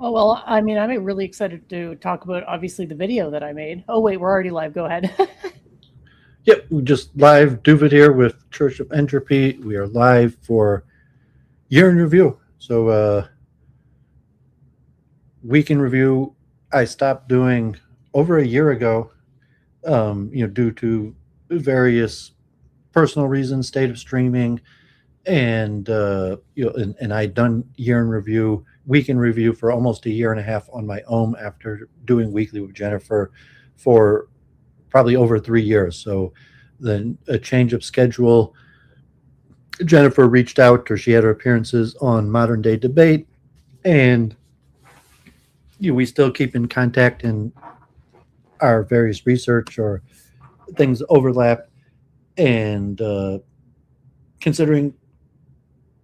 Oh, well, I mean, I'm really excited to talk about, obviously, the video that I made. Oh, wait, we're already live. Go ahead. Yep, we just live Duvid here with Church of Entropy. We are live for year in review. So, week in review, I stopped doing over a year ago, due to various personal reasons, state of streaming, and I'd done year in review, week in review for almost a year and a half on my own after doing weekly with Jennifer for probably over 3 years. So then a change of schedule. Jennifer reached out, or she had her appearances on Modern Day Debate, and we still keep in contact, and our various research or things overlap. And considering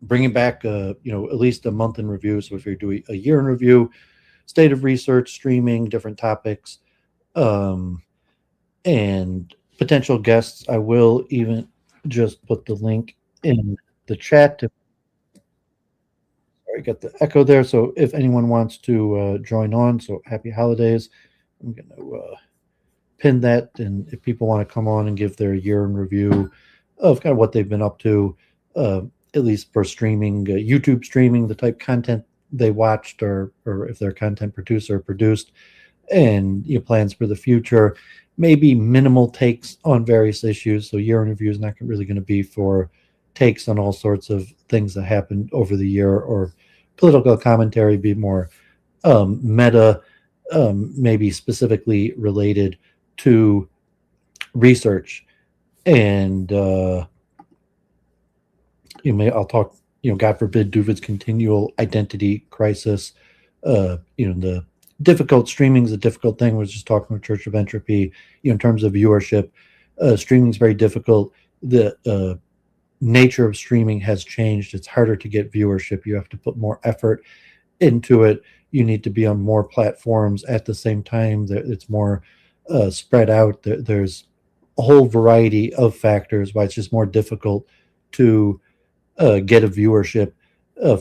bringing back, at least a month in review. So if you're doing a year in review, state of research, streaming, different topics, and potential guests, I will even just put the link in the chat. Sorry, got the echo there. So if anyone wants to join on, so happy holidays. I'm going to pin that. And if people want to come on and give their year in review of kind of what they've been up to, at least for streaming, YouTube streaming, the type content they watched, or if they're a content producer produced, and plans for the future, maybe minimal takes on various issues. So year in review is not really going to be for takes on all sorts of things that happened over the year, or political commentary, be more meta, maybe specifically related to research. And I'll talk, God forbid, Duvid's continual identity crisis. The difficult streaming is a difficult thing. We're just talking with Church of Entropy, in terms of viewership. Streaming is very difficult. The nature of streaming has changed. It's harder to get viewership. You have to put more effort into it. You need to be on more platforms at the same time. It's more spread out. There's a whole variety of factors why it's just more difficult to get a viewership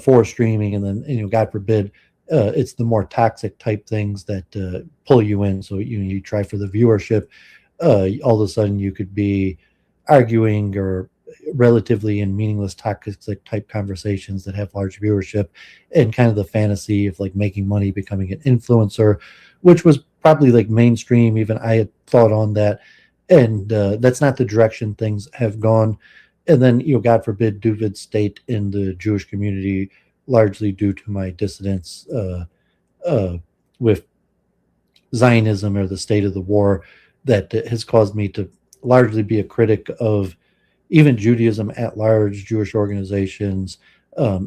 for streaming. And then, God forbid, it's the more toxic type things that pull you in. So you try for the viewership. All of a sudden you could be arguing or relatively in meaningless toxic type conversations that have large viewership, and kind of the fantasy of like making money, becoming an influencer, which was probably like mainstream. Even I had thought on that, and that's not the direction things have gone. And then, God forbid, Duvid's state in the Jewish community, largely due to my dissidence with Zionism, or the state of the war, that has caused me to largely be a critic of even Judaism at large, Jewish organizations,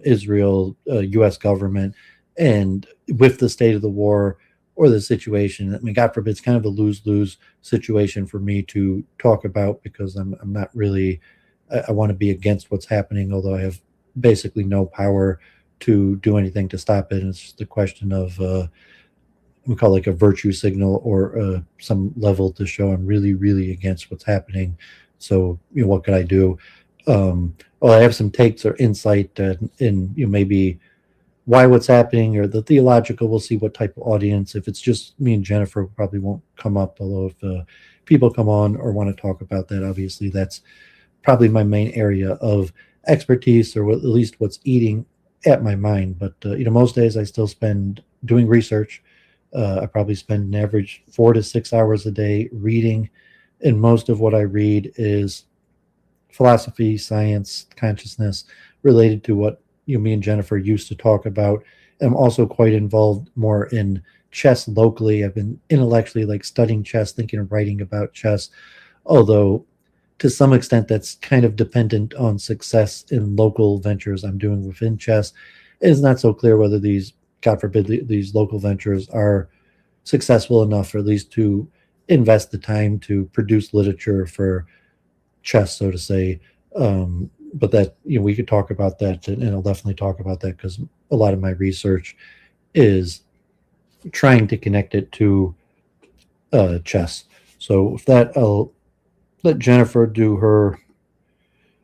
Israel, U.S. government, and with the state of the war or the situation. I mean, God forbid, it's kind of a lose-lose situation for me to talk about, because I'm not really, I want to be against what's happening, although I have basically no power to do anything to stop it. And it's just a question of, we call it like a virtue signal, or some level to show I'm really, really against what's happening. So, what could I do? Well, I have some takes or insight in maybe why what's happening, or the theological. We'll see what type of audience. If it's just me and Jennifer, probably won't come up. Although if people come on or want to talk about that, obviously that's probably my main area of expertise, or at least what's eating at my mind. But most days I still spend doing research. I probably spend an average 4 to 6 hours a day reading, and most of what I read is philosophy, science, consciousness, related to what me and Jennifer used to talk about. I'm also quite involved more in chess locally. I've been intellectually like studying chess, thinking of writing about chess, although to some extent that's kind of dependent on success in local ventures I'm doing within chess. It's not so clear whether these, God forbid, these local ventures are successful enough, or at least to invest the time to produce literature for chess, so to say. But that, we could talk about that, and I'll definitely talk about that, because a lot of my research is trying to connect it to chess. So with that, I'll let Jennifer do her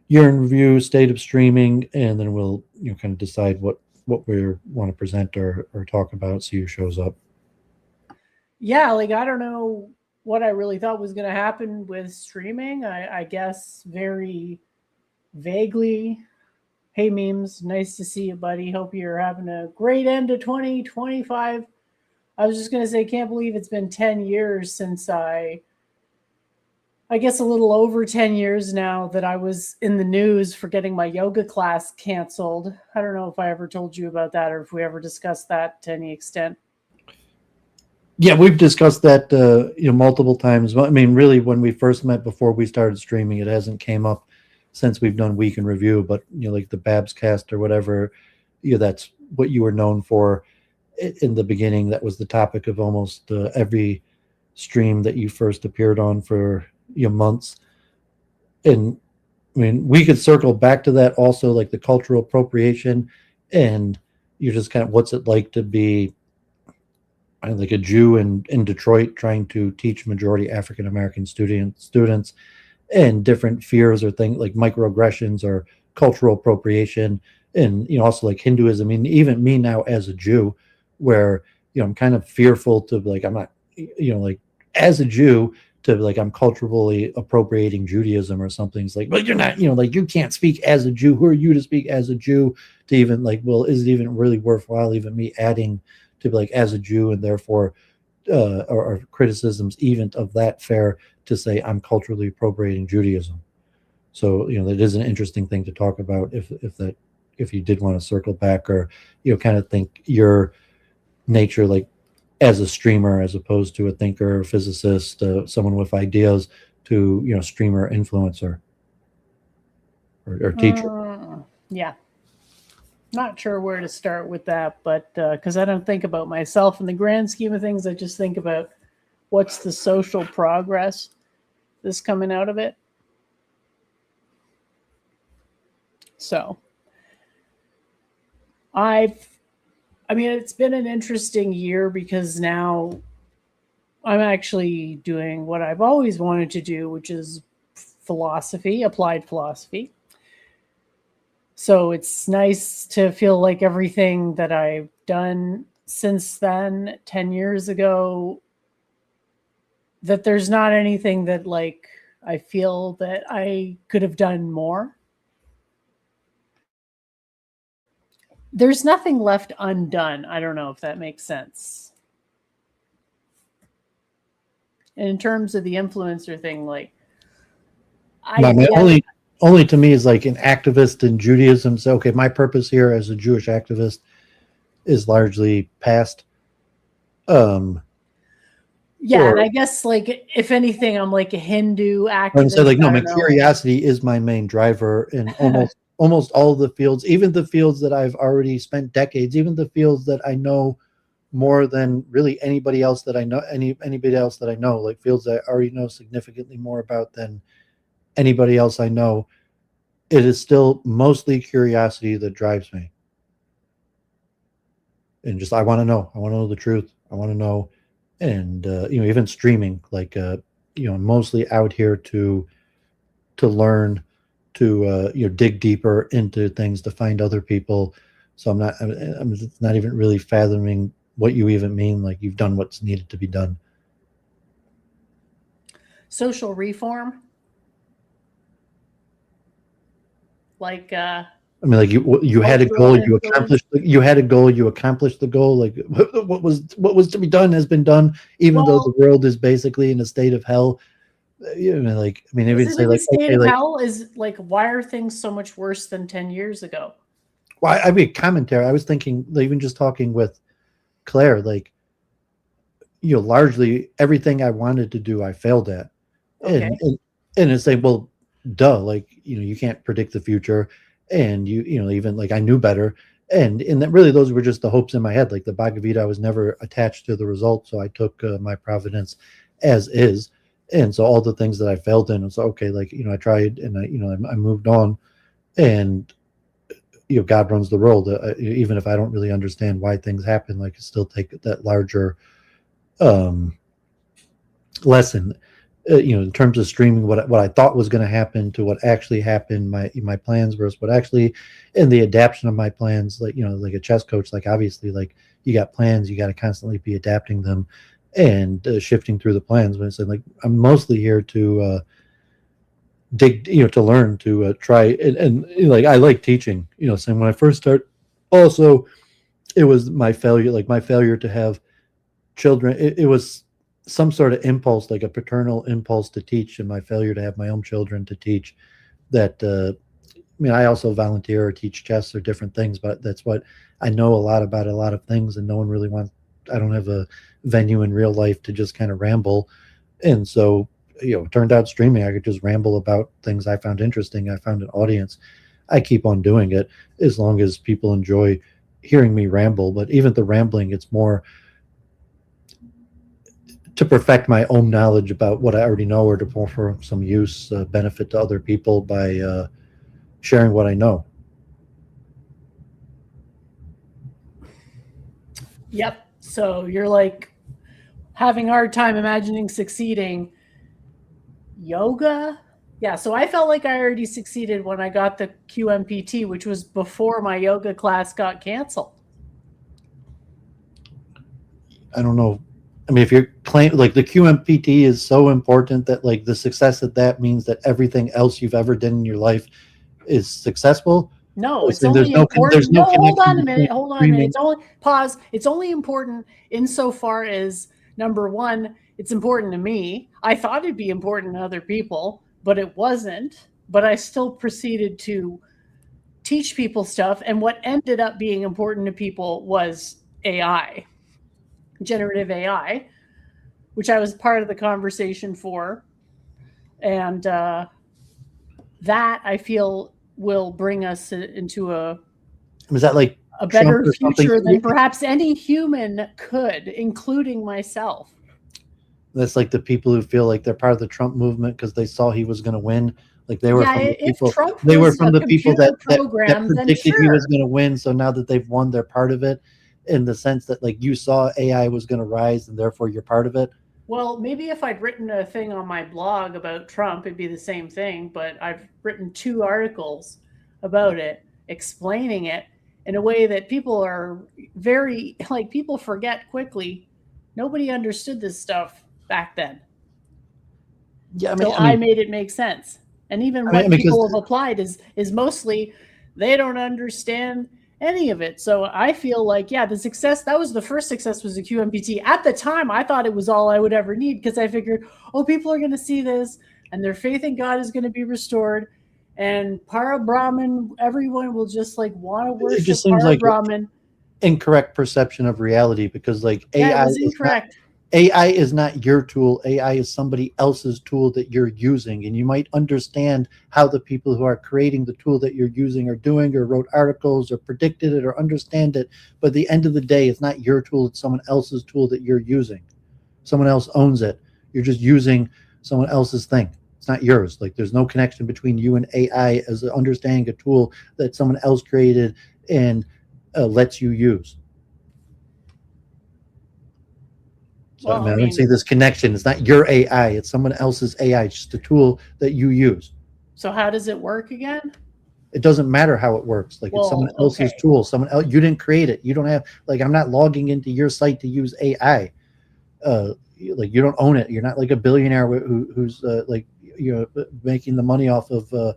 year in review, state of streaming, and then we'll kind of decide what what we want to present or talk about, see who shows up. Yeah, like I don't know what I really thought was going to happen with streaming. I guess very vaguely. Hey, Memes, nice to see you, buddy. Hope you're having a great end to 2025. I was just going to say, can't believe it's been 10 years since I guess a little over 10 years now that I was in the news for getting my yoga class canceled. I don't know if I ever told you about that or if we ever discussed that to any extent. Yeah, we've discussed that multiple times. I mean, really, when we first met before we started streaming, it hasn't came up since we've done Week in Review. But like the Babs Cast or whatever, that's what you were known for in the beginning. That was the topic of almost every stream that you first appeared on for months. And I mean, we could circle back to that also, like the cultural appropriation, and you're just kind of what's it like to be like a Jew in Detroit trying to teach majority African American students and different fears or things like microaggressions or cultural appropriation, and also like Hinduism. I mean, even me now as a Jew, where I'm kind of fearful to like I'm not like as a Jew to like I'm culturally appropriating Judaism or something. It's like, well, you're not, like you can't speak as a Jew. Who are you to speak as a Jew? To even like, well, is it even really worthwhile even me adding to be like as a Jew, and therefore or criticisms even of that fair to say I'm culturally appropriating Judaism. So that is an interesting thing to talk about if you did want to circle back or kind of think your nature like as a streamer as opposed to a thinker, physicist, someone with ideas, to streamer, influencer, or teacher. Yeah. Not sure where to start with that, but because I don't think about myself in the grand scheme of things, I just think about what's the social progress that's coming out of it. So I mean, it's been an interesting year because now I'm actually doing what I've always wanted to do, which is philosophy, applied philosophy. So it's nice to feel like everything that I've done since then, 10 years ago, that there's not anything that like I feel that I could have done more. There's nothing left undone. I don't know if that makes sense. And in terms of the influencer thing, like only to me is like an activist in Judaism. So, okay, my purpose here as a Jewish activist is largely past. And I guess like if anything, I'm like a Hindu activist. I'm saying like no, my curiosity is my main driver in almost all of the fields, even the fields that I've already spent decades, even the fields that I know more than really anybody else that I know, anybody else that I know, like fields that I already know significantly more about than anybody else I know. It is still mostly curiosity that drives me. And just I want to know the truth. I want to know. And even streaming, like mostly out here to learn, to dig deeper into things, to find other people. So I'm not even really fathoming what you even mean. Like you've done what's needed to be done. Social reform. Like I mean, like you had a goal, you accomplished the goal. Like what was to be done has been done, even though the world is basically in a state of hell. Even say like state of hell is like, why are things so much worse than 10 years ago? Well, I mean, commentary. I was thinking, even just talking with Claire, like largely everything I wanted to do, I failed at. Okay. And it's like, well, duh, like you can't predict the future, and even like I knew better, and that really those were just the hopes in my head. Like the Bhagagavad, I was never attached to the result, so I took my providence as is, and so all the things that I failed in, it's okay, like I tried, and I moved on, and God runs the world. Even if I don't really understand why things happen, like I still take that larger lesson. in terms of streaming, what I thought was going to happen to what actually happened, my plans versus what actually, and the adaptation of my plans, like like a chess coach, like obviously, like you got plans, you got to constantly be adapting them and shifting through the plans. But it's like I'm mostly here to dig, to learn, to try, and like I like teaching. Saying when I first start, also it was my failure to have children. It was some sort of impulse, like a paternal impulse to teach, and my failure to have my own children to teach. That I also volunteer or teach chess or different things, but that's what I know a lot about a lot of things, and no one really wants. I don't have a venue in real life to just kind of ramble, and so it turned out streaming, I could just ramble about things I found interesting. I found an audience. I keep on doing it as long as people enjoy hearing me ramble. But even the rambling, it's more to perfect my own knowledge about what I already know, or to offer some use, benefit to other people by sharing what I know. Yep. So you're like having a hard time imagining succeeding. Yoga? Yeah, so I felt like I already succeeded when I got the QMPT, which was before my yoga class got canceled. I don't know. If you're claiming like the QMPT is so important that like the success of that means that everything else you've ever done in your life is successful. No, it's only important. No, hold on a minute. Hold on a minute. It's only pause. It's only important insofar as number one, it's important to me. I thought it'd be important to other people, but it wasn't. But I still proceeded to teach people stuff. And what ended up being important to people was AI, generative AI, which I was part of the conversation for. And that I feel will bring us into was that like a better future than perhaps any human could, including myself. That's like the people who feel like they're part of the Trump movement because they saw he was going to win. Like they were from the people. They were from the people that predicted he was going to win. So now that they've won, they're part of it. In the sense that like you saw AI was going to rise, and therefore you're part of it. Well, maybe if I'd written a thing on my blog about Trump, it'd be the same thing. But I've written 2 articles about it, explaining it in a way that people are very, like, people forget quickly. Nobody understood this stuff back then. Yeah, I made it make sense. And even what people have applied is mostly they don't understand any of it. So I feel like, yeah, the success, that was the first success, was the QMPT. At the time, I thought it was all I would ever need, because I figured, people are going to see this and their faith in God is going to be restored. And Para Brahman, everyone will just like want to worship. It just seems like Brahman. Incorrect perception of reality, because like AI is incorrect. AI is not your tool. AI is somebody else's tool that you're using. And you might understand how the people who are creating the tool that you're using are doing, or wrote articles, or predicted it, or understand it. But at the end of the day, it's not your tool. It's someone else's tool that you're using. Someone else owns it. You're just using someone else's thing. It's not yours. Like there's no connection between you and AI as understanding a tool that someone else created and lets you use. So I don't see this connection. It's not your AI. It's someone else's AI. It's just a tool that you use. So how does it work again? It doesn't matter how it works. Like it's someone else's tool. Someone else. You didn't create it. You don't have, like, I'm not logging into your site to use AI. Like you don't own it. You're not like a billionaire who's making the money off of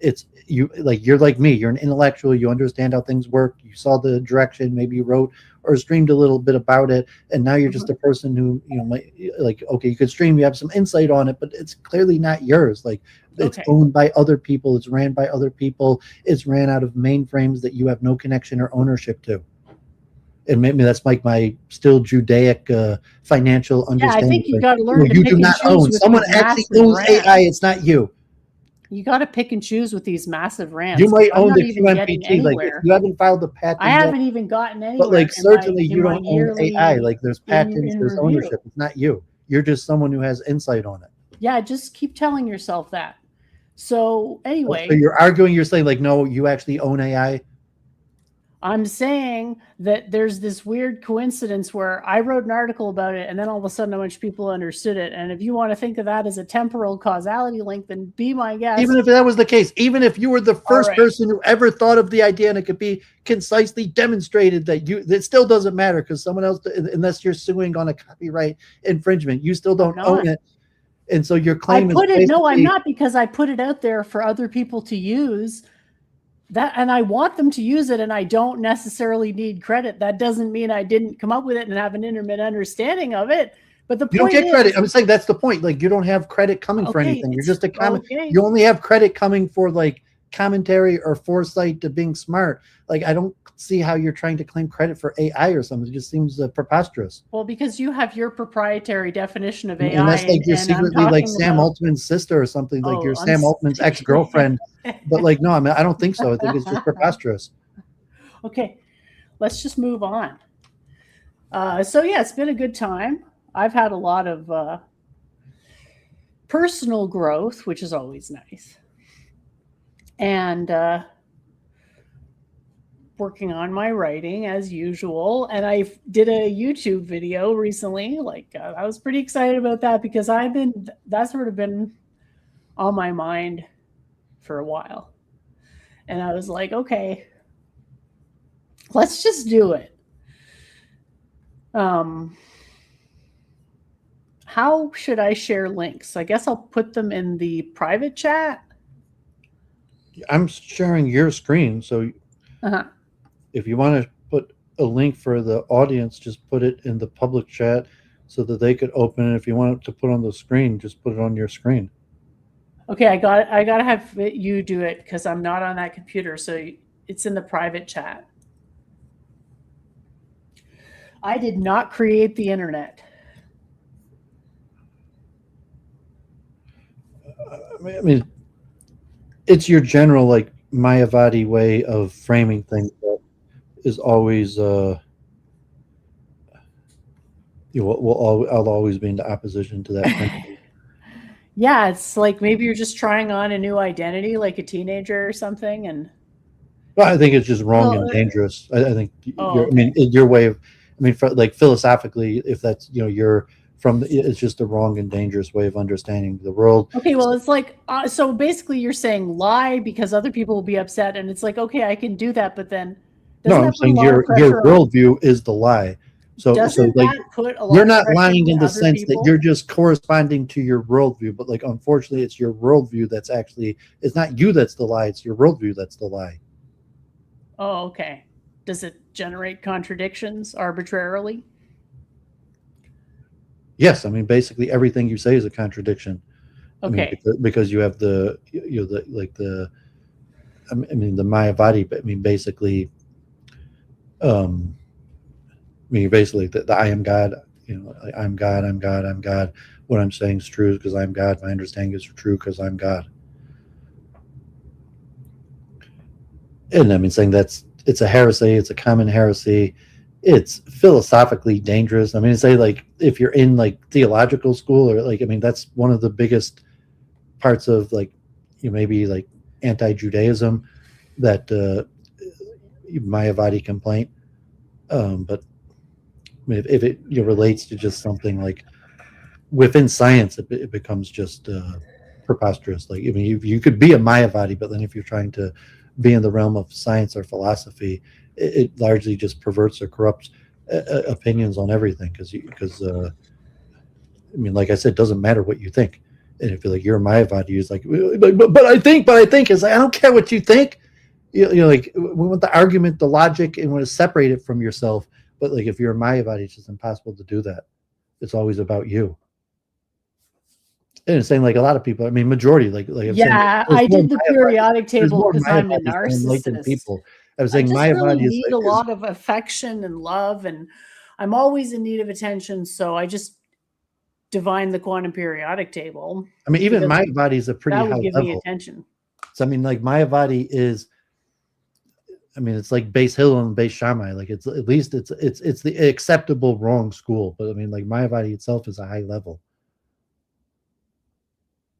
it's you. Like you're like me. You're an intellectual. You understand how things work. You saw the direction. Maybe you wrote or streamed a little bit about it, and now you're just a person who might like, okay, you could stream, you have some insight on it, but it's clearly not yours. Like it's owned by other people. It's ran by other people. It's ran out of mainframes that you have no connection or ownership to. And maybe that's like my still Judaic financial understanding. Yeah, I think you got to learn to you pick do not and choose. own. Someone actually owns AI. It's not you. You got to pick and choose with these massive rants. You might own the QMPT. Like if you haven't filed the patent. I haven't even gotten anywhere. But like certainly you don't own AI. Like there's patents, there's ownership. It's not you. You're just someone who has insight on it. Yeah, just keep telling yourself that. So anyway. So you're arguing, you're saying like, no, you actually own AI? I'm saying that there's this weird coincidence where I wrote an article about it and then all of a sudden a bunch of people understood it. And if you want to think of that as a temporal causality link, then be my guest. Even if that was the case, even if you were the first person who ever thought of the idea and it could be concisely demonstrated that it still doesn't matter because someone else, unless you're suing on a copyright infringement, you still don't own it. And so your claim is basically, no, I'm not, because I put it out there for other people to use. That, and I want them to use it, and I don't necessarily need credit. That doesn't mean I didn't come up with it and have an intimate understanding of it. But the you don't get credit. I'm saying that's the point. Like, you don't have credit coming for anything. You're just a comment. You only have credit coming for like commentary or foresight to being smart. Like, I don't see how you're trying to claim credit for AI or something. It just seems preposterous. Well, because you have your proprietary definition of AI. Unless like you're secretly like Sam Altman's sister or something, like you're Sam Altman's ex-girlfriend. But like, no, I mean, I don't think so. I think it's just preposterous. Okay, let's just move on. So yeah, it's been a good time. I've had a lot of personal growth, which is always nice. And working on my writing as usual. And I did a YouTube video recently. Like, I was pretty excited about that because that's sort of been on my mind for a while. And I was like, okay, let's just do it. How should I share links? I guess I'll put them in the private chat. I'm sharing your screen, so if you want to put a link for the audience, just put it in the public chat so that they could open it. If you want it to put on the screen, just put it on your screen. Okay, I gotta have you do it because I'm not on that computer, so it's in the private chat. I did not create the internet. I mean, it's your general like mayavadi way of framing things that is always I'll always be in the opposition to that principle. Yeah, it's like maybe you're just trying on a new identity, like a teenager or something, and. Well, I think it's just wrong and dangerous. I think I mean, your way of, I mean, like philosophically, if that's you're from, it's just a wrong and dangerous way of understanding the world. Okay, well, it's like so basically you're saying lie because other people will be upset, and it's like, okay, I can do that, but then no, I'm saying your worldview is the lie. So like, you're not lying in the sense that you're just corresponding to your worldview, but like, unfortunately, it's your worldview that's actually, it's not you that's the lie, it's your worldview that's the lie. Oh, okay. Does it generate contradictions arbitrarily? Yes, I mean, basically everything you say is a contradiction. Okay. I mean, because you have the I mean, the mayavadi, but I mean, basically, basically the I am God, I'm God, I'm God, I'm God. What I'm saying is true because I'm God. My understanding is true because I'm God. And I mean, saying it's a heresy, it's a common heresy. It's philosophically dangerous. I mean, say like if you're in like theological school or like, I mean, that's one of the biggest parts of like, maybe like anti-Judaism, that mayavadi complaint. But I mean, if it relates to just something like within science, it becomes just preposterous. Like, I mean, you could be a mayavadi, but then if you're trying to be in the realm of science or philosophy, it largely just perverts or corrupts opinions on everything. Because I mean, like I said, it doesn't matter what you think. And if you're like, you're a mayavadi, it's like, but I think, it's like, I don't care what you think. Like, we want the argument, the logic, and want to separate it from yourself. But like, if you're a mayavadi, it's just impossible to do that. It's always about you. And it's saying like a lot of people, I mean, majority, like yeah, I did the periodic table because I'm a narcissist. People. I was saying mayavadi is need a lot of affection and love, and I'm always in need of attention. So I just divine the quantum periodic table. I mean, even mayavadi is a pretty high level. That would give me attention. So I mean, like mayavadi is, I mean, it's like base Hillel and base Shammai. Like, it's at least it's the acceptable wrong school. But I mean, like mayavadi itself is a high level.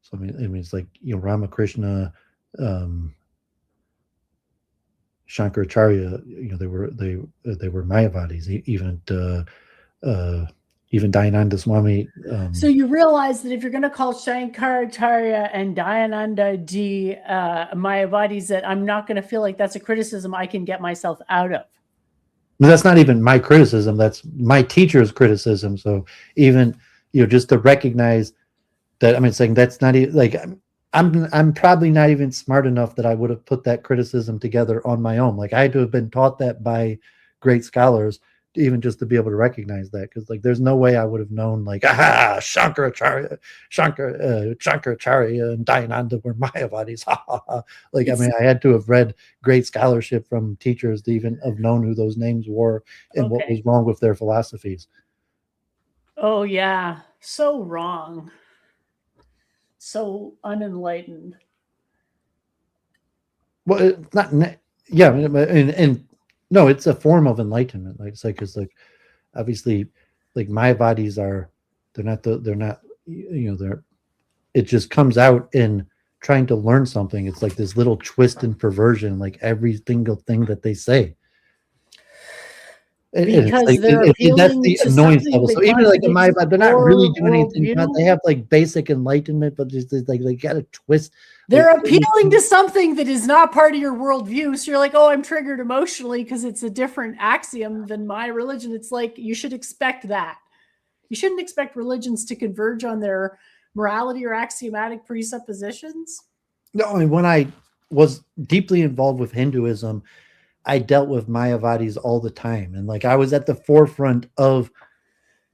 So I mean, it's like Ramakrishna, Shankaracharya, they were Mayavadis. Even Dayananda Swami. So you realize that if you're going to call Shankaracharya and Dayananda Ji Mayavadis, that I'm not going to feel like that's a criticism I can get myself out of. But that's not even my criticism. That's my teacher's criticism. So even just to recognize that, saying that's not even like I'm probably not even smart enough that I would have put that criticism together on my own. Like I had to have been taught that by great scholars, even just to be able to recognize that, because like there's no way I would have known like Shankaracharya and Dayananda were Mayavadis. Like I had to have read great scholarship from teachers to even have known who those names were and what was wrong with their philosophies. Oh yeah, so wrong, so unenlightened. Well, it's not. Yeah, and no, it's a form of enlightenment. Like it's like, because like obviously, like Mayavadis they're not. It just comes out in trying to learn something. It's like this little twist and perversion, like every single thing that they say. Because like, they're appealing that's the to annoyance something level. that So even like the contradicts Mayavad, they're not really your doing anything. worldview. They have like basic enlightenment, but just like they got a twist. They're appealing to something that is not part of your worldview. So you're like, oh, I'm triggered emotionally because it's a different axiom than my religion. It's like, you should expect that. You shouldn't expect religions to converge on their morality or axiomatic presuppositions. No, I mean, when I was deeply involved with Hinduism, I dealt with Mayavadis all the time. And like I was at the forefront of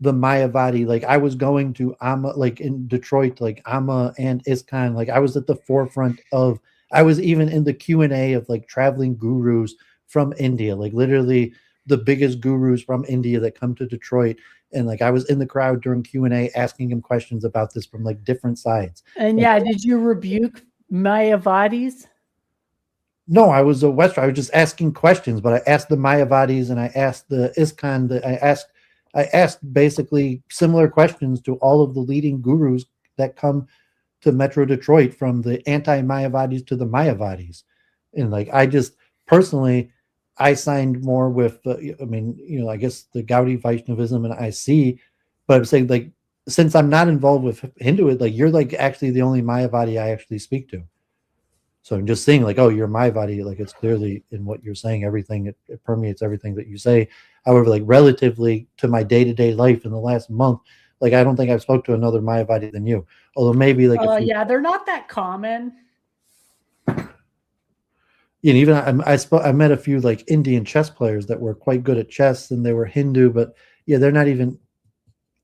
the Mayavadi, like I was going to Amma, like in Detroit, like Amma and ISKCON, like I was at the forefront of, I was even in the Q&A of like traveling gurus from India, like literally the biggest gurus from India that come to Detroit. And like I was in the crowd during Q&A asking him questions about this from like different sides. And like, yeah, did you rebuke Mayavadis? No, I was a Western. I was just asking questions, but I asked the Mayavadis and I asked the ISKCON, I asked basically similar questions to all of the leading gurus that come to Metro Detroit, from the anti-Mayavadis to the Mayavadis. And like, I just personally, I signed more with, I guess the Gaudiya Vaishnavism and IC, but I'm saying like, since I'm not involved with Hinduism, like you're like actually the only Mayavadi I actually speak to. So I'm just saying like, oh, you're Mayavadi, like it's clearly in what you're saying, everything, it permeates everything that you say. However, like relatively to my day-to-day life in the last month, like I don't think I've spoke to another Mayavadi than you. Although maybe like yeah, they're not that common. Even I met a few like Indian chess players that were quite good at chess, and they were Hindu, but yeah, they're not even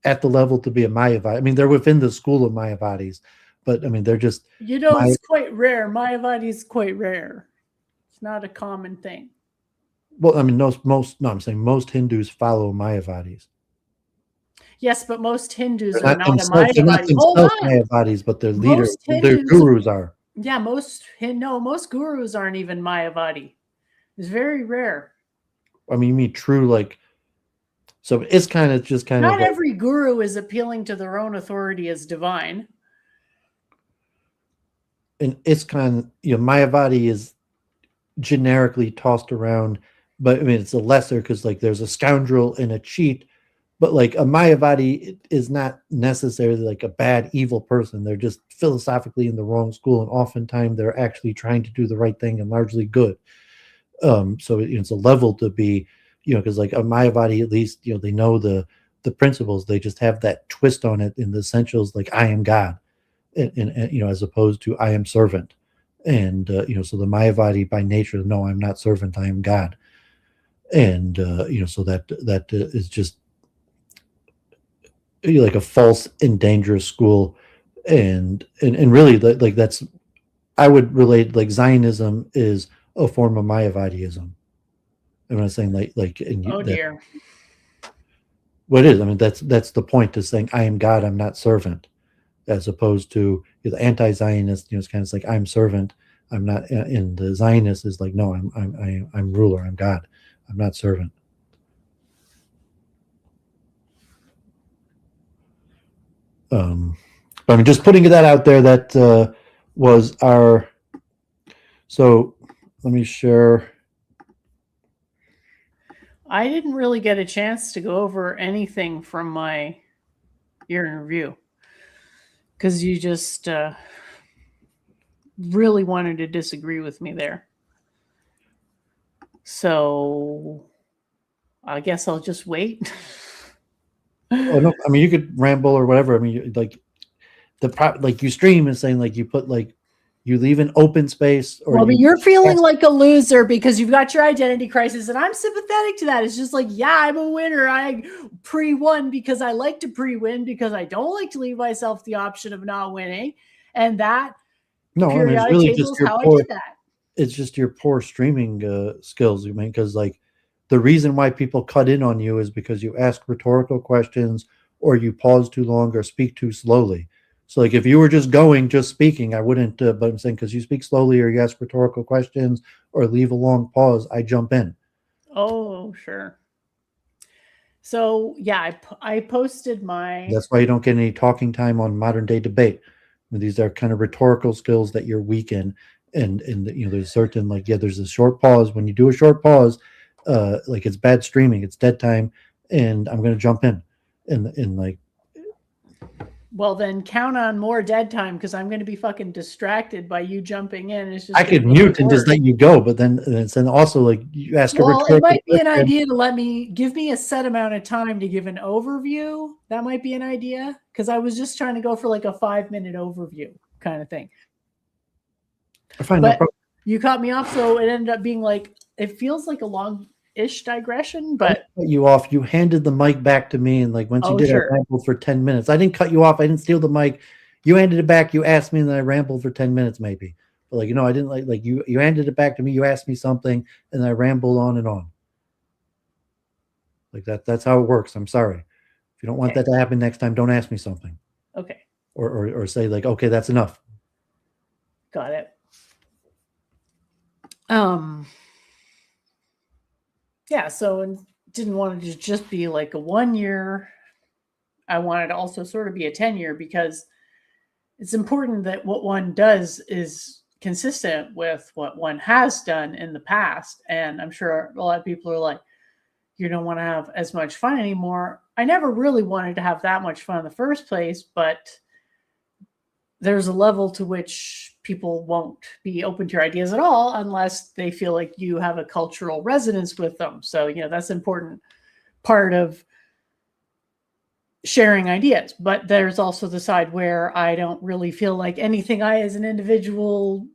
at the level to be a Mayavadi. I mean, they're within the school of Mayavadis, but I mean, they're just, it's quite rare. Mayavadi is quite rare. It's not a common thing. Well, I mean, I'm saying most Hindus follow Mayavadis. Yes, but most Hindus are not a Mayavadi. They're not themselves Mayavadis, but their leaders, their gurus are. Yeah, most gurus aren't even Mayavadi. It's very rare. I mean, you mean true, like, so it's kind of just kind of. Not every guru is appealing to their own authority as divine. And ISKCON, Mayavadi is generically tossed around, but I mean, it's a lesser because like there's a scoundrel and a cheat, but like a Mayavadi is not necessarily like a bad, evil person. They're just philosophically in the wrong school, and oftentimes they're actually trying to do the right thing and largely good. So it's a level to be, because like a Mayavadi, at least, they know the principles. They just have that twist on it in the essentials, like I am God, and as opposed to I am servant. And so the Mayavadi by nature, no, I'm not servant, I am God. And so that is just like a false and dangerous school. And really, like that's, I would relate, like Zionism is a form of Mayavadiism. I'm not saying dear. What is? I mean, that's the point, is saying I am God, I'm not servant, as opposed to the anti-Zionist. It's kind of like I'm servant, I'm not. And the Zionist is like, no, I'm ruler, I'm God, I'm not servant. But I mean, just putting that out there, that was our. So let me share I didn't really get a chance to go over anything from my year in review because you just really wanted to disagree with me there. So I guess I'll just wait. Oh no, I mean you could ramble or whatever. I mean, like you stream and saying like you put like you leave an open space or Well, but you you're feeling like a loser because you've got your identity crisis, and I'm sympathetic to that. It's just like, yeah, I'm a winner. I pre-won because I like to pre-win because I don't like to leave myself the option of not winning. And that no, I mean it's periodic really table just is your how I poor. did that. It's just your poor streaming skills. I mean, because like the reason why people cut in on you is because you ask rhetorical questions or you pause too long or speak too slowly. So like if you were just speaking, I wouldn't. But I'm saying because you speak slowly or you ask rhetorical questions or leave a long pause, I jump in. Oh, sure. So yeah, I posted my. That's why you don't get any talking time on modern day debate. These are kind of rhetorical skills that you're weak in, and you know there's certain like there's a short pause. When you do a short pause, like it's bad streaming, it's dead time, and I'm gonna jump in like. Well, then count on more dead time because I'm going to be fucking distracted by you jumping in. It's just I going could to make mute it and just worse. let you go, but then also like you ask a Well, it rhetorical might be an question. idea to give me a set amount of time to give an overview. That might be an idea because I was just trying to go for like a 5-minute overview kind of thing. I find no But problem. you caught me off, so it ended up being like it feels like a long-ish digression, but Cut you off. You handed the mic back to me, and like once you oh did, I sure. rambled for 10 minutes. I didn't cut you off. I didn't steal the mic. You handed it back. You asked me, and then I rambled for 10 minutes, maybe. But like I didn't like you. You handed it back to me. You asked me something, and I rambled on and on. Like that. That's how it works. I'm sorry. If you don't want Okay. that to happen next time, don't ask me something, Okay. or say like, okay, that's enough. Got it. Yeah, so didn't want it to just be like a 1 year. I wanted to also sort of be a 10-year because it's important that what one does is consistent with what one has done in the past. And I'm sure a lot of people are like, you don't want to have as much fun anymore. I never really wanted to have that much fun in the first place, but there's a level to which people won't be open to your ideas at all unless they feel like you have a cultural resonance with them. So, that's an important part of sharing ideas. But there's also the side where I don't really feel like anything I as an individual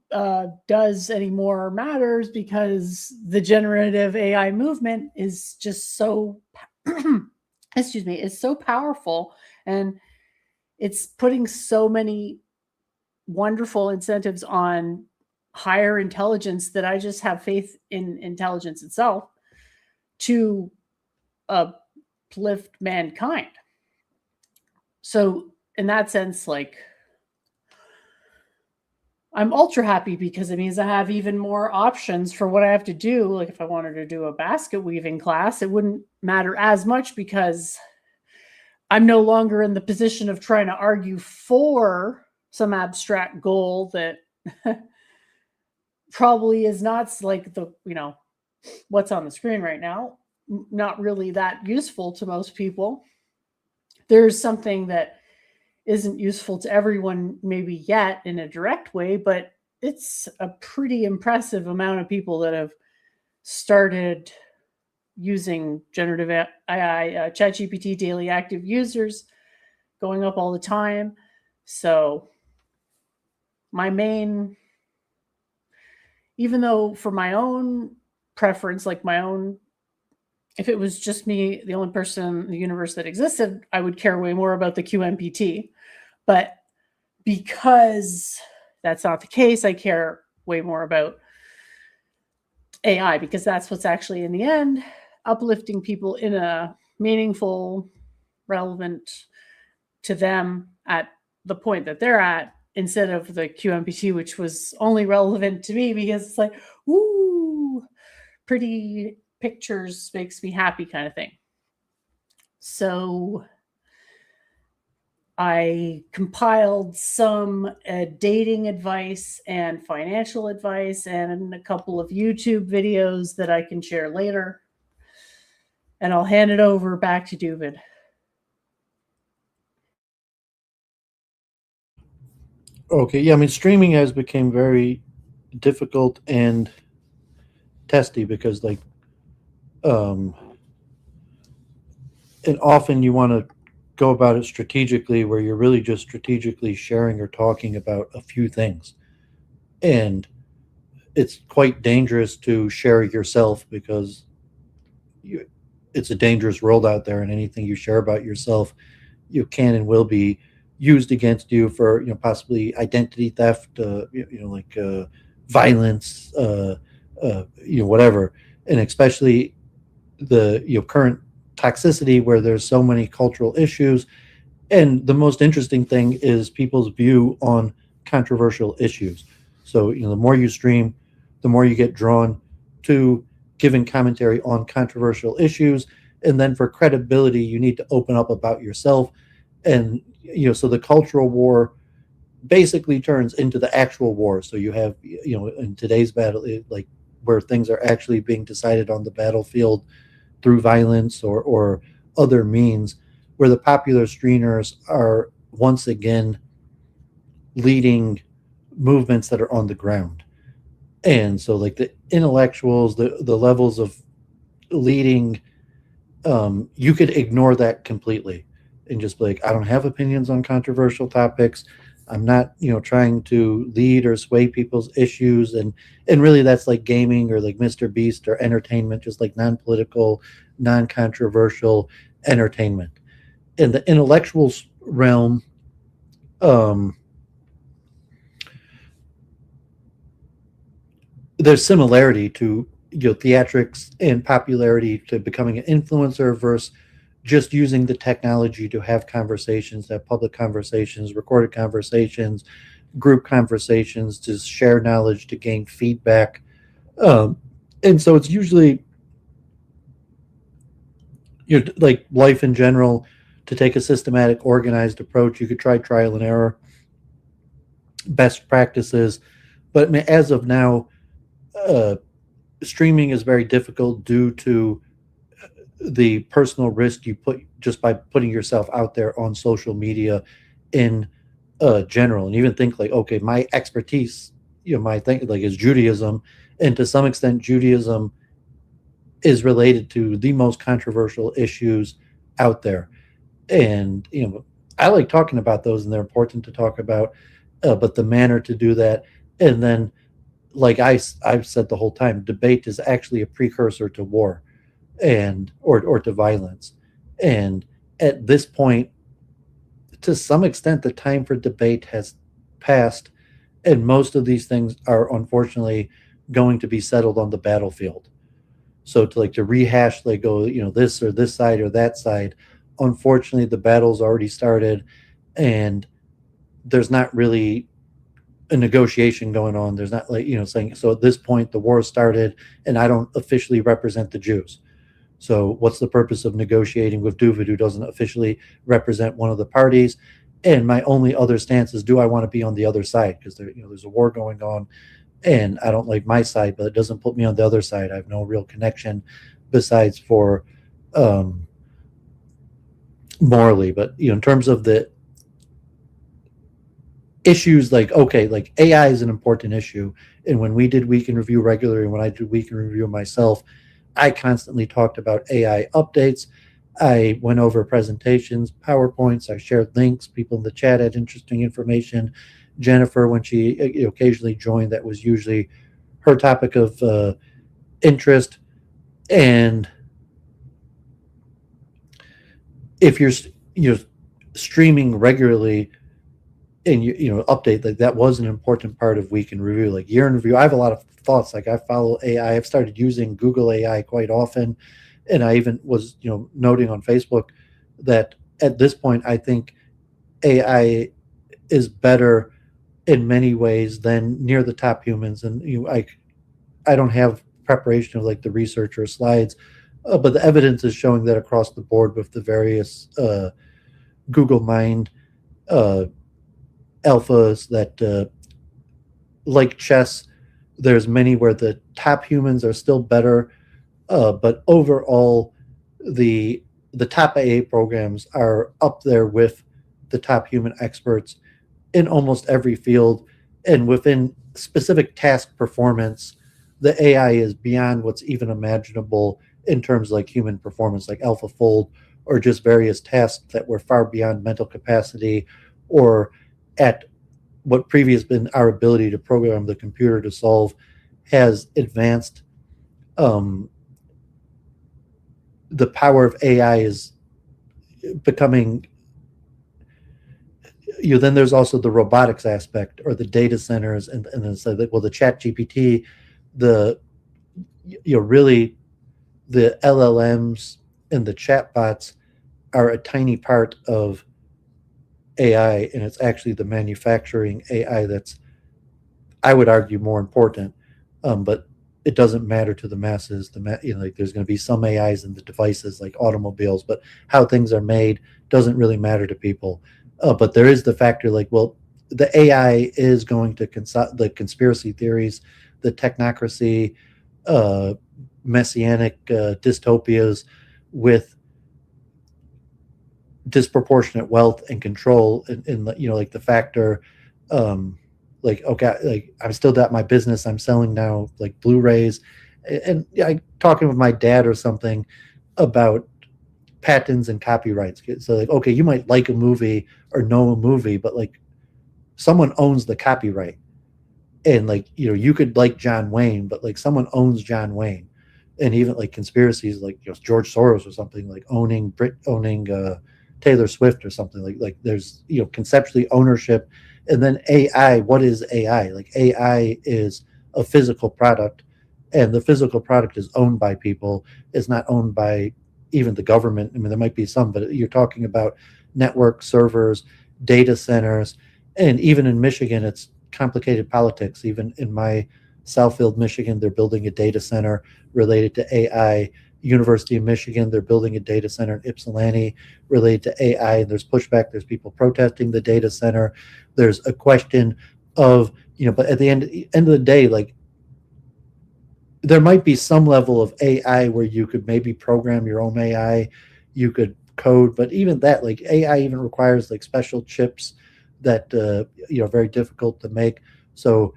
does anymore matters because the generative AI movement is just so excuse me, is so powerful, and it's putting so many wonderful incentives on higher intelligence that I just have faith in intelligence itself to uplift mankind. So in that sense, like, I'm ultra happy because it means I have even more options for what I have to do. Like if I wanted to do a basket weaving class, it wouldn't matter as much because I'm no longer in the position of trying to argue for some abstract goal that probably is not like what's on the screen right now, not really that useful to most people. There's something that isn't useful to everyone maybe yet in a direct way, but it's a pretty impressive amount of people that have started using generative AI, ChatGPT daily active users going up all the time. So my main, even though for my own preference, like if it was just me, the only person in the universe that existed, I would care way more about the QMPT. But because that's not the case, I care way more about AI because that's what's actually in the end uplifting people in a meaningful, relevant to them at the point that they're at instead of the QMPT, which was only relevant to me because it's like, ooh, pretty pictures makes me happy kind of thing. So I compiled some dating advice and financial advice and a couple of YouTube videos that I can share later. And I'll hand it over back to David. Okay, yeah, I mean, streaming has become very difficult and testy because, like, and often you want to go about it strategically, where you're really just strategically sharing or talking about a few things, and it's quite dangerous to share yourself because it's a dangerous world out there, and anything you share about yourself, you can and will be used against you for possibly identity theft, violence, whatever, and especially the current toxicity where there's so many cultural issues. And the most interesting thing is people's view on controversial issues. So the more you stream, the more you get drawn to giving commentary on controversial issues. And then for credibility, you need to open up about yourself. And so the cultural war basically turns into the actual war. So you have in today's battle, like where things are actually being decided on the battlefield through violence or other means, where the popular streamers are once again leading movements that are on the ground. And so like the intellectuals, the levels of leading, you could ignore that completely and just be like, I don't have opinions on controversial topics. I'm not, trying to lead or sway people's issues. And really that's like gaming or like Mr. Beast or entertainment, just like non-political, non-controversial entertainment. In the intellectual realm, there's similarity to theatrics and popularity to becoming an influencer versus just using the technology to have conversations, to have public conversations, recorded conversations, group conversations, to share knowledge, to gain feedback. And so it's usually like life in general. To take a systematic, organized approach, you could try trial and error, best practices. But as of now, streaming is very difficult due to the personal risk you put just by putting yourself out there on social media in general. And even think like, okay, my expertise, my thing like is Judaism, and to some extent Judaism is related to the most controversial issues out there. And I like talking about those, and they're important to talk about, but the manner to do that, and then like I've said the whole time, debate is actually a precursor to war and or to violence. And at this point, to some extent, the time for debate has passed, and most of these things are unfortunately going to be settled on the battlefield. So to rehash, like go, this or this side or that side, unfortunately the battle's already started, and there's not really a negotiation going on. There's not like, saying, so at this point the war started and I don't officially represent the Jews. So what's the purpose of negotiating with David, who doesn't officially represent one of the parties? And my only other stance is, do I want to be on the other side? Because there's a war going on, and I don't like my side, but it doesn't put me on the other side. I have no real connection besides for morally. But in terms of the issues, like, okay, like AI is an important issue. And when we did Week in Review regularly, when I did Week in Review myself, I constantly talked about AI updates. I went over presentations, PowerPoints, I shared links. People in the chat had interesting information. Jennifer, when she occasionally joined, that was usually her topic of interest. And if you're streaming regularly and update, like that was an important part of Week in Review. Like Year in Review, I have a lot of thoughts. Like I follow AI. I've started using Google AI quite often, and I even was noting on Facebook that at this point I think AI is better in many ways than near the top humans. And I don't have preparation of like the research or slides, but the evidence is showing that across the board with the various Google Mind alphas that like chess, there's many where the top humans are still better, but overall the top AA programs are up there with the top human experts in almost every field, and within specific task performance, the AI is beyond what's even imaginable in terms of like human performance, like AlphaFold, or just various tasks that were far beyond mental capacity or at what previous been our ability to program the computer to solve, has advanced. The power of AI is becoming, then there's also the robotics aspect or the data centers, and then so that, well, the ChatGPT, the really the LLMs and the chatbots are a tiny part of AI, and it's actually the manufacturing AI that's, I would argue, more important. But it doesn't matter to the masses. Like there's going to be some AIs in the devices like automobiles, but how things are made doesn't really matter to people. But there is the factor like, well, the AI is going to the conspiracy theories, the technocracy, messianic dystopias with disproportionate wealth and control in like the factor, like, okay, like I'm still at my business, I'm selling now like Blu-rays, and I talking with my dad or something about patents and copyrights. So like, okay, you might like a movie or know a movie, but like someone owns the copyright, and like you could like John Wayne, but like someone owns John Wayne. And even like conspiracies like George Soros or something, like owning Taylor Swift or something, like there's conceptually ownership. And then AI, what is AI? Like AI is a physical product, and the physical product is owned by people. It's not owned by even the government. I mean, there might be some, but you're talking about network servers, data centers, and even in Michigan, it's complicated politics. Even in my Southfield, Michigan, they're building a data center related to AI. University of Michigan, they're building a data center in Ypsilanti related to AI. And there's pushback. There's people protesting the data center. There's a question of, but at the end of the day, like there might be some level of AI where you could maybe program your own AI, you could code, but even that, like AI even requires like special chips that very difficult to make. So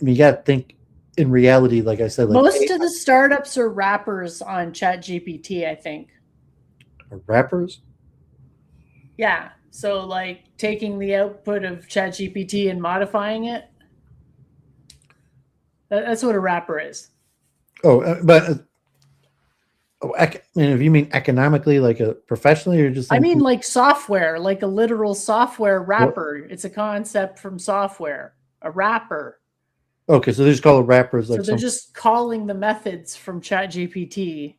I mean, you got to think in reality, like I said, like most of the startups are wrappers on ChatGPT, I think. Rappers. Yeah. So like taking the output of ChatGPT and modifying it. That's what a wrapper is. Oh, but I mean, if you mean economically, like a professionally, or just I mean like software, like a literal software wrapper. It's a concept from software. A wrapper. Okay, so they just call it rappers. Like so they're just calling the methods from ChatGPT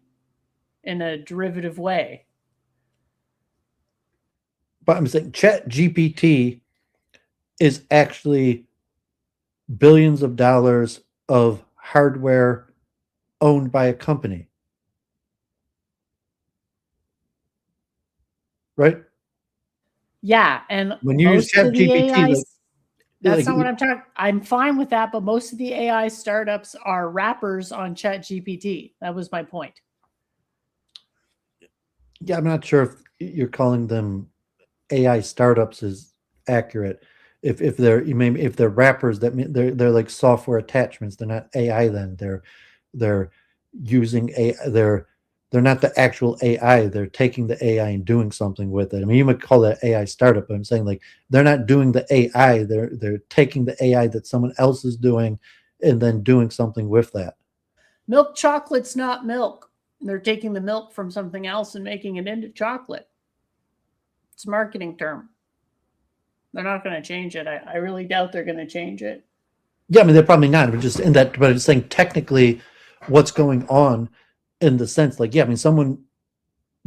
in a derivative way. But I'm saying ChatGPT is actually billions of dollars of hardware owned by a company, right? Yeah, and When you use ChatGPT, like, that's not what I'm talking. I'm fine with that, but most of the AI startups are wrappers on ChatGPT. That was my point. Yeah, I'm not sure if you're calling them AI startups is accurate. If they're wrappers, that mean they're like software attachments. They're not AI. Then they're using they're not the actual AI. They're taking the AI and doing something with it. I mean, you might call that AI startup, but I'm saying like they're not doing the AI. They're taking the AI that someone else is doing and then doing something with that. Milk chocolate's not milk. They're taking the milk from something else and making it into chocolate. It's a marketing term. They're not going to change it. I really doubt they're going to change it. Yeah, I mean, they're probably not. But just in that, but I'm saying technically, what's going on in the sense, like, yeah, I mean, someone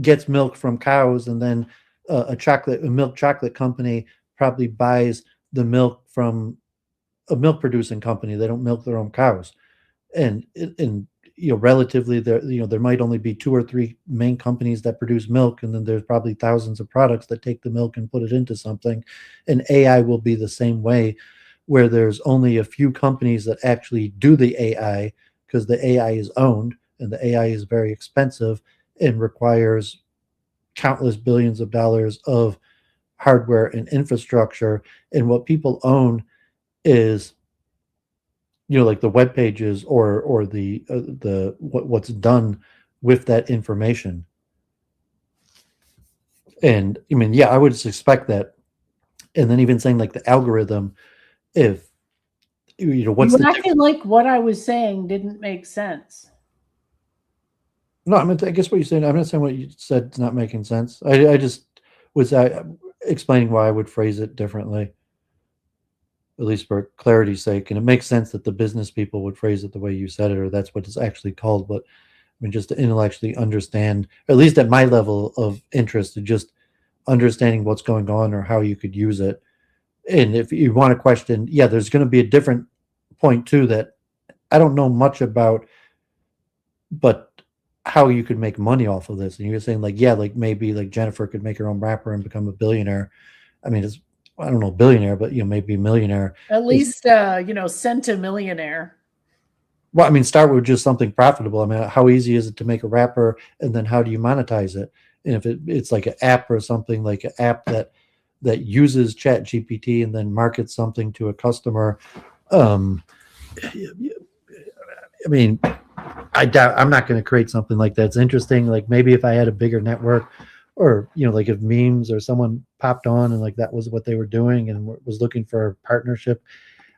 gets milk from cows, and then a milk chocolate company probably buys the milk from a milk producing company. They don't milk their own cows, and relatively there might only be 2 or 3 main companies that produce milk, and then there's probably thousands of products that take the milk and put it into something. And AI will be the same way, where there's only a few companies that actually do the AI because the AI is owned and the AI is very expensive, and requires countless billions of dollars of hardware and infrastructure. And what people own is, like the web pages or the what's done with that information. And I mean, yeah, I would expect that. And then even saying like the algorithm, if what's you the acting like what I was saying didn't make sense. No, I mean, I guess what you're saying, I'm not saying what you said is not making sense. I just was explaining why I would phrase it differently, at least for clarity's sake. And it makes sense that the business people would phrase it the way you said it, or that's what it's actually called. But I mean, just to intellectually understand, at least at my level of interest, to just understanding what's going on or how you could use it. And if you want to question, yeah, there's going to be a different point too that I don't know much about, but how you could make money off of this. And you're saying like, yeah, like maybe like Jennifer could make her own rapper and become a billionaire. I mean, it's, I don't know, billionaire, but maybe a millionaire. At least centimillionaire. Well, I mean, start with just something profitable. I mean, how easy is it to make a rapper, and then how do you monetize it? And if it's like an app or something, like an app that uses ChatGPT and then markets something to a customer, I mean, I doubt I'm not going to create something like that. It's interesting. Like maybe if I had a bigger network, or like if memes or someone popped on and like that was what they were doing and was looking for a partnership,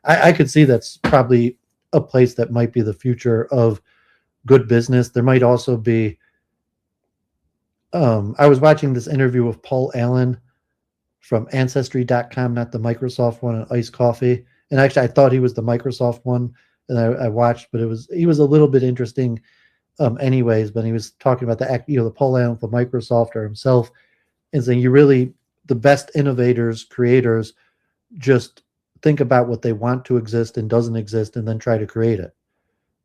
I could see that's probably a place that might be the future of good business. There might also be. I was watching this interview with Paul Allen from Ancestry.com, not the Microsoft one, and Iced Coffee. And actually, I thought he was the Microsoft one, and I watched, but he was a little bit interesting, anyways. But he was talking about the Paul Allen for Microsoft or himself, and saying the best innovators, creators, just think about what they want to exist and doesn't exist, and then try to create it.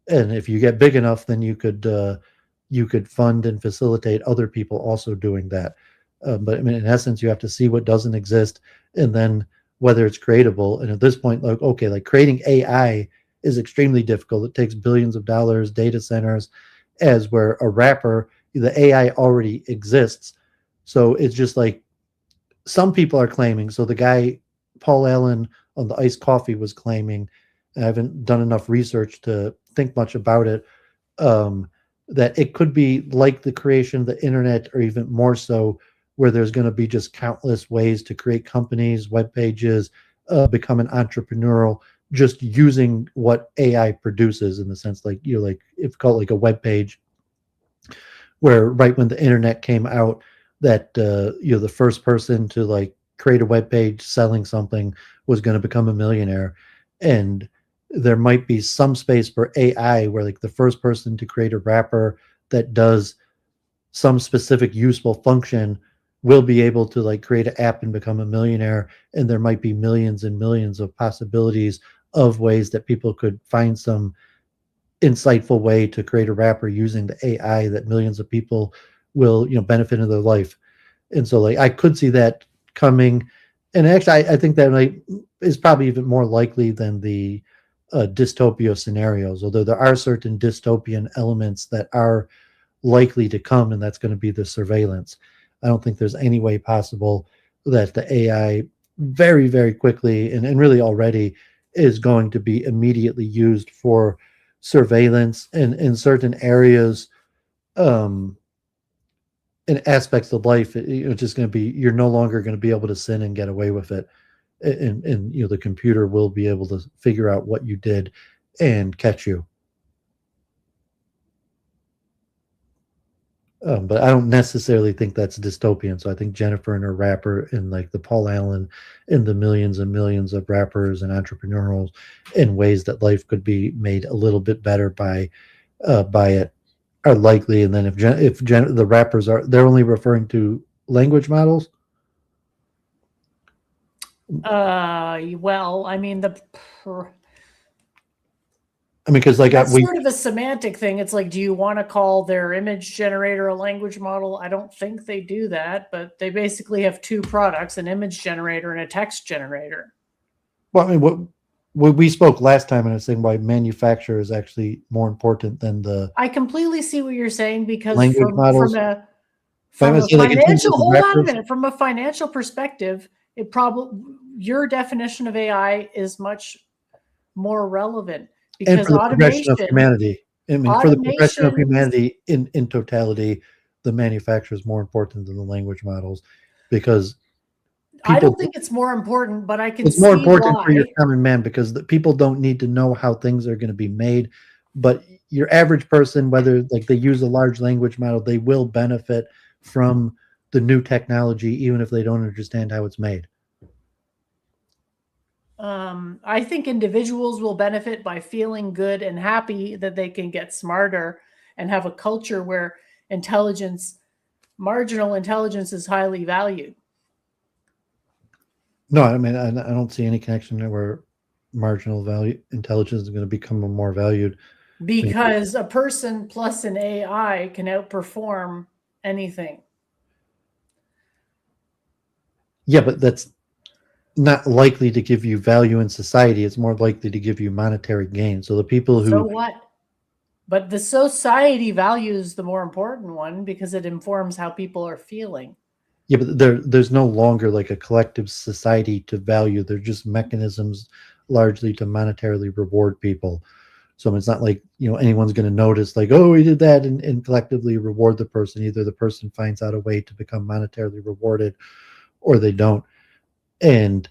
And if you get big enough, then you could fund and facilitate other people also doing that. But I mean, in essence, you have to see what doesn't exist, and then whether it's creatable. And at this point, like, okay, like creating AI is extremely difficult. It takes billions of dollars, data centers, as where a rapper, the AI already exists. So it's just like some people are claiming. So the guy, Paul Allen on the Iced Coffee, was claiming, and I haven't done enough research to think much about it, that it could be like the creation of the internet, or even more so, where there's going to be just countless ways to create companies, web pages, become an entrepreneurial, just using what AI produces, in the sense like like if called like a web page, where right when the internet came out, that the first person to like create a web page selling something was going to become a millionaire. And there might be some space for AI where like the first person to create a wrapper that does some specific useful function will be able to like create an app and become a millionaire. And there might be millions and millions of possibilities of ways that people could find some insightful way to create a wrapper using the AI that millions of people will benefit in their life. And so like I could see that coming. And actually I think that is probably even more likely than the dystopia scenarios, although there are certain dystopian elements that are likely to come, and that's going to be the surveillance. I don't think there's any way possible that the AI very, very quickly, and really already, is going to be immediately used for surveillance in certain areas, in aspects of life. It's just going to be, you're no longer going to be able to sin and get away with it. And the computer will be able to figure out what you did and catch you. But I don't necessarily think that's dystopian. So I think Jennifer and her rapper, and like the Paul Allen, and the millions and millions of rappers and entrepreneurs, in ways that life could be made a little bit better by it, are likely. And then if the rappers they're only referring to language models. Well, I mean because like that's sort of a semantic thing. It's like, do you want to call their image generator a language model? I don't think they do that, but they basically have two products: an image generator and a text generator. Well, I mean, we spoke last time, and I was saying why manufacture is actually more important than the I completely see what you're saying, because language models. from a Like in terms of financial the hold on a rappers, minute, from a financial perspective, it probably your definition of AI is much more relevant, and because for the progression of humanity. I mean, for the progression of automation humanity in totality, the manufacturer is more important than the language models, because I people, don't think it's more important, but I can it's more see important for your why. common man, because the people don't need to know how things are going to be made. But your average person, whether like they use a large language model, they will benefit from the new technology, even if they don't understand how it's made. I think individuals will benefit by feeling good and happy that they can get smarter and have a culture where intelligence, marginal intelligence, is highly valued. No, I mean, I don't see any connection there where marginal value intelligence is going to become more valued. Because a person plus an AI can outperform anything. Yeah, but that's not likely to give you value in society. It's more likely to give you monetary gain. So the people So who, what? But the society values the more important one because it informs how people are feeling. yeah, but there's no longer like a collective society to value. They're just mechanisms largely to monetarily reward people. So it's not like, anyone's going to notice like, oh, we did that, and collectively reward the person. Either the person finds out a way to become monetarily rewarded, or they don't. And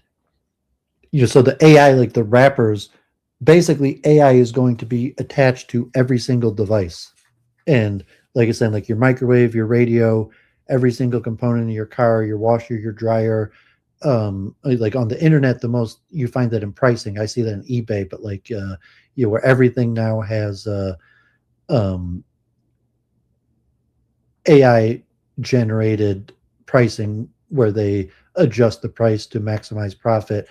so the AI, like the wrappers, basically AI is going to be attached to every single device. And like I said, like your microwave, your radio, every single component of your car, your washer, your dryer. Like on the internet, the most you find that in pricing. I see that in eBay, but like where everything now has um, AI generated pricing, where they adjust the price to maximize profit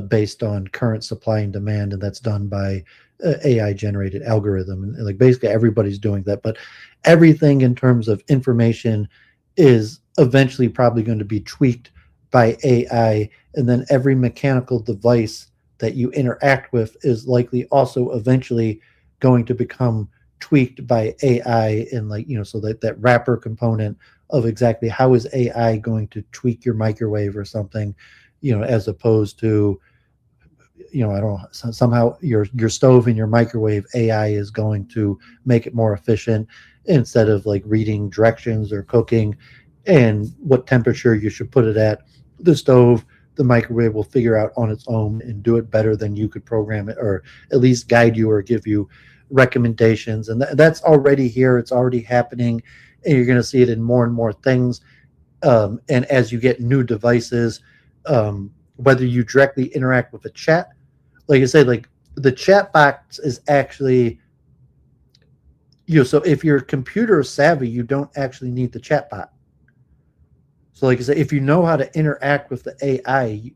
based on current supply and demand, and that's done by AI generated algorithm. And like basically everybody's doing that, but everything in terms of information is eventually probably going to be tweaked by AI, and then every mechanical device that you interact with is likely also eventually going to become tweaked by AI. And like, so that wrapper component of exactly how is AI going to tweak your microwave or something, as opposed to, I don't know, somehow your stove and your microwave AI is going to make it more efficient instead of like reading directions or cooking and what temperature you should put it at. The stove, the microwave will figure out on its own and do it better than you could program it, or at least guide you or give you recommendations. And that's already here. It's already happening, and you're going to see it in more and more things. And as you get new devices, whether you directly interact with a chat, like I said, like the chat box is actually, so if you're computer savvy, you don't actually need the chat bot. So like I said, if you know how to interact with the AI,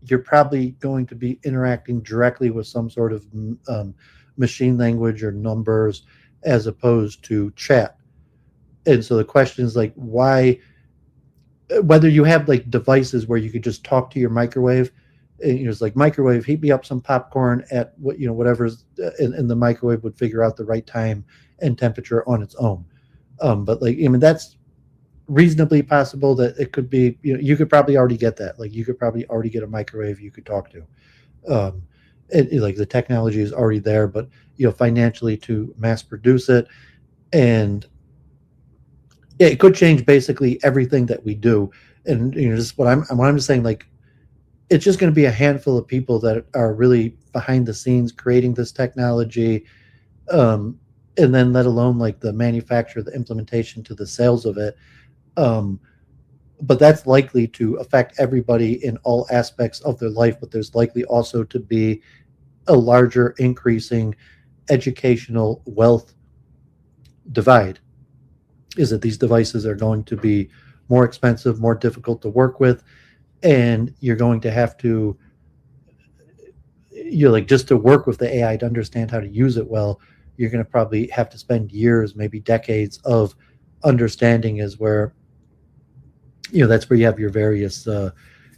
you're probably going to be interacting directly with some sort of machine language or numbers, as opposed to chat. And so the question is like, why, whether you have like devices where you could just talk to your microwave, and it's like, microwave, heat me up some popcorn at whatever's in the microwave would figure out the right time and temperature on its own. But like, I mean, that's reasonably possible that it could be, you could probably already get that. Like you could probably already get a microwave you could talk to. Like the technology is already there, but financially to mass produce it, and it could change basically everything that we do. And just what I'm just saying, like, it's just going to be a handful of people that are really behind the scenes creating this technology, and then let alone like the manufacture, the implementation to the sales of it. But that's likely to affect everybody in all aspects of their life. But there's likely also to be a larger increasing educational wealth divide. Is that these devices are going to be more expensive, more difficult to work with, and you're going to have to, like, just to work with the AI to understand how to use it well, you're going to probably have to spend years, maybe decades of understanding, is where, that's where you have your various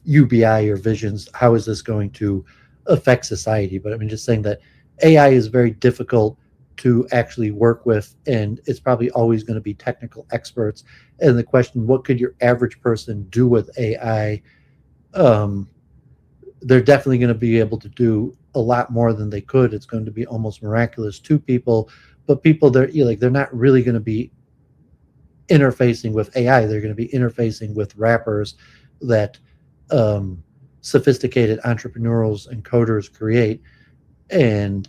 UBI or visions. How is this going to affect society. But I mean, just saying that AI is very difficult to actually work with, and it's probably always going to be technical experts. And the question, what could your average person do with AI? They're definitely going to be able to do a lot more than they could. It's going to be almost miraculous to people, but people, they're not really going to be interfacing with AI. They're going to be interfacing with wrappers that sophisticated entrepreneurs and coders create, and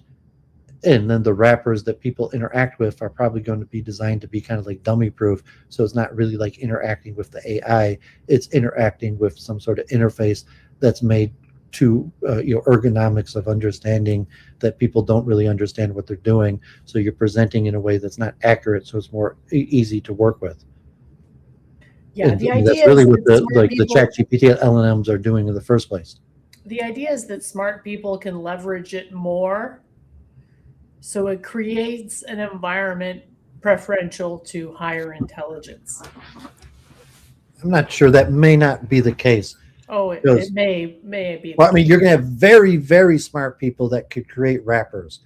then the wrappers that people interact with are probably going to be designed to be kind of like dummy proof. So it's not really like interacting with the AI. It's interacting with some sort of interface that's made to ergonomics of understanding that people don't really understand what they're doing. So you're presenting in a way that's not accurate, so it's more easy to work with. Yeah, And the that's idea really is what that smart the people, ChatGPT LLMs are doing in the first place. the idea is that smart people can leverage it more, so it creates an environment preferential to higher intelligence. I'm not sure, that may not be the case. Oh, it Because, may be the well, I mean, case. you're going to have very, very smart people that could create wrappers,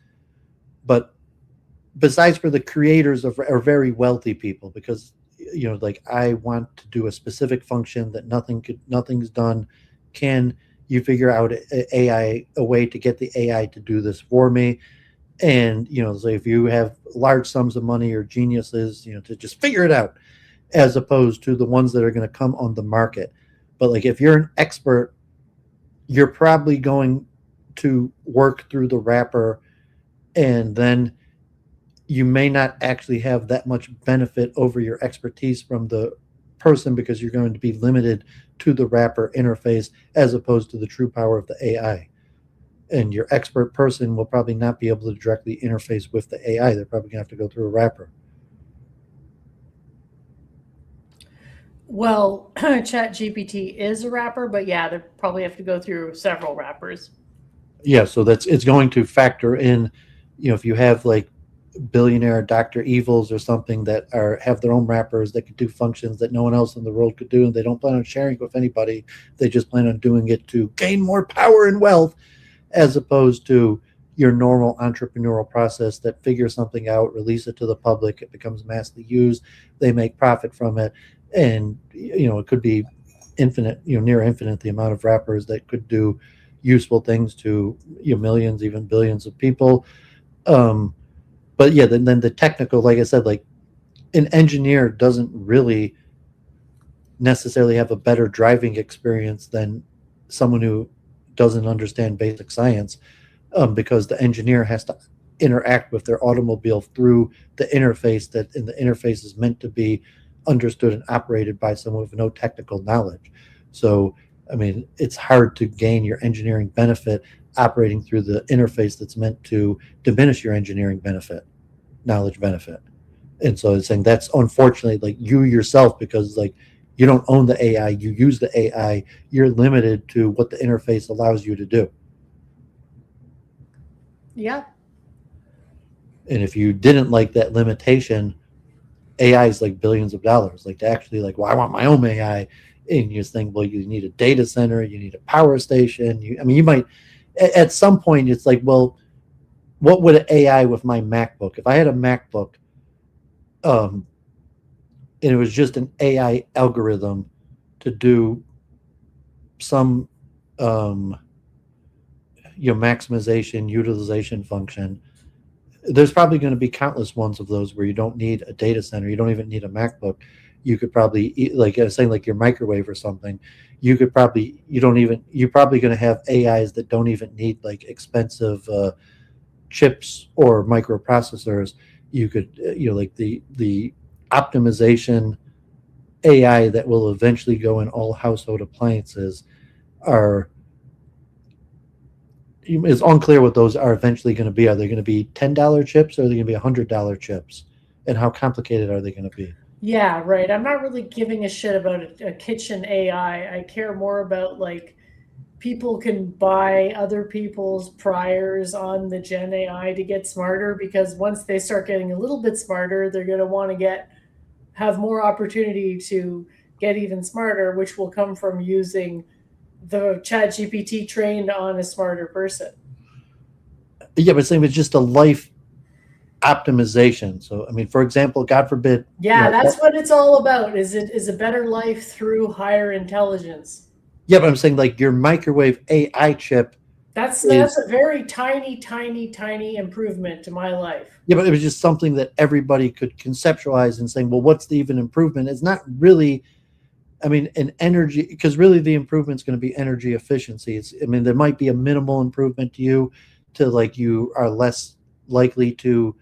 but besides for the creators of are very wealthy people, because like I want to do a specific function that nothing's done. Can you figure out a way to get the AI to do this for me? And so if you have large sums of money or geniuses, to just figure it out, as opposed to the ones that are going to come on the market. But like if you're an expert, you're probably going to work through the wrapper, and then you may not actually have that much benefit over your expertise from the person, because you're going to be limited to the wrapper interface as opposed to the true power of the AI. And your expert person will probably not be able to directly interface with the AI. They're probably going to have to go through a wrapper. Well, ChatGPT is a wrapper, but yeah, they probably have to go through several wrappers. Yeah, so it's going to factor in, if you have like billionaire Dr. Evils or something that have their own wrappers that could do functions that no one else in the world could do, and they don't plan on sharing with anybody. They just plan on doing it to gain more power and wealth, as opposed to your normal entrepreneurial process that figures something out, release it to the public, it becomes massively used, they make profit from it, and it could be infinite, near infinite, the amount of wrappers that could do useful things to millions, even billions of people. But yeah, then the technical, like I said, like an engineer doesn't really necessarily have a better driving experience than someone who doesn't understand basic science, because the engineer has to interact with their automobile through the interface, and the interface is meant to be understood and operated by someone with no technical knowledge. So, I mean, it's hard to gain your engineering benefit operating through the interface that's meant to diminish your engineering benefit, knowledge benefit. And so it's saying that's unfortunately like you yourself, because like you don't own the AI, you use the AI, you're limited to what the interface allows you to do. Yeah. And if you didn't like that limitation, AI is like billions of dollars. Like to actually like, well, I want my own AI. And you just think, well, you need a data center, you need a power station. You might, at some point, it's like, well, what would an AI with my MacBook? If I had a MacBook, and it was just an AI algorithm to do some, maximization, utilization function, there's probably going to be countless ones of those where you don't need a data center. You don't even need a MacBook. You could probably, like I was saying, like your microwave or something. You're probably going to have AIs that don't even need like expensive chips or microprocessors. You could, like the optimization AI that will eventually go in all household appliances are. It's unclear what those are eventually going to be. Are they going to be $10 chips, or are they going to be $100 chips? And how complicated are they going to be? Yeah, right. I'm not really giving a shit about a kitchen AI. I care more about like people can buy other people's priors on the Gen AI to get smarter, because once they start getting a little bit smarter, they're going to want to have more opportunity to get even smarter, which will come from using the ChatGPT trained on a smarter person. Yeah, but same, it's just a life optimization. So, I mean, for example, God forbid. Yeah, that's what it's all about. Is a better life through higher intelligence. Yeah, but I'm saying like your microwave AI chip. That's a very tiny, tiny, tiny improvement to my life. Yeah, but it was just something that everybody could conceptualize and saying, well, what's the even improvement? It's not really, I mean, an energy, because really the improvement's going to be energy efficiency. I mean, there might be a minimal improvement to you, to like you are less likely to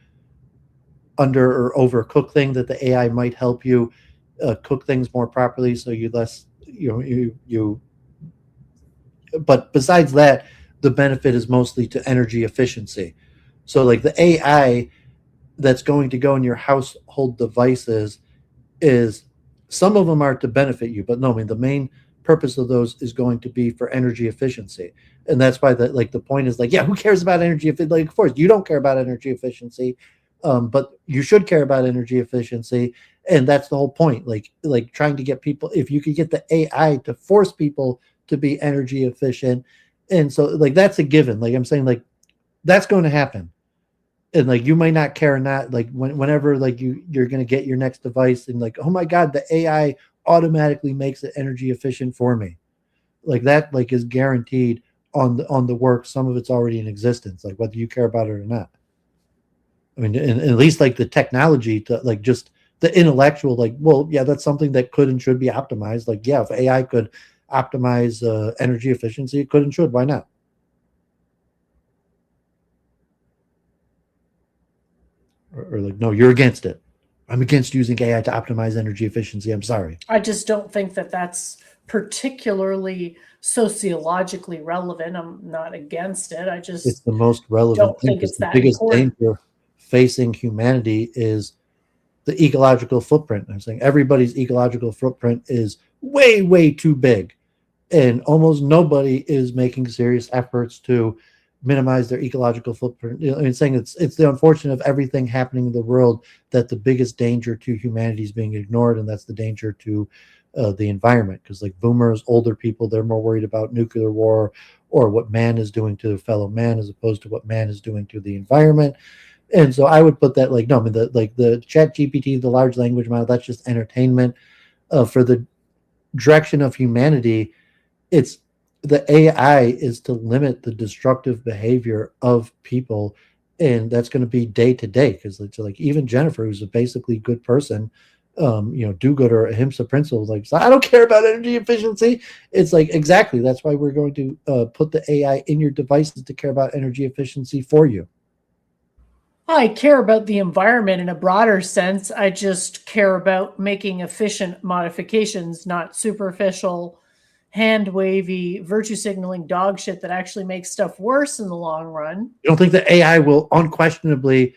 under or overcook things, that the AI might help you cook things more properly, so you less, but besides that, the benefit is mostly to energy efficiency. So like the AI that's going to go in your household devices is, some of them are to benefit you, but no, I mean the main purpose of those is going to be for energy efficiency. And that's why the point is like, yeah, who cares about energy efficiency? Like, of course you don't care about energy efficiency, but you should care about energy efficiency. And that's the whole point, like trying to get people, if you could get the AI to force people to be energy efficient. And so like that's a given. Like I'm saying, like that's going to happen. And like you might not care or not, like whenever like you're going to get your next device and like, oh my god, the AI automatically makes it energy efficient for me, like that, like is guaranteed on the work. Some of it's already in existence, like whether you care about it or not. I mean, and at least like the technology to like just the intellectual, like, well, yeah, that's something that could and should be optimized. Like, yeah, if AI could optimize energy efficiency, it could and should. Why not? Or like, no, you're against it. I'm against using AI to optimize energy efficiency. I'm sorry. I just don't think that that's particularly sociologically relevant. I'm not against it. I It's just the most relevant don't thing, think because it's the that biggest important. danger facing humanity is the ecological footprint. I'm saying everybody's ecological footprint is way, way too big. And almost nobody is making serious efforts to minimize their ecological footprint. I mean, saying it's the unfortunate of everything happening in the world, that the biggest danger to humanity is being ignored, and that's the danger to the environment. Because like boomers, older people, they're more worried about nuclear war or what man is doing to fellow man, as opposed to what man is doing to the environment. And so I would put that like, no, I mean, the Chat GPT, the large language model, that's just entertainment. For the direction of humanity, it's the AI is to limit the destructive behavior of people, and that's going to be day to day. Because it's like even Jennifer, who's a basically good person, do-gooder, ahimsa principles, like, so I don't care about energy efficiency. It's like, exactly, that's why we're going to put the AI in your devices to care about energy efficiency for you. I care about the environment in a broader sense. I just care about making efficient modifications, not superficial, hand wavy, virtue signaling dog shit that actually makes stuff worse in the long run. You don't think that AI will unquestionably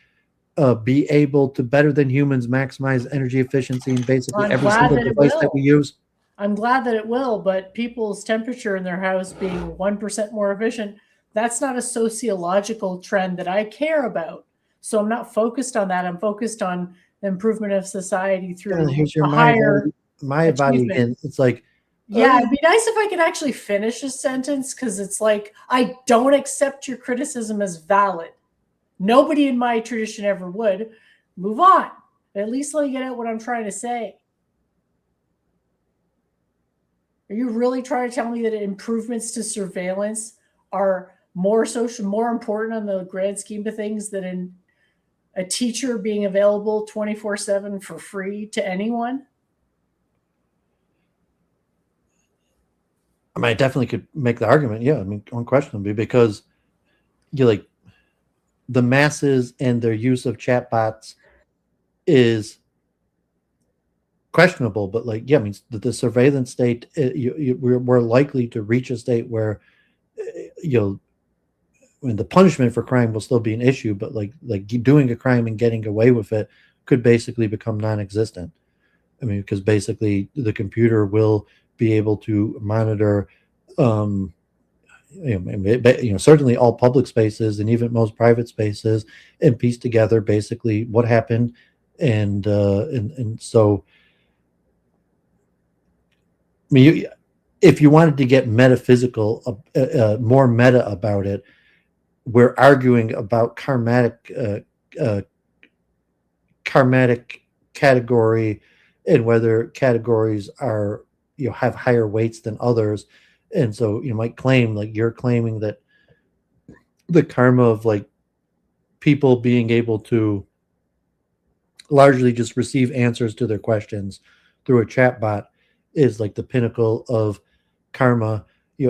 be able to, better than humans, maximize energy efficiency in basically I'm every glad single that it device that we will. use? I'm glad that it will, but people's temperature in their house being 1% more efficient, that's not a sociological trend that I care about. So I'm not focused on that. I'm focused on the improvement of society And through here's your a higher mayavadi achievement. again. It's like, Yeah, it'd be nice if I could actually finish a sentence, because it's like, I don't accept your criticism as valid. Nobody in my tradition ever would. Move on. At least let me get out what I'm trying to say. Are you really trying to tell me that improvements to surveillance are more social, more important on the grand scheme of things than in a teacher being available 24/7 for free to anyone? I mean, I definitely could make the argument. Yeah, I mean, unquestionably, because you like the masses and their use of chatbots is questionable. But like, yeah, I mean, the surveillance state, we're likely to reach a state where, you know, when the punishment for crime will still be an issue, but like doing a crime and getting away with it could basically become non-existent. I mean, because basically the computer will be able to monitor, certainly all public spaces and even most private spaces, and piece together basically what happened. And so, I mean, if you wanted to get metaphysical, more meta about it, we're arguing about karmatic category, and whether categories are, have higher weights than others. And so you might claim, like you're claiming, that the karma of like people being able to largely just receive answers to their questions through a chat bot is like the pinnacle of karma,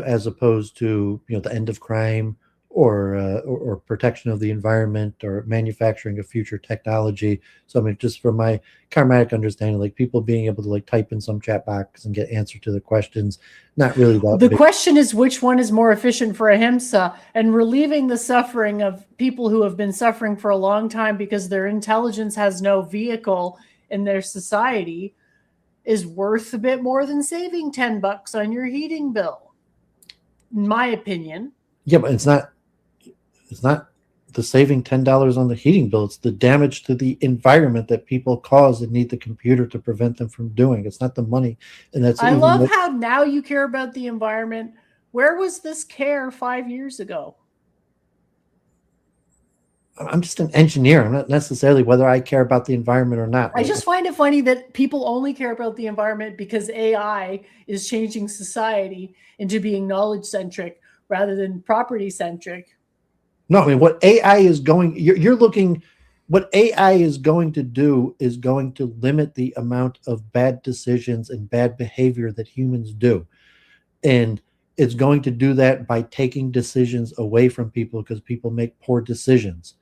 as opposed to, the end of crime, or protection of the environment, or manufacturing of future technology. So I mean, just from my karmatic understanding, like people being able to like type in some chat box and get answer to the questions, not really that the big. question is, which one is more efficient for ahimsa, and relieving the suffering of people who have been suffering for a long time because their intelligence has no vehicle in their society is worth a bit more than saving $10 on your heating bill, in my opinion. Yeah, but it's not the saving $10 on the heating bill. It's the damage to the environment that people cause and need the computer to prevent them from doing. It's not the money. And that's, I love how now you care about the environment. Where was this care 5 years ago? I'm just an engineer. I'm not necessarily whether I care about the environment or not. I just find it funny that people only care about the environment because AI is changing society into being knowledge-centric rather than property-centric. No, I mean, what AI is going, you're looking, what AI is going to do is going to limit the amount of bad decisions and bad behavior that humans do. And it's going to do that by taking decisions away from people because people make poor decisions.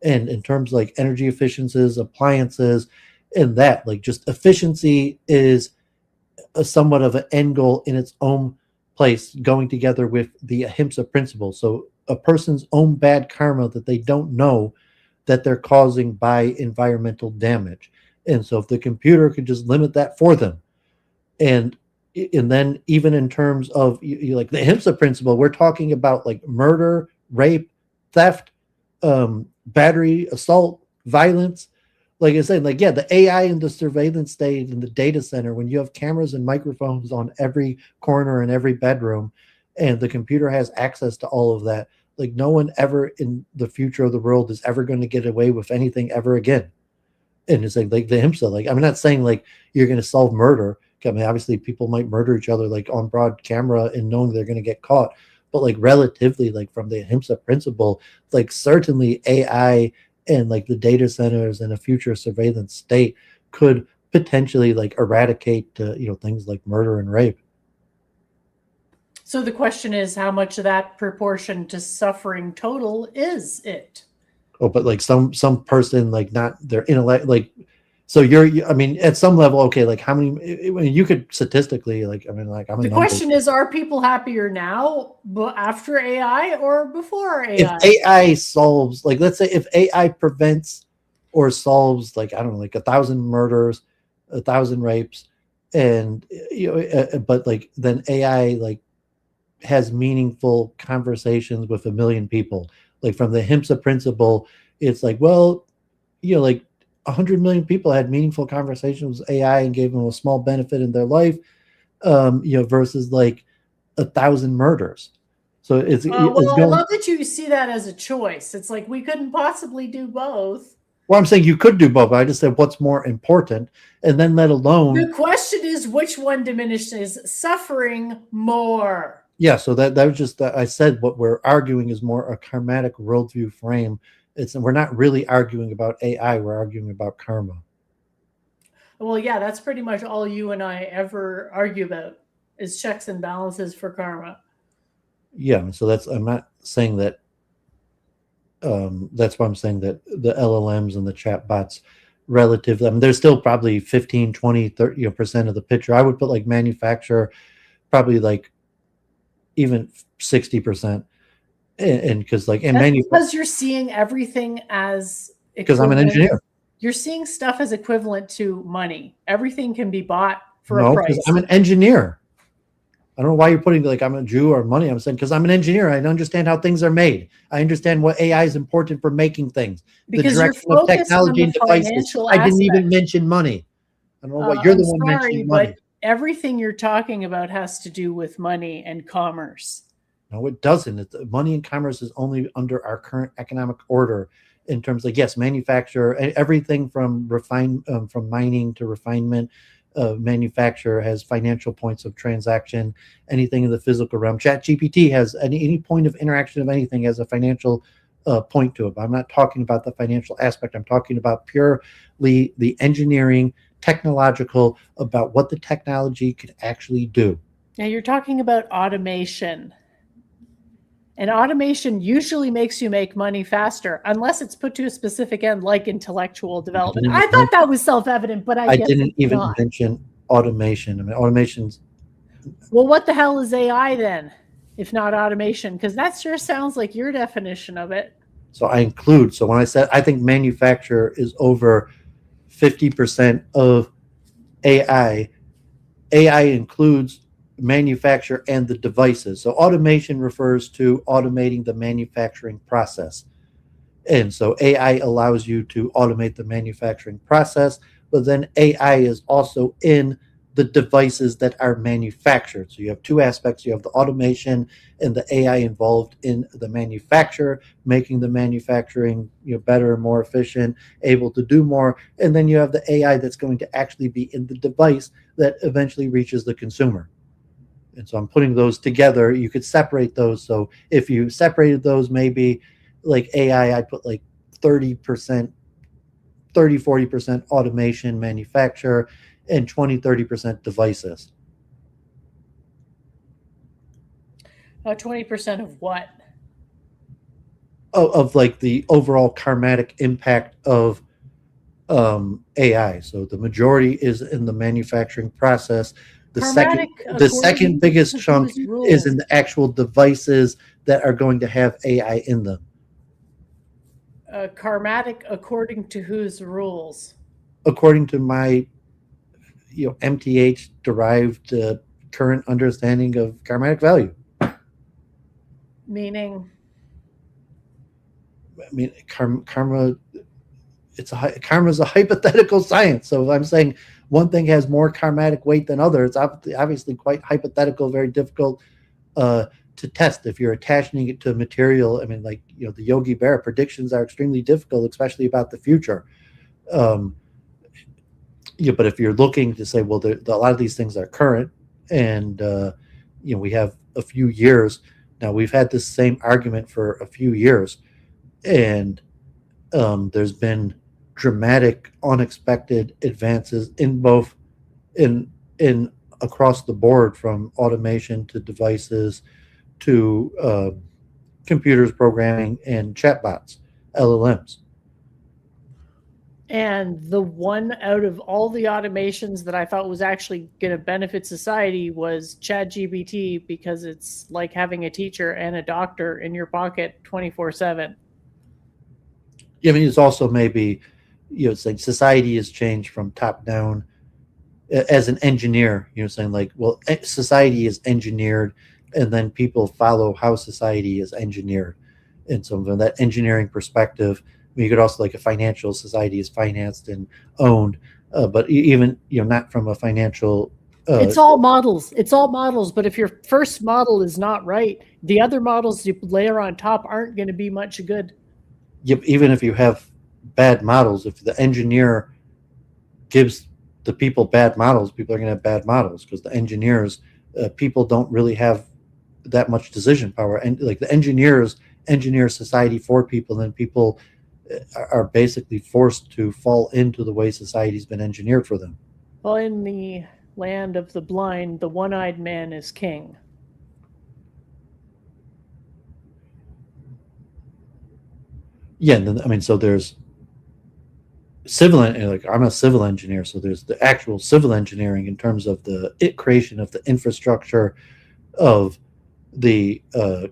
And in terms like energy efficiencies, appliances, and that, like, just efficiency is a somewhat of an end goal in its own place, going together with the ahimsa principle. So a person's own bad karma that they don't know that they're causing by environmental damage. And so if the computer could just limit that for them, and then even in terms of like the ahimsa principle, we're talking about like murder, rape, theft, battery, assault, violence. Like I said, like, yeah, the AI and the surveillance state and the data center, when you have cameras and microphones on every corner and every bedroom, and the computer has access to all of that, like no one ever in the future of the world is ever going to get away with anything ever again. And it's like the ahimsa, like, I'm not saying like you're going to solve murder. I mean, obviously people might murder each other like on broad camera and knowing they're going to get caught. But like relatively, like from the ahimsa principle, like certainly AI and like the data centers and a future surveillance state could potentially like eradicate, things like murder and rape. So the question is, how much of that proportion to suffering total is it? Oh, but like some person, like not their intellect, like, so I mean, at some level, okay, like how many, you could statistically, like, I mean, like, I'm the question is, are people happier now after AI or before AI? If AI solves, like, let's say if AI prevents or solves, like, I don't know, like 1,000 murders, 1,000 rapes, and but like then AI like has meaningful conversations with 1 million people, like from the ahimsa principle, it's like, well, like 100 million people had meaningful conversations with AI and gave them a small benefit in their life, versus like 1,000 murders. So it's I love that you see that as a choice. It's like we couldn't possibly do both. Well, I'm saying you could do both. I just said what's more important, and then let alone. The question is, which one diminishes suffering more? Yeah, so that was just I said what we're arguing is more a karmatic worldview frame. We're not really arguing about AI. We're arguing about karma. Well, yeah, that's pretty much all you and I ever argue about is checks and balances for karma. Yeah, so I'm not saying that. That's why I'm saying that the LLMs and the chat bots, relatively, I mean, there's still probably 15, 20, 30% of the picture. I would put like manufacturer, probably like even 60%. And because like, and because you're seeing everything as, because I'm an engineer. You're seeing stuff as equivalent to money. Everything can be bought for a price. I'm an engineer. I don't know why you're putting like I'm a Jew or money. I'm saying because I'm an engineer. I understand how things are made. I understand what AI is important for making things. Because the direction of technology and devices. I didn't even mention money. I don't know what you're the one mentioning money. everything you're talking about has to do with money and commerce. No, it doesn't. Money and commerce is only under our current economic order in terms of, yes, manufacture, everything from from mining to refinement. Manufacture has financial points of transaction. Anything in the physical realm, ChatGPT has any point of interaction of anything has a financial point to it. But I'm not talking about the financial aspect. I'm talking about purely the engineering, technological, about what the technology could actually do. Now you're talking about automation. And automation usually makes you make money faster, unless it's put to a specific end, like intellectual development. I thought that was self-evident, but I guess didn't even not. mention automation. I mean, automation's. Well, what the hell is AI then, if not automation? Because that sure sounds like your definition of it. So I include. So when I said I think manufacture is over 50% of AI, AI includes manufacture and the devices. So automation refers to automating the manufacturing process. And so AI allows you to automate the manufacturing process, but then AI is also in the devices that are manufactured. So you have two aspects. You have the automation and the AI involved in the manufacture, making the manufacturing better, more efficient, able to do more. And then you have the AI that's going to actually be in the device that eventually reaches the consumer. And so I'm putting those together. You could separate those. So if you separated those, maybe like AI, I'd put like 30%, 40% automation, manufacture, and 30% devices. 20% of what? Of like the overall karmatic impact of AI. So the majority is in the manufacturing process. The second biggest chunk is in the actual devices that are going to have AI in them. Karmatic according to whose rules? According to my MTH derived current understanding of karmatic value. Meaning? I mean, karma. Karma is a hypothetical science. So if I'm saying one thing has more karmatic weight than other, it's obviously quite hypothetical, very difficult to test. If you're attaching it to material, I mean, like the Yogi Berra, predictions are extremely difficult, especially about the future. But if you're looking to say, well, a lot of these things are current, and we have a few years now. We've had this same argument for a few years, and there's been dramatic, unexpected advances in both in across the board, from automation to devices to computers, programming, and chatbots, LLMs. And the one out of all the automations that I thought was actually going to benefit society was ChatGPT, because it's like having a teacher and a doctor in your pocket 24/7. I mean, it's also maybe, it's like society has changed from top down. As an engineer, saying like, well, society is engineered, and then people follow how society is engineered. And so from that engineering perspective, you could also, like, a financial society is financed and owned, but even not from a financial. It's all models. It's all models. But if your first model is not right, the other models you layer on top aren't going to be much good. Even if you have bad models, if the engineer gives the people bad models, people are going to have bad models, because the engineers, people don't really have that much decision power. And like the engineers engineer society for people, and people are basically forced to fall into the way society's been engineered for them. Well, in the land of the blind, the one-eyed man is king. Yeah, and then, I mean, so there's civil, like I'm a civil engineer, so there's the actual civil engineering in terms of the creation of the infrastructure of the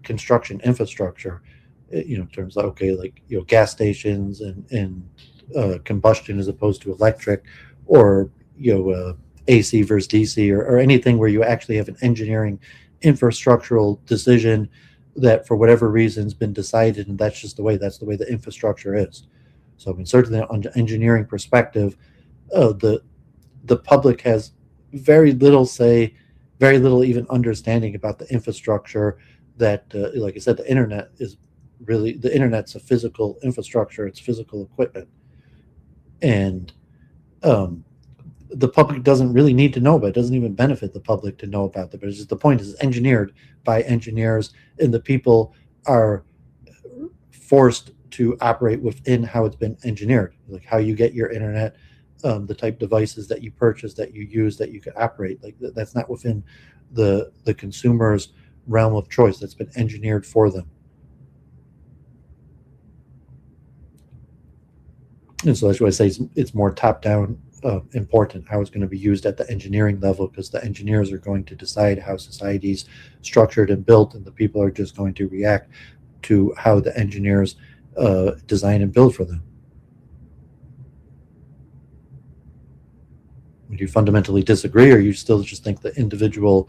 construction infrastructure, in terms of, okay, like, gas stations and combustion as opposed to electric, or AC versus DC, or anything where you actually have an engineering infrastructural decision that for whatever reason has been decided, and that's the infrastructure is. So I mean, certainly on the engineering perspective, the public has very little say, very little even understanding about the infrastructure that, like I said, the internet's a physical infrastructure, it's physical equipment. And the public doesn't really need to know about it. It doesn't even benefit the public to know about it. But it's just, the point is engineered by engineers, and the people are forced to operate within how it's been engineered, like how you get your internet, the type of devices that you purchase, that you use, that you can operate. Like that's not within the consumer's realm of choice. That's been engineered for them. And so that's why I say it's more top-down important, how it's going to be used at the engineering level, because the engineers are going to decide how society's structured and built, and the people are just going to react to how the engineers design and build for them. Do you fundamentally disagree, or you still just think the individual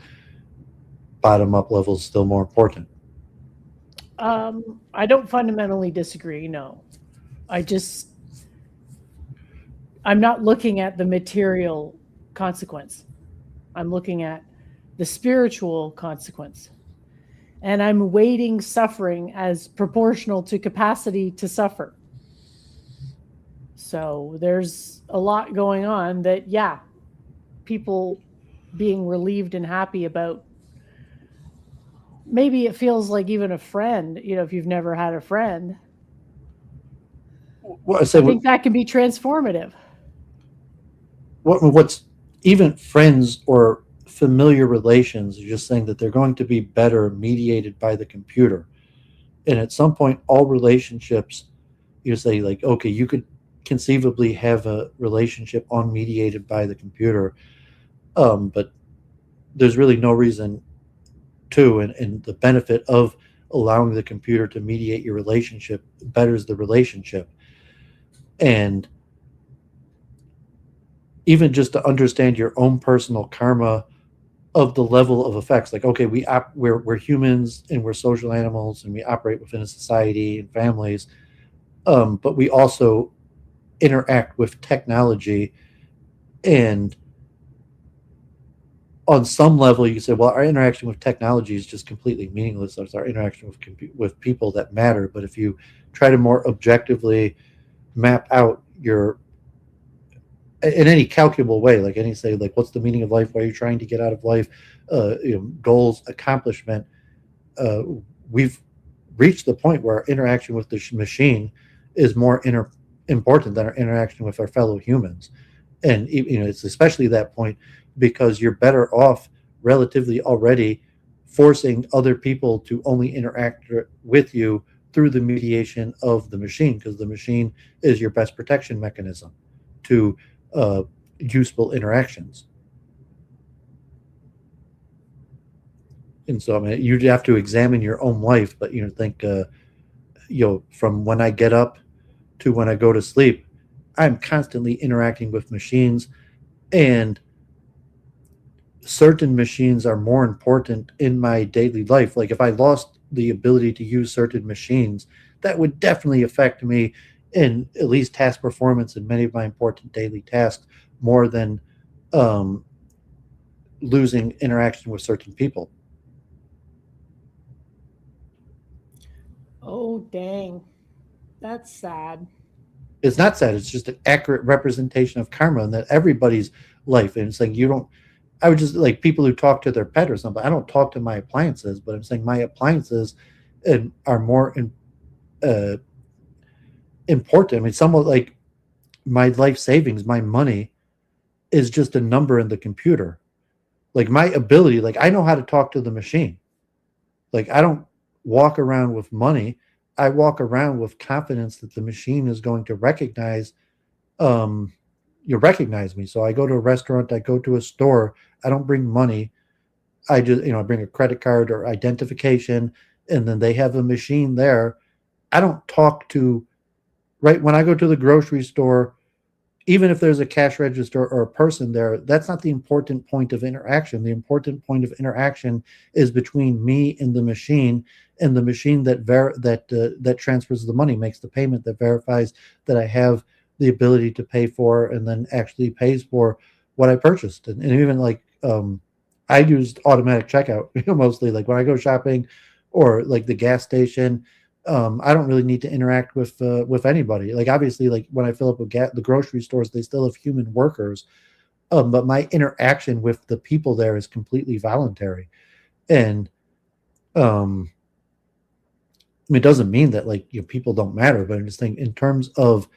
bottom-up level is still more important? I don't fundamentally disagree, no. I'm not looking at the material consequence. I'm looking at the spiritual consequence. And I'm weighting suffering as proportional to capacity to suffer. So there's a lot going on that, yeah, people being relieved and happy about. Maybe it feels like even a friend, if you've never had a friend. Well, I think that can be transformative. What's even friends or familiar relations, you're just saying that they're going to be better mediated by the computer. And at some point, all relationships, you say, like, okay, you could conceivably have a relationship unmediated by the computer, but there's really no reason to, and the benefit of allowing the computer to mediate your relationship betters the relationship. And even just to understand your own personal karma of the level of effects, like, okay, we're humans and we're social animals and we operate within a society and families, but we also interact with technology. And on some level, you say, well, our interaction with technology is just completely meaningless. It's our interaction with people that matter. But if you try to more objectively map out your, in any calculable way, like any say, like, what's the meaning of life? What are you trying to get out of life? Goals, accomplishment. We've reached the point where our interaction with the machine is more important than our interaction with our fellow humans. And it's especially that point because you're better off relatively already forcing other people to only interact with you through the mediation of the machine, because the machine is your best protection mechanism to useful interactions. And so, I mean, you'd have to examine your own life, but think, from when I get up to when I go to sleep, I'm constantly interacting with machines, and certain machines are more important in my daily life. Like if I lost the ability to use certain machines, that would definitely affect me in at least task performance in many of my important daily tasks more than losing interaction with certain people. Oh, dang. That's sad. It's not sad. It's just an accurate representation of karma, and that everybody's life. And it's like, I would just, like, people who talk to their pet or something. I don't talk to my appliances, but I'm saying my appliances are more important. I mean, somewhat like my life savings, my money is just a number in the computer. Like my ability, like I know how to talk to the machine. Like I don't walk around with money. I walk around with confidence that the machine is going to recognize me. So I go to a restaurant, I go to a store, I don't bring money. I just, I bring a credit card or identification, and then they have a machine there. I don't talk to, right? When I go to the grocery store, even if there's a cash register or a person there, that's not the important point of interaction. The important point of interaction is between me and the machine that transfers the money, makes the payment, that verifies that I have the ability to pay for, and then actually pays for what I purchased. And even like I used automatic checkout mostly, like when I go shopping or like the gas station. I don't really need to interact with anybody. Like obviously, like when I fill up with the grocery stores, they still have human workers, but my interaction with the people there is completely voluntary. And it doesn't mean that like people don't matter, but I'm just thinking in terms of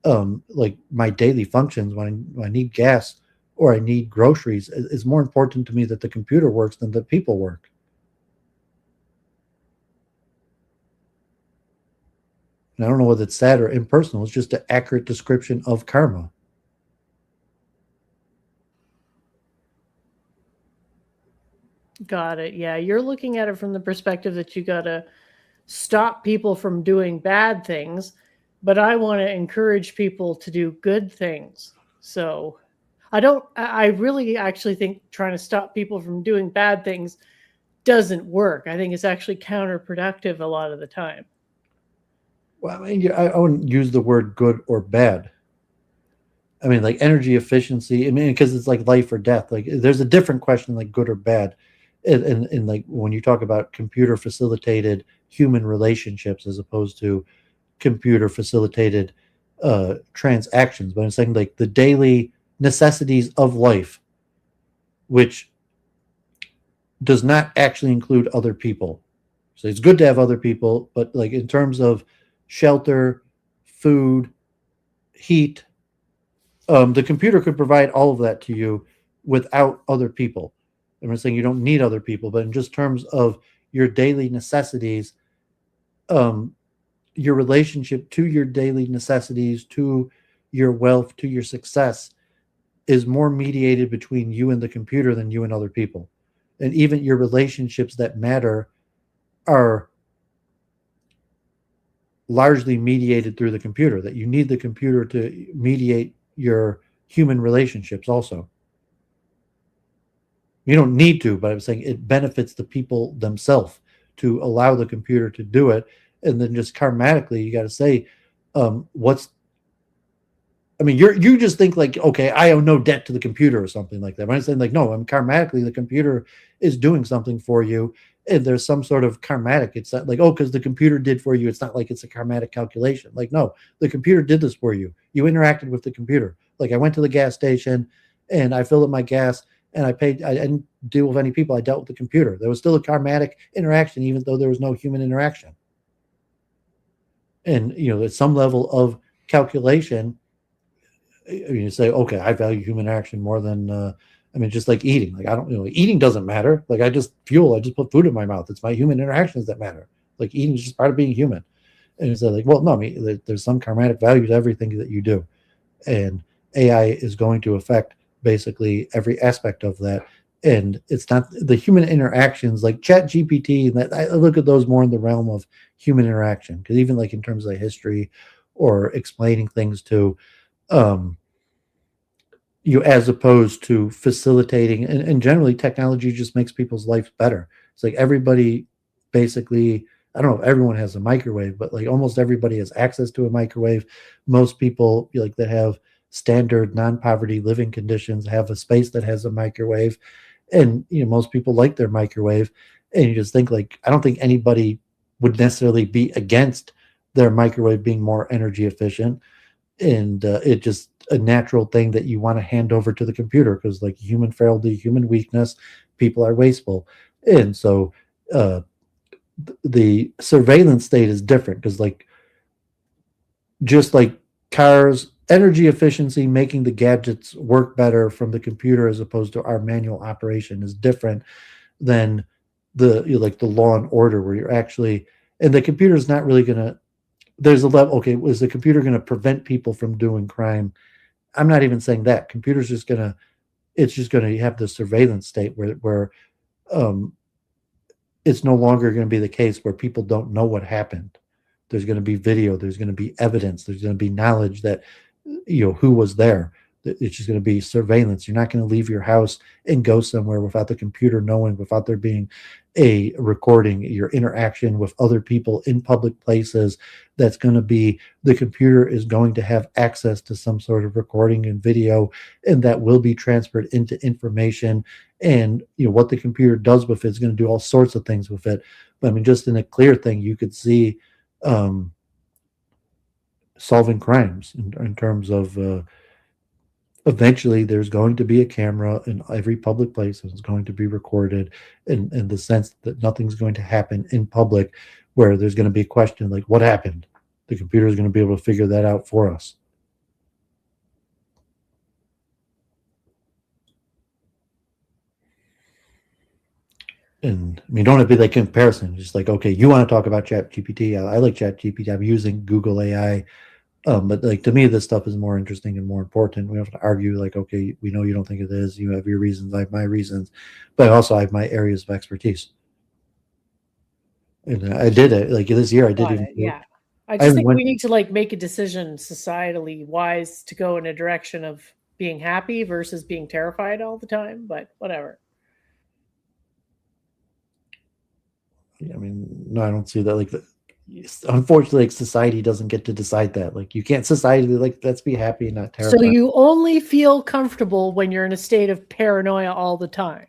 like my daily functions when I need gas or I need groceries, it's more important to me that the computer works than that people work. And I don't know whether it's sad or impersonal. It's just an accurate description of karma. Got it. Yeah, you're looking at it from the perspective that you got to stop people from doing bad things, but I want to encourage people to do good things. So I really actually think trying to stop people from doing bad things doesn't work. I think it's actually counterproductive a lot of the time. Well, I mean, I wouldn't use the word good or bad. I mean, like energy efficiency. I mean, because it's like life or death. Like, there's a different question, like good or bad, and like when you talk about computer facilitated human relationships as opposed to computer facilitated transactions. But I'm saying like the daily necessities of life, which does not actually include other people. So it's good to have other people, but like in terms of shelter, food, heat, the computer could provide all of that to you without other people. I'm saying you don't need other people, but in just terms of your daily necessities, your relationship to your daily necessities, to your wealth, to your success is more mediated between you and the computer than you and other people. And even your relationships that matter are largely mediated through the computer, that you need the computer to mediate your human relationships also. You don't need to, but I'm saying it benefits the people themselves to allow the computer to do it. And then just karmatically, you got to say, what's, I mean, you just think like, okay, I owe no debt to the computer or something like that. But I'm saying like, no, I'm karmatically, the computer is doing something for you. And there's some sort of karmatic. It's not like, oh, because the computer did for you. It's not like it's a karmatic calculation. Like, no, the computer did this for you. You interacted with the computer. Like I went to the gas station and I filled up my gas and I paid. I didn't deal with any people. I dealt with the computer. There was still a karmatic interaction, even though there was no human interaction. And, at some level of calculation, you say, okay, I value human action more than, just like eating. Like, I don't, eating doesn't matter. Like, I just put food in my mouth. It's my human interactions that matter. Like, eating is just part of being human. And it's like, well, no, I mean, there's some karmatic value to everything that you do. And AI is going to affect basically every aspect of that. And it's not the human interactions like ChatGPT. That I look at those more in the realm of human interaction, because even like in terms of history or explaining things to you, as opposed to facilitating, and generally technology just makes people's lives better. It's like everybody basically, I don't know if everyone has a microwave, but like almost everybody has access to a microwave. Most people like that have standard non-poverty living conditions have a space that has a microwave. And most people like their microwave. And you just think like, I don't think anybody would necessarily be against their microwave being more energy efficient. And it just a natural thing that you want to hand over to the computer, because like human frailty, human weakness, people are wasteful. And so the surveillance state is different, because like just like cars, energy efficiency, making the gadgets work better from the computer as opposed to our manual operation is different than the like the law and order, where you're actually, and the computer is not really going to, there's a level, okay, was the computer going to prevent people from doing crime? I'm not even saying that. Computer's just going to, it's just going to have the surveillance state where it's no longer going to be the case where people don't know what happened. There's going to be video, there's going to be evidence, there's going to be knowledge that who was there. It's just going to be surveillance. You're not going to leave your house and go somewhere without the computer knowing, without there being a recording. Your interaction with other people in public places, that's going to be, the computer is going to have access to some sort of recording and video, and that will be transferred into information. And what the computer does with it is going to do all sorts of things with it. But I mean, just in a clear thing, you could see solving crimes in terms of eventually there's going to be a camera in every public place, and it's going to be recorded in the sense that nothing's going to happen in public where there's going to be a question like, what happened? The computer is going to be able to figure that out for us. And I mean, don't have to be like comparison. Just like, okay, you want to talk about ChatGPT? I like ChatGPT. I'm using Google AI. But like, to me, this stuff is more interesting and more important. We don't have to argue like, okay, we know you don't think it is. You have your reasons. I have my reasons, but also I have my areas of expertise. And I did it like this year. I did even. Yeah. I just think we need to like make a decision societally wise to go in a direction of being happy versus being terrified all the time, but whatever. I mean, no, I don't see that. Like, unfortunately, like, society doesn't get to decide that. Like, you can't society like, let's be happy and not terrified. So you only feel comfortable when you're in a state of paranoia all the time.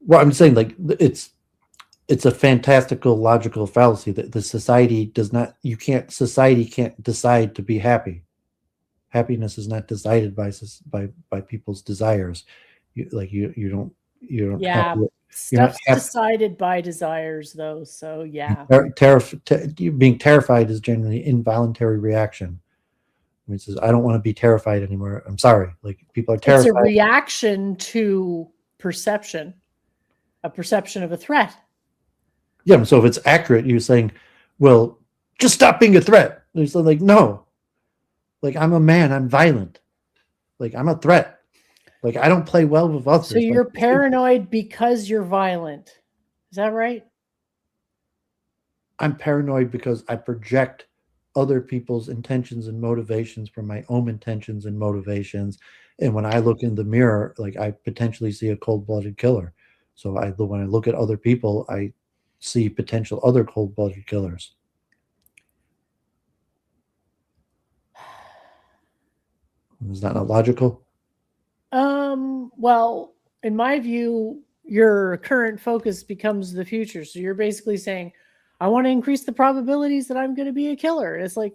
Well, I'm saying like it's a fantastical logical fallacy that the society does not. Society can't decide to be happy. Happiness is not decided by people's desires. You don't. Yeah, stuff's decided by desires, though. So yeah, being terrified is generally involuntary reaction. I mean, it says, I don't want to be terrified anymore. I'm sorry. Like, people are terrified. It's a reaction to perception, a perception of a threat. Yeah. So if it's accurate, you're saying, well, just stop being a threat. It's like, no. Like, I'm a man. I'm violent. Like, I'm a threat. Like, I don't play well with others. So you're paranoid because you're violent. Is that right? I'm paranoid because I project other people's intentions and motivations from my own intentions and motivations. And when I look in the mirror, like, I potentially see a cold-blooded killer. So when I look at other people, I see potential other cold-blooded killers. Is that not logical? Well, in my view, your current focus becomes the future. So you're basically saying, I want to increase the probabilities that I'm going to be a killer. It's like,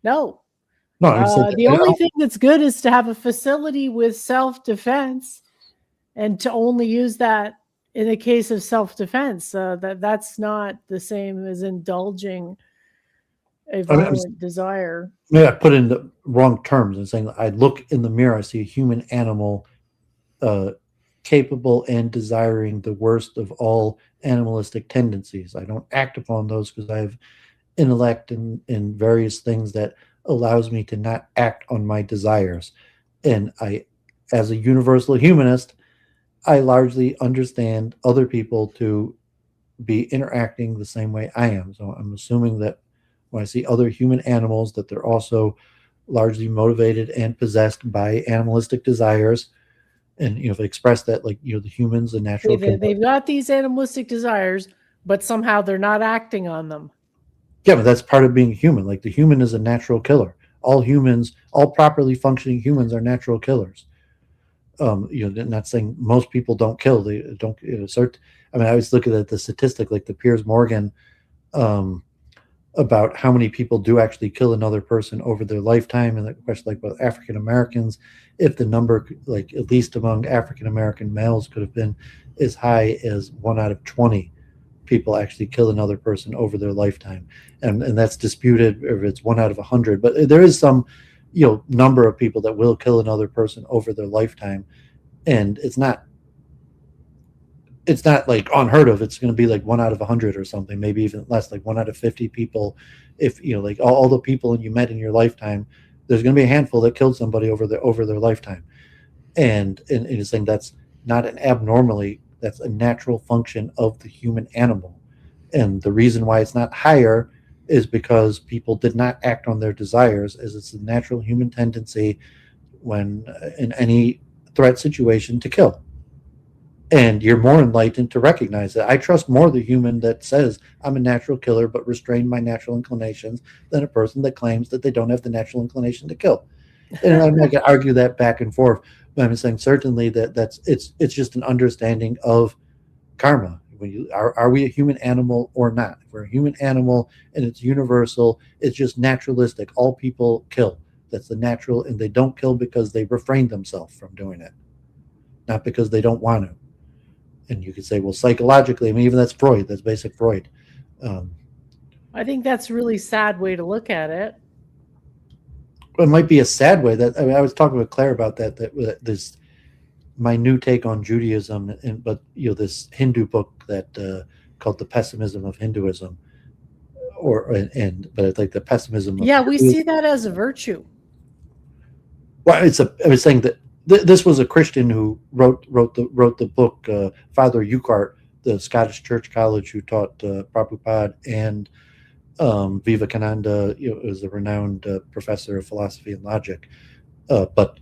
no. The only thing that's good is to have a facility with self-defense, and to only use that in the case of self-defense. That's not the same as indulging a violent desire. Maybe I put in the wrong terms and saying, I look in the mirror, I see a human animal capable and desiring the worst of all animalistic tendencies. I don't act upon those because I have intellect and various things that allows me to not act on my desires. And I, as a universal humanist, I largely understand other people to be interacting the same way I am. So I'm assuming that when I see other human animals, that they're also largely motivated and possessed by animalistic desires. And if I express that, like, the humans, a natural, they've got these animalistic desires, but somehow they're not acting on them. Yeah, but that's part of being human. Like, the human is a natural killer. All humans, all properly functioning humans, are natural killers. Not saying most people don't kill. They don't. I mean, I was looking at the statistic, like the Piers Morgan, about how many people do actually kill another person over their lifetime, and the question, like, with African Americans, if the number, like, at least among African American males, could have been as high as 1 out of 20 people actually kill another person over their lifetime, and that's disputed if it's 1 out of 100. But there is some, number of people that will kill another person over their lifetime, and it's not like unheard of. It's going to be like 1 out of 100 or something, maybe even less, like 1 out of 50 people. If like all the people you met in your lifetime, there's going to be a handful that killed somebody over their lifetime, and it's saying that's not an abnormally, that's a natural function of the human animal. And the reason why it's not higher is because people did not act on their desires, as it's a natural human tendency when in any threat situation to kill. And you're more enlightened to recognize that. I trust more the human that says I'm a natural killer but restrain my natural inclinations than a person that claims that they don't have the natural inclination to kill. And I'm not going to argue that back and forth, but I'm saying certainly that it's just an understanding of karma. When you are we a human animal or not? If we're a human animal and it's universal, it's just naturalistic. All people kill. That's the natural, and they don't kill because they refrain themselves from doing it, not because they don't want to. And you could say, well, psychologically, I mean, even that's Freud. That's basic Freud. I think that's a really sad way to look at it. It might be a sad way. That I was talking with Claire about that. That this my new take on Judaism, but this Hindu book that called the Pessimism of Hinduism, but it's like the pessimism. Yeah, we see that as a virtue. Well, I was saying that this was a Christian who wrote the book. Father Ukart, the Scottish Church College, who taught Prabhupada and Vivekananda, was a renowned professor of philosophy and logic. But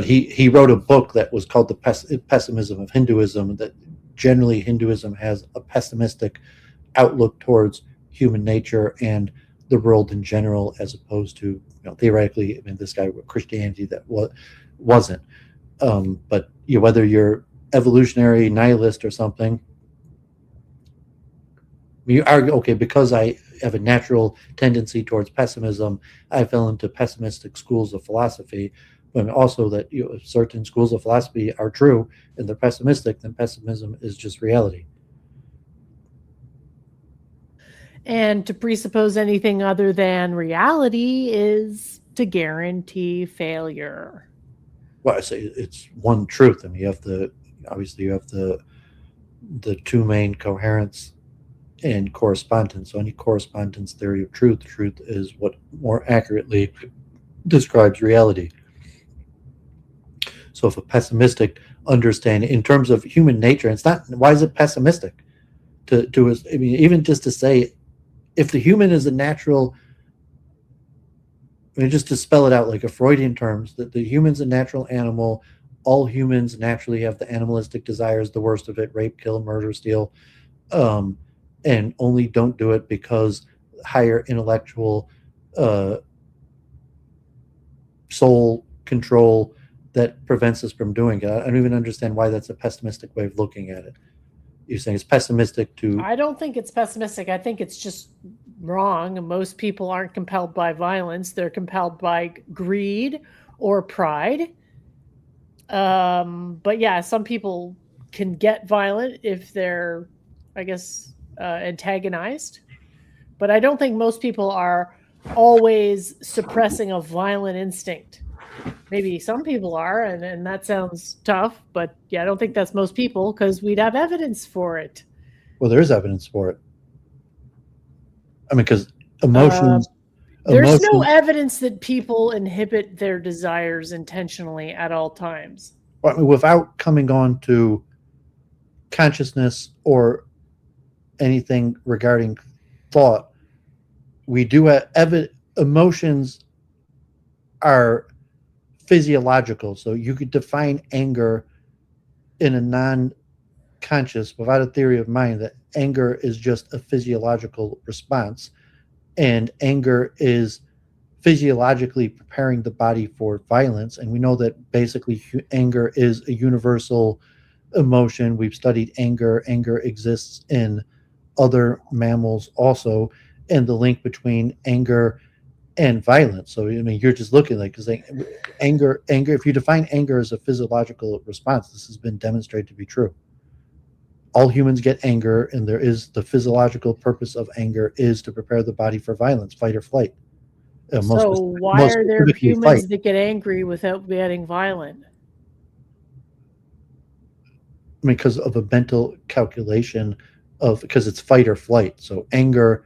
he wrote a book that was called the Pessimism of Hinduism. That generally Hinduism has a pessimistic outlook towards human nature and the world in general, as opposed to theoretically, I mean, this guy with Christianity that wasn't. But whether you're evolutionary nihilist or something, you argue, okay, because I have a natural tendency towards pessimism, I fell into pessimistic schools of philosophy. But also that if certain schools of philosophy are true and they're pessimistic, then pessimism is just reality. And to presuppose anything other than reality is to guarantee failure. Well, I say it's one truth. I mean, you have the two main coherence and correspondence. So any correspondence theory of truth is what more accurately describes reality. So if a pessimistic understanding in terms of human nature, it's not, why is it pessimistic? I mean, even just to say, if the human is a natural, I mean, just to spell it out like a Freudian terms, that the human's a natural animal, all humans naturally have the animalistic desires, the worst of it, rape, kill, murder, steal, and only don't do it because higher intellectual soul control that prevents us from doing it. I don't even understand why that's a pessimistic way of looking at it. You're saying it's pessimistic to... I don't think it's pessimistic. I think it's just wrong. Most people aren't compelled by violence. They're compelled by greed or pride. But yeah, some people can get violent if they're, I guess, antagonized. But I don't think most people are always suppressing a violent instinct. Maybe some people are, and that sounds tough, but yeah, I don't think that's most people because we'd have evidence for it. Well, there is evidence for it. I mean, because emotions... There's no evidence that people inhibit their desires intentionally at all times. Well, I mean, without coming on to consciousness or anything regarding thought, we do have emotions are physiological. So you could define anger in a non-conscious, without a theory of mind, that anger is just a physiological response, and anger is physiologically preparing the body for violence. And we know that basically anger is a universal emotion. We've studied anger. Anger exists in other mammals also, and the link between anger and violence. So, I mean, you're just looking like, because anger, if you define anger as a physiological response, this has been demonstrated to be true. All humans get anger, and there is the physiological purpose of anger is to prepare the body for violence, fight or flight. So why are there humans that get angry without getting violent? I mean, because of a mental calculation because it's fight or flight. So anger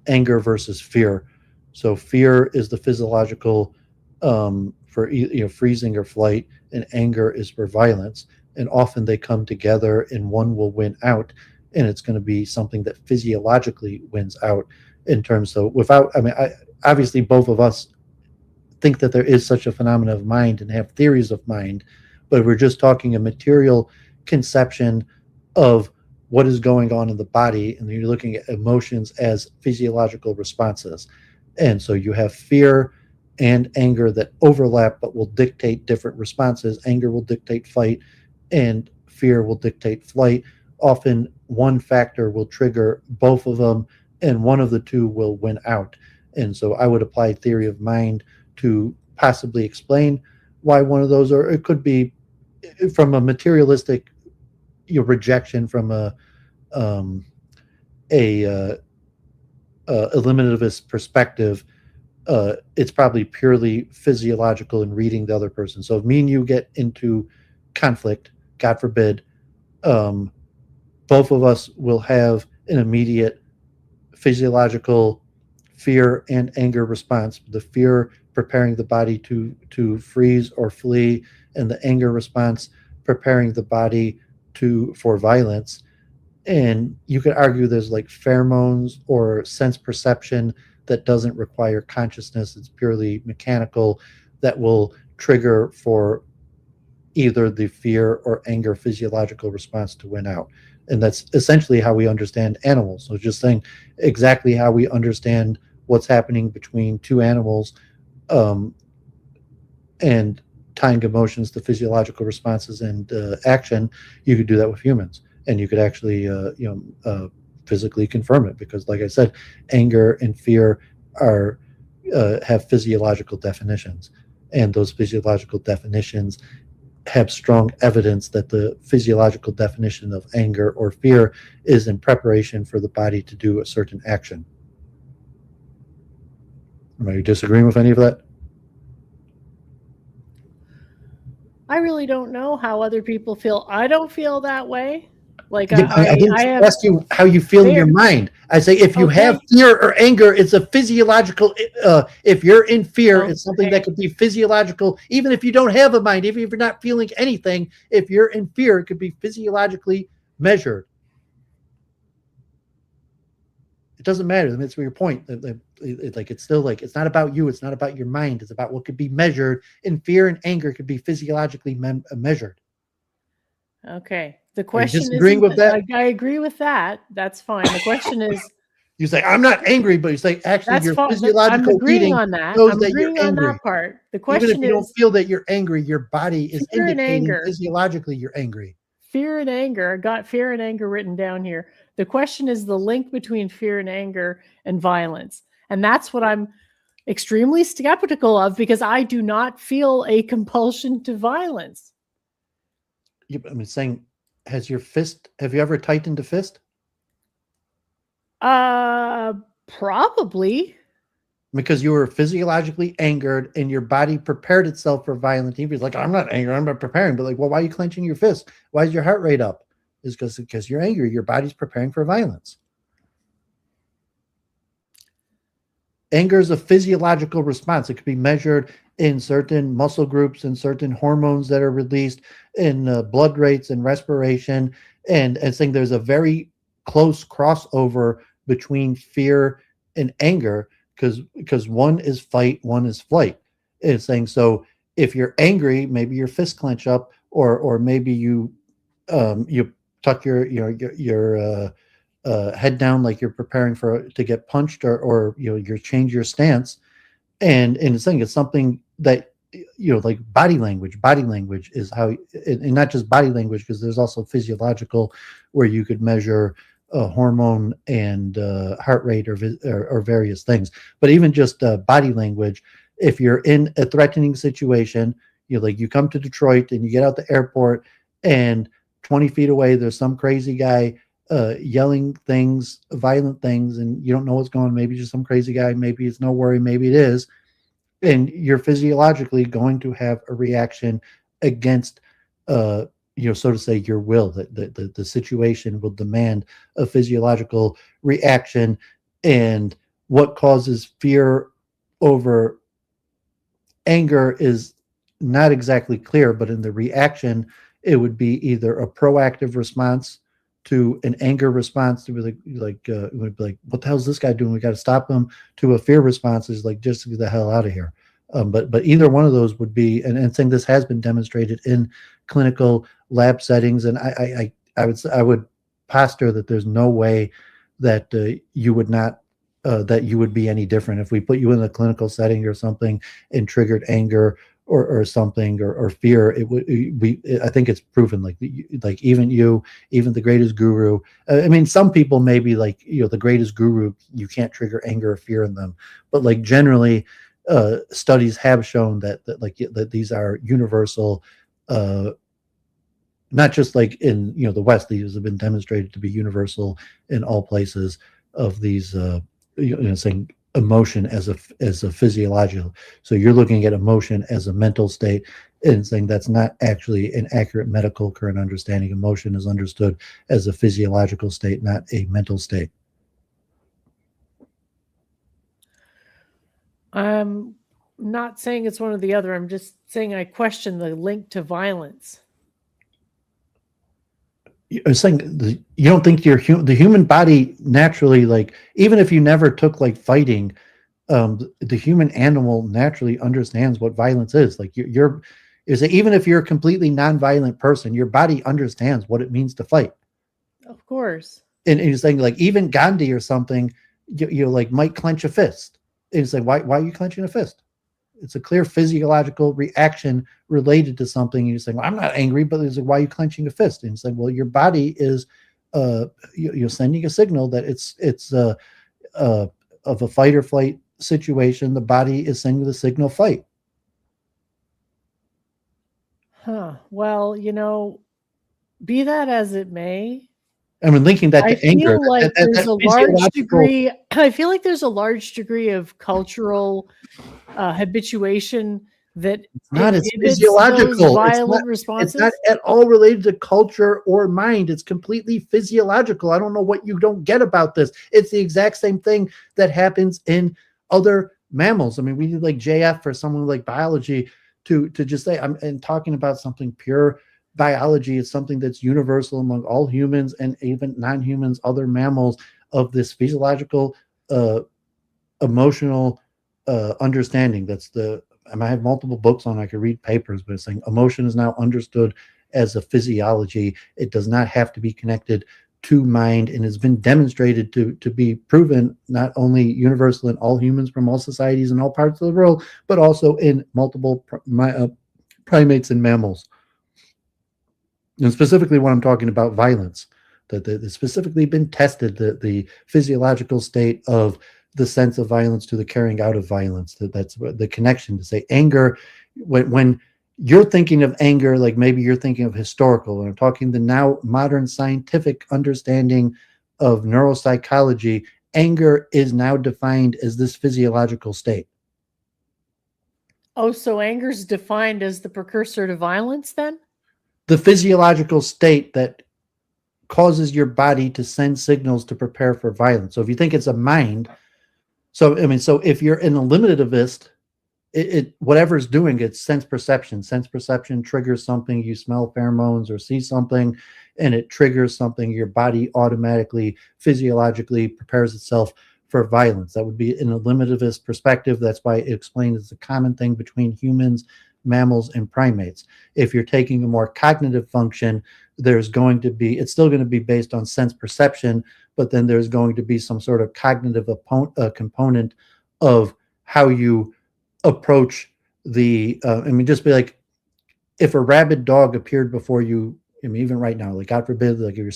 versus fear. So fear is the physiological for freezing or flight, and anger is for violence. And often they come together, and one will win out, and it's going to be something that physiologically wins out. in terms of obviously both of us think that there is such a phenomenon of mind and have theories of mind, but we're just talking a material conception of what is going on in the body, and you're looking at emotions as physiological responses. And so you have fear and anger that overlap but will dictate different responses. Anger will dictate fight, and fear will dictate flight. Often one factor will trigger both of them, and one of the two will win out. And so I would apply theory of mind to possibly explain why one of those, or it could be from a materialistic rejection from a eliminativist perspective. It's probably purely physiological in reading the other person. So if me and you get into conflict, God forbid, both of us will have an immediate physiological fear and anger response. The fear preparing the body to freeze or flee, and the anger response preparing the body for violence. And you could argue there's like pheromones or sense perception that doesn't require consciousness. It's purely mechanical, that will trigger for either the fear or anger physiological response to win out. And that's essentially how we understand animals. So just saying exactly how we understand what's happening between two animals, and tying emotions to physiological responses and action, you could do that with humans. And you could actually physically confirm it, because like I said, anger and fear are have physiological definitions, and those physiological definitions have strong evidence that the physiological definition of anger or fear is in preparation for the body to do a certain action. Am I disagreeing with any of that? I really don't know how other people feel. I don't feel that way. Like Yeah, I didn't I have ask you how you feel in your mind. I say if you have fear or anger, it's a physiological. If you're in fear, it's something that could be physiological. Even if you don't have a mind, even if you're not feeling anything, if you're in fear, it could be physiologically measured. It doesn't matter. That's your point. It's still like, it's not about you. It's not about your mind. It's about what could be measured. And fear and anger could be physiologically measured. Okay. The question is, disagreeing with that? I agree with that. That's fine. The question is, you say, I'm not angry, but you say, actually, your physiological I'm agreeing eating on that. shows I'm that you're agreeing on angry. that part. The question Even if you don't feel that you're angry, your body is indicating physiologically you're angry. Fear and anger. I got fear and anger written down here. The question is the link between fear and anger and violence. And that's what I'm extremely skeptical of, because I do not feel a compulsion to violence. Yeah, I'm saying, have you ever tightened a fist? Probably. Because you were physiologically angered and your body prepared itself for violent. He was like, I'm not angry, I'm not preparing. But like, well, why are you clenching your fist? Why is your heart rate up? Is because you're angry. Your body's preparing for violence. Anger is a physiological response. It could be measured in certain muscle groups and certain hormones that are released in blood rates and respiration. And saying there's a very close crossover between fear and anger, because one is fight, one is flight. It's saying, so if you're angry, maybe your fist clench up, or maybe you tuck your head down like you're preparing to get punched, or you change your stance. And it's saying it's something that like body language is how, and not just body language, because there's also physiological, where you could measure hormone and heart rate or various things. But even just body language, if you're in a threatening situation, you come to Detroit and you get out the airport, and 20 feet away there's some crazy guy yelling things, violent things, and you don't know what's going on. Maybe just some crazy guy, maybe it's no worry, maybe it is. And you're physiologically going to have a reaction against so to say, your will. That the situation will demand a physiological reaction. And what causes fear over anger is not exactly clear, but in the reaction, it would be either a proactive response to an anger response to be it would be like, what the hell is this guy doing? We got to stop him. To a fear response is like, just get the hell out of here. But either one of those would be, and saying this has been demonstrated in clinical lab settings, and I would posture that there's no way that you would not that you would be any different if we put you in a clinical setting or something and triggered anger or something or fear. It would be, I think it's proven, like even you, even the greatest guru. I mean, some people maybe, like, the greatest guru, you can't trigger anger or fear in them, but like generally, studies have shown that these are universal. Not just like in the West, these have been demonstrated to be universal in all places of these. Saying emotion as a physiological. So you're looking at emotion as a mental state and saying that's not actually an accurate medical current understanding. Emotion is understood as a physiological state, not a mental state. I'm not saying it's one or the other. I'm just saying I question the link to violence. I was saying, you don't think the human body naturally, like, even if you never took like fighting, the human animal naturally understands what violence is. Like even if you're a completely non-violent person, your body understands what it means to fight. Of course. And you're saying, like, even Gandhi or something, you like might clench a fist. And it's like, why are you clenching a fist? It's a clear physiological reaction related to something. And you're saying, well, I'm not angry, but it's like, why are you clenching a fist? And it's like, well, your body is you're sending a signal that it's of a fight or flight situation. The body is sending the signal fight. Well, be that as it may, I mean, linking that to anger. I feel like there's a large degree of cultural habituation that it's not as physiological. Violent responses. It's not at all related to culture or mind. It's completely physiological. I don't know what you don't get about this. It's the exact same thing that happens in other mammals. I mean, we need like JF for someone like biology to just say, I'm talking about something pure biology. Is something that's universal among all humans and even non-humans, other mammals, of this physiological, emotional understanding. I have multiple books on. I could read papers, but it's saying emotion is now understood as a physiology. It does not have to be connected to mind, and has been demonstrated to be proven not only universal in all humans from all societies in all parts of the world, but also in multiple primates and mammals. And specifically when I'm talking about violence, that it's specifically been tested, the physiological state of the sense of violence to the carrying out of violence. That's the connection. To say anger, when you're thinking of anger, like maybe you're thinking of historical, and I'm talking the now modern scientific understanding of neuropsychology, anger is now defined as this physiological state. Oh, so anger is defined as the precursor to violence then? The physiological state that causes your body to send signals to prepare for violence. So if you think it's a mind, so if you're an eliminativist, whatever's doing it, sense perception. Sense perception triggers something. You smell pheromones or see something, and it triggers something. Your body automatically, physiologically prepares itself for violence. That would be an eliminativist perspective. That's why it explains it's a common thing between humans, mammals, and primates. If you're taking a more cognitive function, it's still going to be based on sense perception, but then there's going to be some sort of cognitive component of how you approach just be like, if a rabid dog appeared before you, even right now, like God forbid, like you're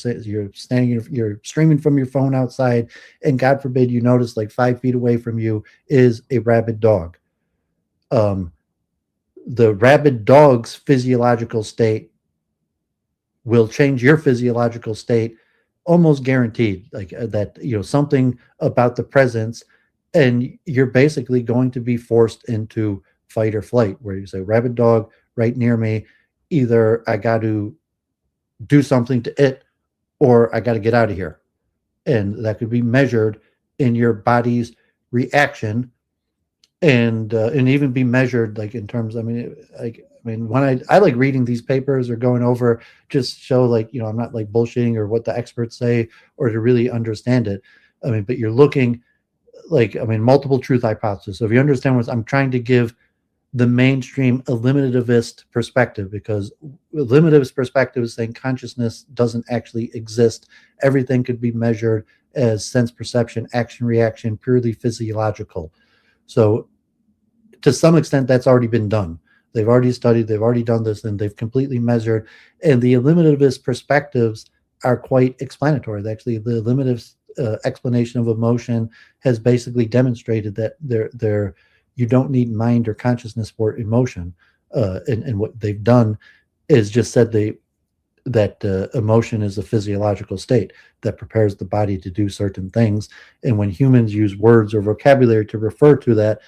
streaming from your phone outside, and God forbid you notice like 5 feet away from you is a rabid dog. The rabid dog's physiological state will change your physiological state, almost guaranteed. Like that, something about the presence, and you're basically going to be forced into fight or flight, where you say, rabid dog right near me, either I got to do something to it or I got to get out of here. And that could be measured in your body's reaction, and even be measured like in terms, I mean, when I like reading these papers or going over, just show like, I'm not like bullshitting or what the experts say or to really understand it. I mean, but you're looking like, I mean, multiple truth hypothesis. So if you understand what I'm trying to give the mainstream eliminativist perspective, because eliminativist perspective is saying consciousness doesn't actually exist. Everything could be measured as sense perception, action, reaction, purely physiological. So to some extent, that's already been done. They've already studied, they've already done this, and they've completely measured. And the eliminativist perspectives are quite explanatory. Actually, the eliminativist explanation of emotion has basically demonstrated that you don't need mind or consciousness for emotion. And what they've done is just said that emotion is a physiological state that prepares the body to do certain things. And when humans use words or vocabulary to refer to that,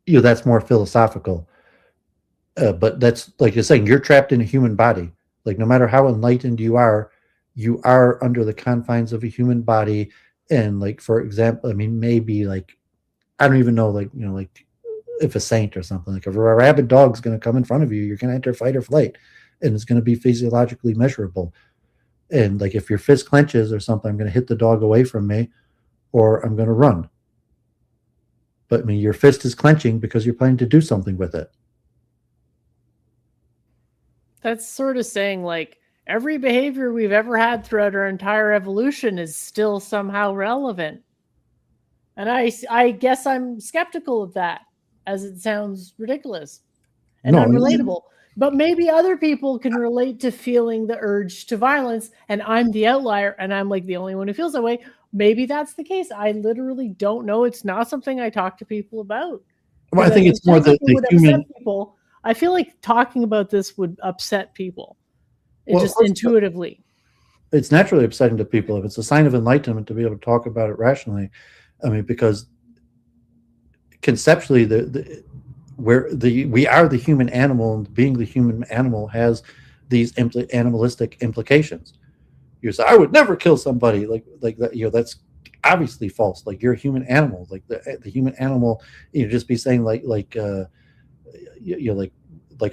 that's more philosophical. But that's like you're saying, you're trapped in a human body. Like no matter how enlightened you are under the confines of a human body. And like, for example, I mean, maybe like, I don't even know, like, like if a saint or something, like if a rabid dog's going to come in front of you, you're going to enter fight or flight, and it's going to be physiologically measurable. And like, if your fist clenches or something, I'm going to hit the dog away from me, or I'm going to run. But I mean, your fist is clenching because you're planning to do something with it. That's sort of saying like every behavior we've ever had throughout our entire evolution is still somehow relevant. And I guess I'm skeptical of that, as it sounds ridiculous and unrelatable. But maybe other people can relate to feeling the urge to violence, and I'm the outlier, and I'm like the only one who feels that way. Maybe that's the case. I literally don't know. It's not something I talk to people about. Well, I think it's more the human. People. I feel like talking about this would upset people. Just intuitively. It's naturally upsetting to people. If it's a sign of enlightenment to be able to talk about it rationally, I mean, because conceptually, we are the human animal, and being the human animal has these animalistic implications. You say, I would never kill somebody like that. That's obviously false. Like, you're a human animal. Like the human animal, just be saying like a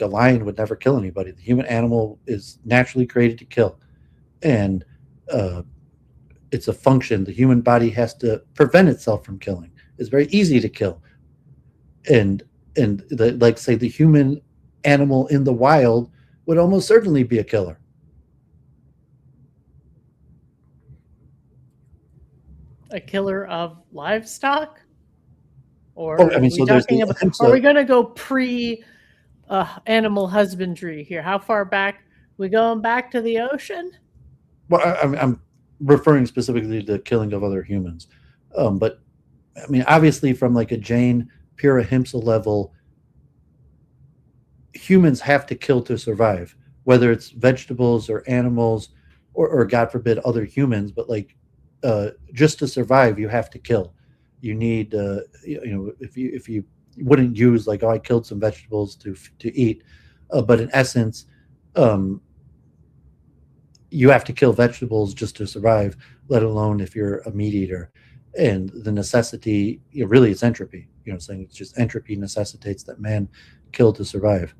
lion would never kill anybody. The human animal is naturally created to kill, and it's a function. The human body has to prevent itself from killing. It's very easy to kill, and the human animal in the wild would almost certainly be a killer. A killer of livestock? Or are we going to go animal husbandry here? How far back? We going back to the ocean? Well, I'm referring specifically to the killing of other humans. But I mean, obviously from like a Jain pure ahimsa level, humans have to kill to survive, whether it's vegetables or animals or God forbid other humans. But like, just to survive, you have to kill. You need, if you wouldn't use like, oh, I killed some vegetables to eat, but in essence, you have to kill vegetables just to survive, let alone if you're a meat eater. And the necessity, really, it's entropy. Saying it's just entropy necessitates that man kill to survive.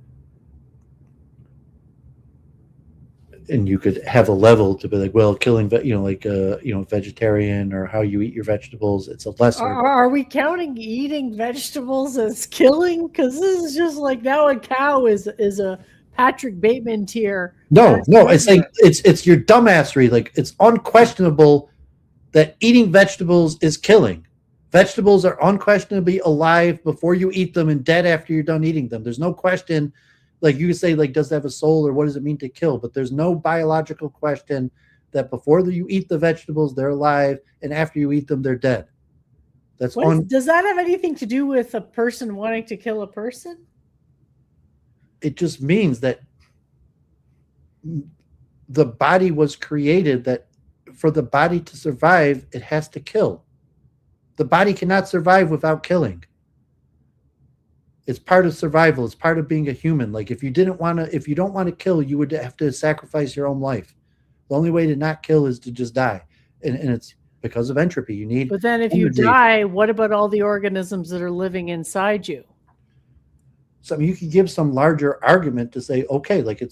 And you could have a level to be like, well, killing, vegetarian or how you eat your vegetables, it's a lesser. Are we counting eating vegetables as killing? Because this is just like, now a cow is a Patrick Bateman tier. No, it's like it's your dumbassery. Like, it's unquestionable that eating vegetables is killing. Vegetables are unquestionably alive before you eat them and dead after you're done eating them. There's no question. Like, you say, like, does it have a soul or what does it mean to kill? But there's no biological question that before you eat the vegetables, they're alive, and after you eat them, they're dead. Does that have anything to do with a person wanting to kill a person? It just means that the body was created that for the body to survive, it has to kill. The body cannot survive without killing. It's part of survival. It's part of being a human. Like, if you don't want to kill, you would have to sacrifice your own life. The only way to not kill is to just die. And it's because of entropy. But then if you die, what about all the organisms that are living inside you? So I mean, you could give some larger argument to say, okay, like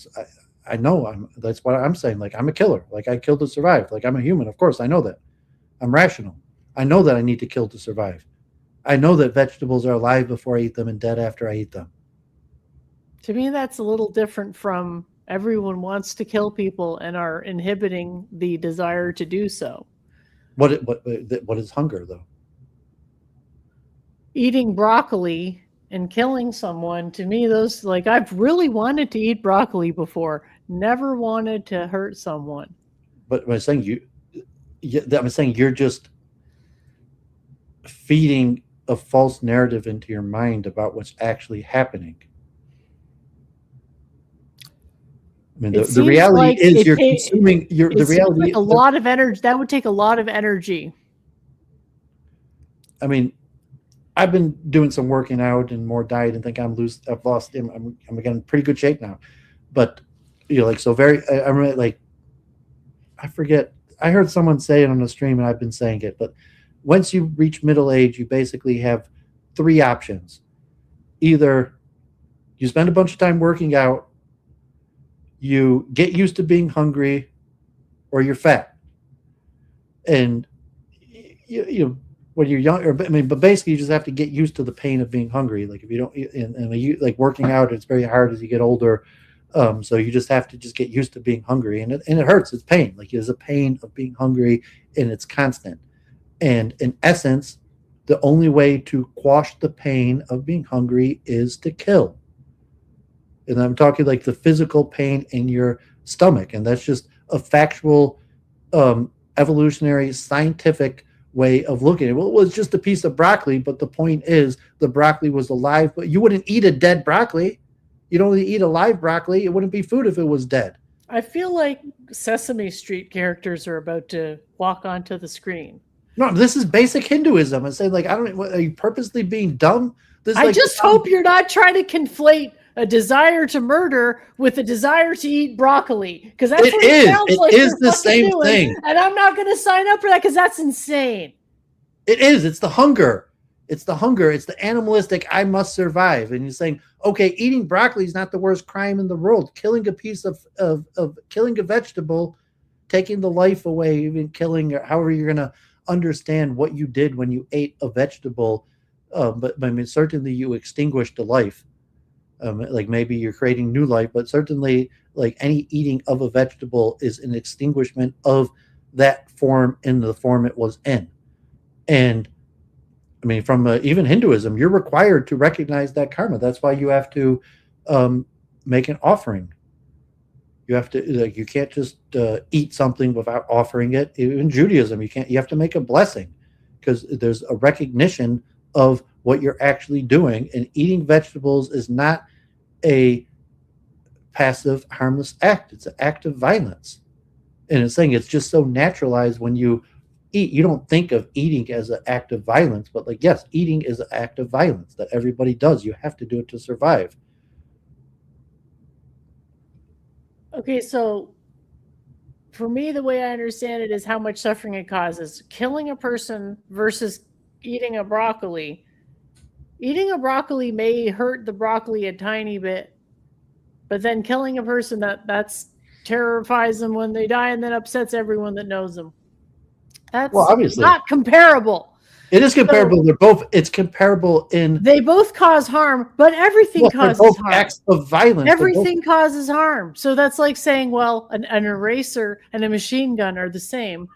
I know that's what I'm saying. Like I'm a killer. Like I kill to survive. Like I'm a human. Of course, I know that. I'm rational. I know that I need to kill to survive. I know that vegetables are alive before I eat them and dead after I eat them. To me, that's a little different from everyone wants to kill people and are inhibiting the desire to do so. What is hunger though? Eating broccoli and killing someone, to me, those, like, I've really wanted to eat broccoli before, never wanted to hurt someone. But I'm saying I'm saying you're just feeding a false narrative into your mind about what's actually happening. I mean, the reality like is you're consuming the reality. Like a lot of energy. That would take a lot of energy. I mean, I've been doing some working out and more diet and think I'm getting in pretty good shape now. But like so I'm really like, I forget. I heard someone say it on the stream and I've been saying it, but once you reach middle age, you basically have 3 options. Either you spend a bunch of time working out, you get used to being hungry, or you're fat. And when you're young, but basically you just have to get used to the pain of being hungry. Like if you don't, and you like working out, it's very hard as you get older. So you just have to just get used to being hungry, and it hurts. It's pain. Like there's a pain of being hungry, and it's constant. And in essence, the only way to quash the pain of being hungry is to kill. And I'm talking like the physical pain in your stomach, and that's just a factual, evolutionary, scientific way of looking at it. Well, it was just a piece of broccoli, but the point is the broccoli was alive, but you wouldn't eat a dead broccoli. You'd only eat a live broccoli. It wouldn't be food if it was dead. I feel like Sesame Street characters are about to walk onto the screen. No, this is basic Hinduism. And say like, are you purposely being dumb? I just hope you're not trying to conflate a desire to murder with a desire to eat broccoli, because that's what it sounds like. It is the same thing, and I'm not going to sign up for that because that's insane. It is. It's the hunger. It's the hunger. It's the animalistic. I must survive. And you're saying, okay, eating broccoli is not the worst crime in the world. Killing a piece of killing a vegetable, taking the life away, even killing, or however you're going to understand what you did when you ate a vegetable. But I mean, certainly you extinguished a life. Like maybe you're creating new life, but certainly like any eating of a vegetable is an extinguishment of that form in the form it was in. And I mean, from even Hinduism, you're required to recognize that karma. That's why you have to make an offering. You have to, like, you can't just eat something without offering it. In Judaism, you have to make a blessing, because there's a recognition of what you're actually doing. And eating vegetables is not a passive, harmless act. It's an act of violence. And it's saying it's just so naturalized when you eat. You don't think of eating as an act of violence, but like, yes, eating is an act of violence that everybody does. You have to do it to survive. Okay, so for me, the way I understand it is how much suffering it causes. Killing a person versus eating a broccoli. Eating a broccoli may hurt the broccoli a tiny bit, but then killing a person, that's terrifies them when they die and then upsets everyone that knows them. That's obviously not comparable. It is comparable. So, it's comparable in... They both cause harm, but everything causes harm. Acts of violence. Everything causes harm. So that's like saying, well, an eraser and a machine gun are the same.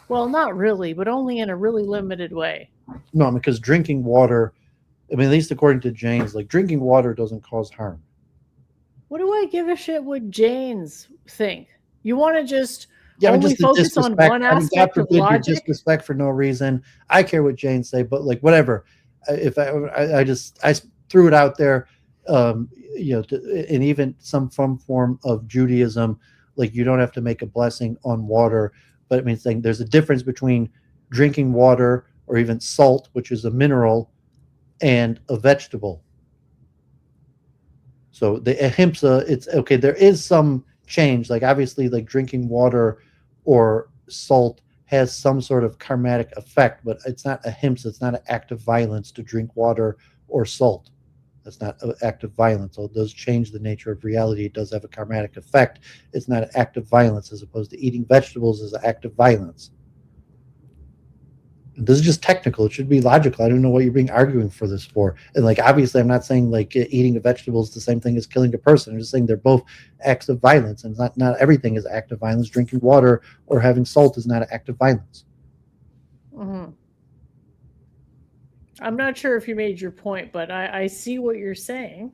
Well, not really, but only in a really limited way. No, because drinking water... I mean, at least according to James, like drinking water doesn't cause harm. What do I give a shit what Janes think? You want to just only focus on one aspect of logic? Disrespect for no reason. I care what Janes say, but like whatever. If I threw it out there, and even some form of Judaism, like you don't have to make a blessing on water, but I mean, saying there's a difference between drinking water or even salt, which is a mineral, and a vegetable. So the ahimsa, it's okay. There is some change, like obviously, like drinking water or salt has some sort of karmatic effect, but it's not ahimsa. It's not an act of violence to drink water or salt. That's not an act of violence. So it does change the nature of reality. It does have a karmatic effect. It's not an act of violence, as opposed to eating vegetables is an act of violence. This is just technical. It should be logical. I don't know what you're being arguing for this for. And like, obviously, I'm not saying like eating a vegetable is the same thing as killing a person. I'm just saying they're both acts of violence, and not everything is an act of violence. Drinking water or having salt is not an act of violence. Mm-hmm. I'm not sure if you made your point, but I see what you're saying.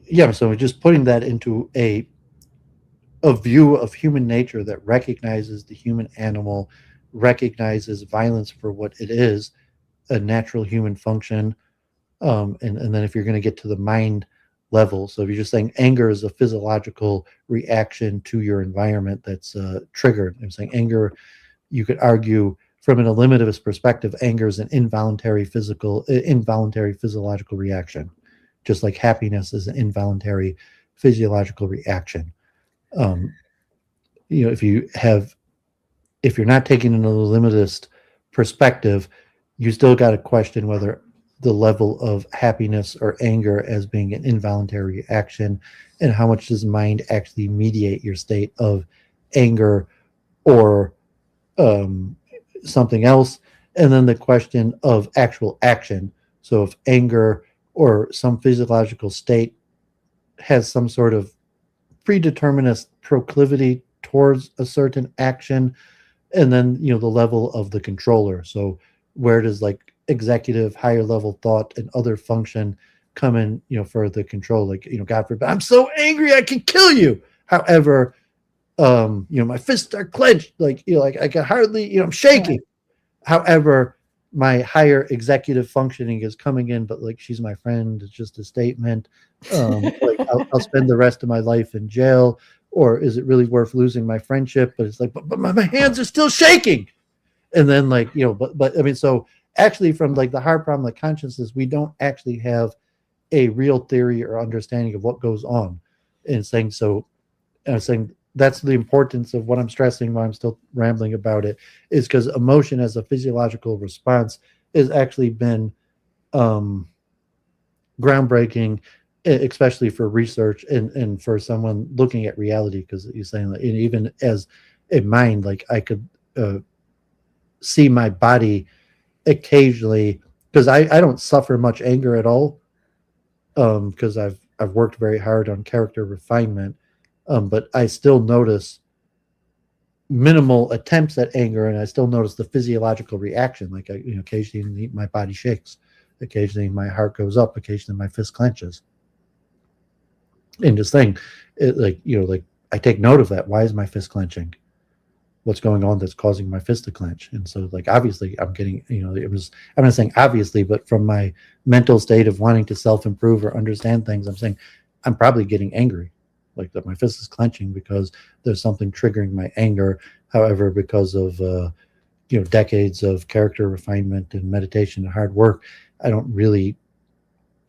Yeah, so just putting that into a view of human nature that recognizes the human animal, recognizes violence for what it is, a natural human function. And then if you're going to get to the mind level, so if you're just saying anger is a physiological reaction to your environment that's triggered. I'm saying anger, you could argue from an eliminativist perspective, anger is an involuntary physiological reaction, just like happiness is an involuntary physiological reaction. If you're not taking an eliminativist perspective, you still got to question whether the level of happiness or anger as being an involuntary reaction, and how much does mind actually mediate your state of anger or something else. And then the question of actual action. So if anger or some physiological state has some sort of predeterminist proclivity towards a certain action, and then the level of the controller. So where does like executive, higher level thought and other function come in, for the control? Like, God forbid, I'm so angry I can kill you. However, my fists are clenched, like I can hardly, I'm shaking. However, my higher executive functioning is coming in, but like, she's my friend. It's just a statement. Like I'll spend the rest of my life in jail, or is it really worth losing my friendship? But it's like, but my hands are still shaking. And then like, but I mean, so actually from like the hard problem of consciousness, we don't actually have a real theory or understanding of what goes on. And saying, so I'm saying that's the importance of what I'm stressing, why I'm still rambling about it, is because emotion as a physiological response has actually been groundbreaking, especially for research and for someone looking at reality. Because you're saying that even as a mind, like I could see my body occasionally, because I don't suffer much anger at all, because I've worked very hard on character refinement, but I still notice minimal attempts at anger, and I still notice the physiological reaction. Like occasionally my body shakes, occasionally my heart goes up, occasionally my fist clenches. And just saying, like I take note of that. Why is my fist clenching? What's going on that's causing my fist to clench? And so like, obviously I'm getting, I'm not saying obviously, but from my mental state of wanting to self-improve or understand things, I'm saying I'm probably getting angry, like that my fist is clenching because there's something triggering my anger. However, because of decades of character refinement and meditation and hard work, I don't really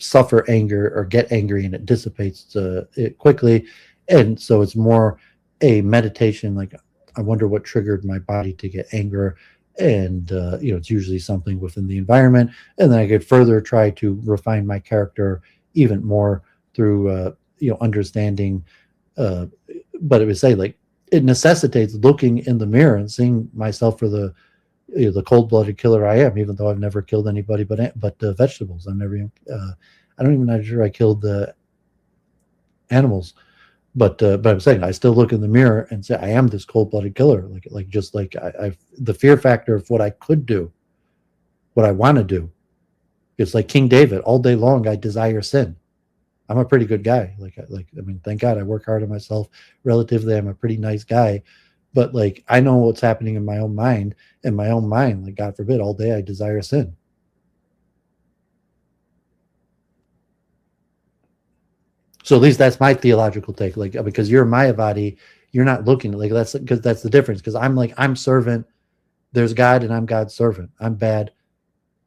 suffer anger or get angry, and it dissipates it quickly. And so it's more a meditation, like I wonder what triggered my body to get anger, and it's usually something within the environment. And then I could further try to refine my character even more through understanding. But it would say like it necessitates looking in the mirror and seeing myself for the cold-blooded killer I am, even though I've never killed anybody but vegetables. I don't even know sure I killed the animals. But I'm saying I still look in the mirror and say I am this cold-blooded killer. Like just like I've the fear factor of what I could do, what I want to do. It's like King David. All day long, I desire sin. I'm a pretty good guy. I mean, thank God I work hard on myself. Relatively, I'm a pretty nice guy. But like I know what's happening in my own mind. In my own mind, like God forbid, all day I desire sin. So at least that's my theological take. Like, because you're a mayavadi, you're not looking like that's because that's the difference. Because I'm servant. There's God, and I'm God's servant. I'm bad.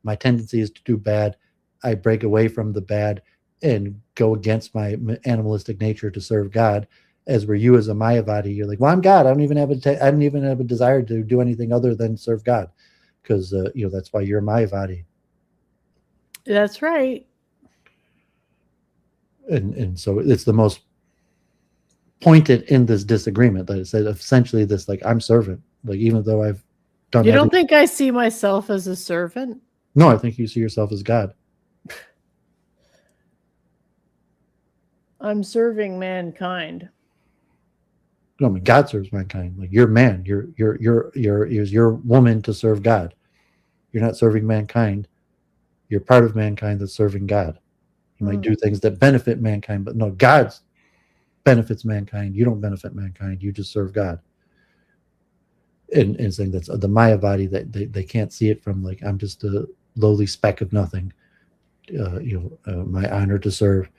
My tendency is to do bad. I break away from the bad and go against my animalistic nature to serve God. As where you as a mayavadi, you're like, well, I'm God. I don't even have a desire to do anything other than serve God, because that's why you're a mayavadi. That's right. And so it's the most pointed in this disagreement that it said essentially this, like, I'm servant, like, even though I've done You don't everything. think I see myself as a servant? No, I think you see yourself as God. I'm serving mankind. No, I mean, God serves mankind. Like, you're man, you're woman to serve God. You're not serving mankind. You're part of mankind that's serving God. You might do things that benefit mankind, but no, God benefits mankind. You don't benefit mankind. You just serve God. And saying that's the mayavadi, that they can't see it from, like, I'm just a lowly speck of nothing. My honor to serve.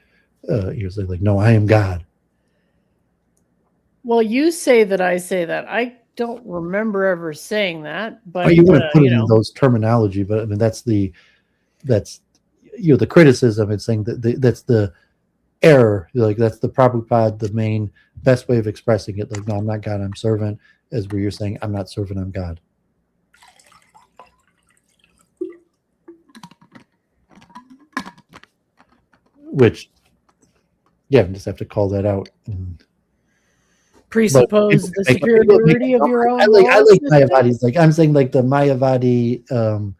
You're saying, like, no, I am God. Well, you say that I say that. I don't remember ever saying that, but You wouldn't put it in those terminology, but I mean that's the criticism. It's saying that that's the error. Like, that's the Prabhupada, the main best way of expressing it. Like, no, I'm not God, I'm servant. As where you're saying, I'm not servant, I'm God. Which, yeah, just have to call that out. presuppose the superiority of your own. I like mayavadis. Like, I'm saying, like, the mayavadi. I'm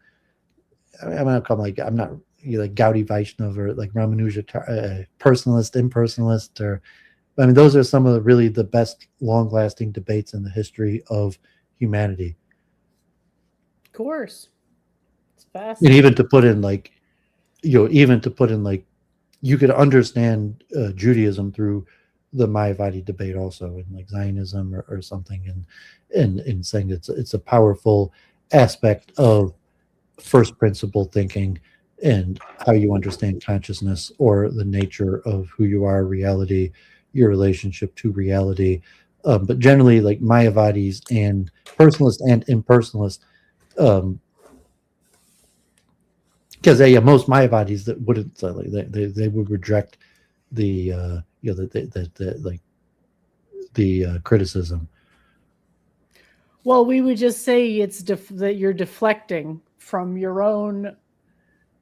not call them, like, I'm not like Gaudiya Vaishnava or like Ramanuja, personalist, impersonalist, or I mean, those are some of the best long-lasting debates in the history of humanity. Of course, it's fast. And even to put in like, you could understand Judaism through the Mayavadi debate also, in like Zionism or something, and saying it's a powerful aspect of first principle thinking and how you understand consciousness, or the nature of who you are, reality, your relationship to reality. But generally, like, Mayavadis and personalists and impersonalists, because most Mayavadis that wouldn't, like, they would reject the criticism. Well, we would just say it's that you're deflecting from your own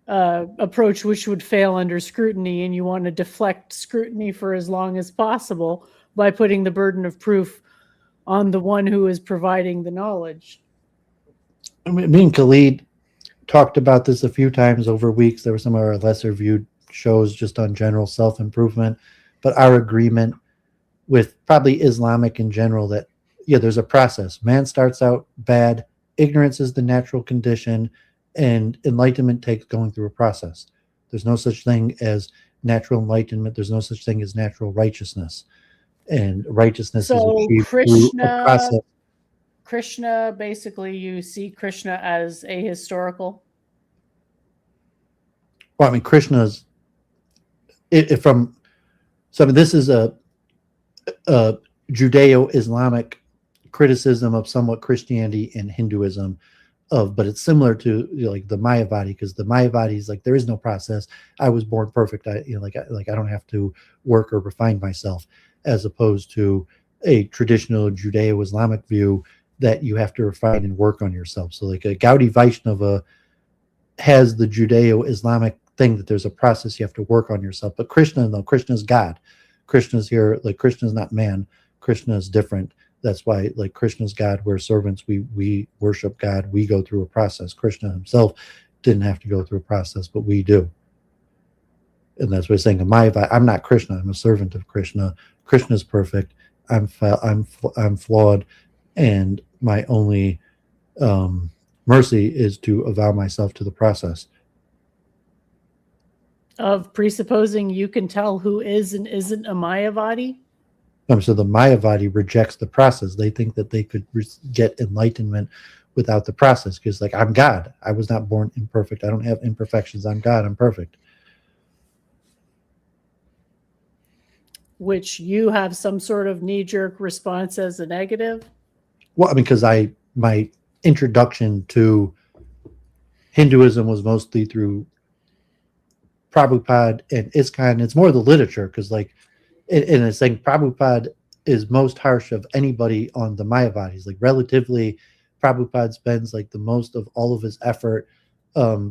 approach, which would fail under scrutiny, and you want to deflect scrutiny for as long as possible by putting the burden of proof on the one who is providing the knowledge. I mean, me and Khalid talked about this a few times over weeks. There were some of our lesser viewed shows just on general self-improvement, but our agreement with probably Islamic in general, that there's a process. Man starts out bad, ignorance is the natural condition, and enlightenment takes going through a process. There's no such thing as natural enlightenment. There's no such thing as natural righteousness, and righteousness is achieved through a process. Krishna, basically, you see Krishna as ahistorical. Well, I mean, Krishna's so I mean, this is a Judeo-Islamic criticism of somewhat Christianity and Hinduism, but it's similar to like the Mayavadi, because the Mayavadi is like, there is no process. I was born perfect. I don't have to work or refine myself, as opposed to a traditional Judeo-Islamic view that you have to refine and work on yourself. So like a Gaudiya Vaishnava has the Judeo-Islamic thing that there's a process, you have to work on yourself. But Krishna's God. Krishna's here, like, Krishna's not man. Krishna is different. That's why, like, Krishna's God, we're servants, we worship God, we go through a process. Krishna himself didn't have to go through a process, but we do. And that's what he's saying. I'm not Krishna, I'm a servant of Krishna. Krishna's perfect. I'm flawed, and my only mercy is to avow myself to the process. Of presupposing you can tell who is and isn't a Mayavadi? So the Mayavadi rejects the process. They think that they could get enlightenment without the process, because, like, I'm God. I was not born imperfect. I don't have imperfections. I'm God. I'm perfect. Which you have some sort of knee-jerk response as a negative? Well, I mean, because my introduction to Hinduism was mostly through Prabhupada and ISKCON. It's more the literature, because, like, and it's saying Prabhupada is most harsh of anybody on the Mayavadis. Like, relatively, Prabhupada spends like the most of all of his effort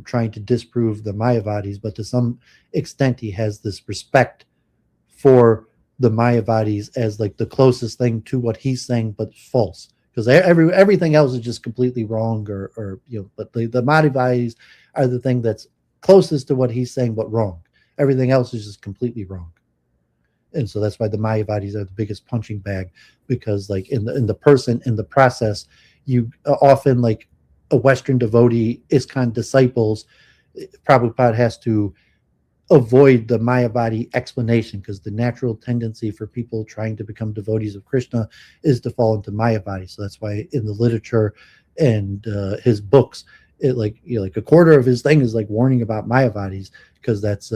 trying to disprove the Mayavadis, but to some extent he has this respect for the Mayavadis as like the closest thing to what he's saying, but false, because everything else is just completely wrong, or but the Mayavadis are the thing that's closest to what he's saying, but wrong. Everything else is just completely wrong. And so that's why the Mayavadis are the biggest punching bag, because like in the person, in the process, you often, like a Western devotee, ISKCON disciples, Prabhupada has to avoid the Mayavadi explanation, because the natural tendency for people trying to become devotees of Krishna is to fall into Mayavadi. So that's why in the literature and his books, it like a quarter of his thing is like warning about Mayavadis, because that's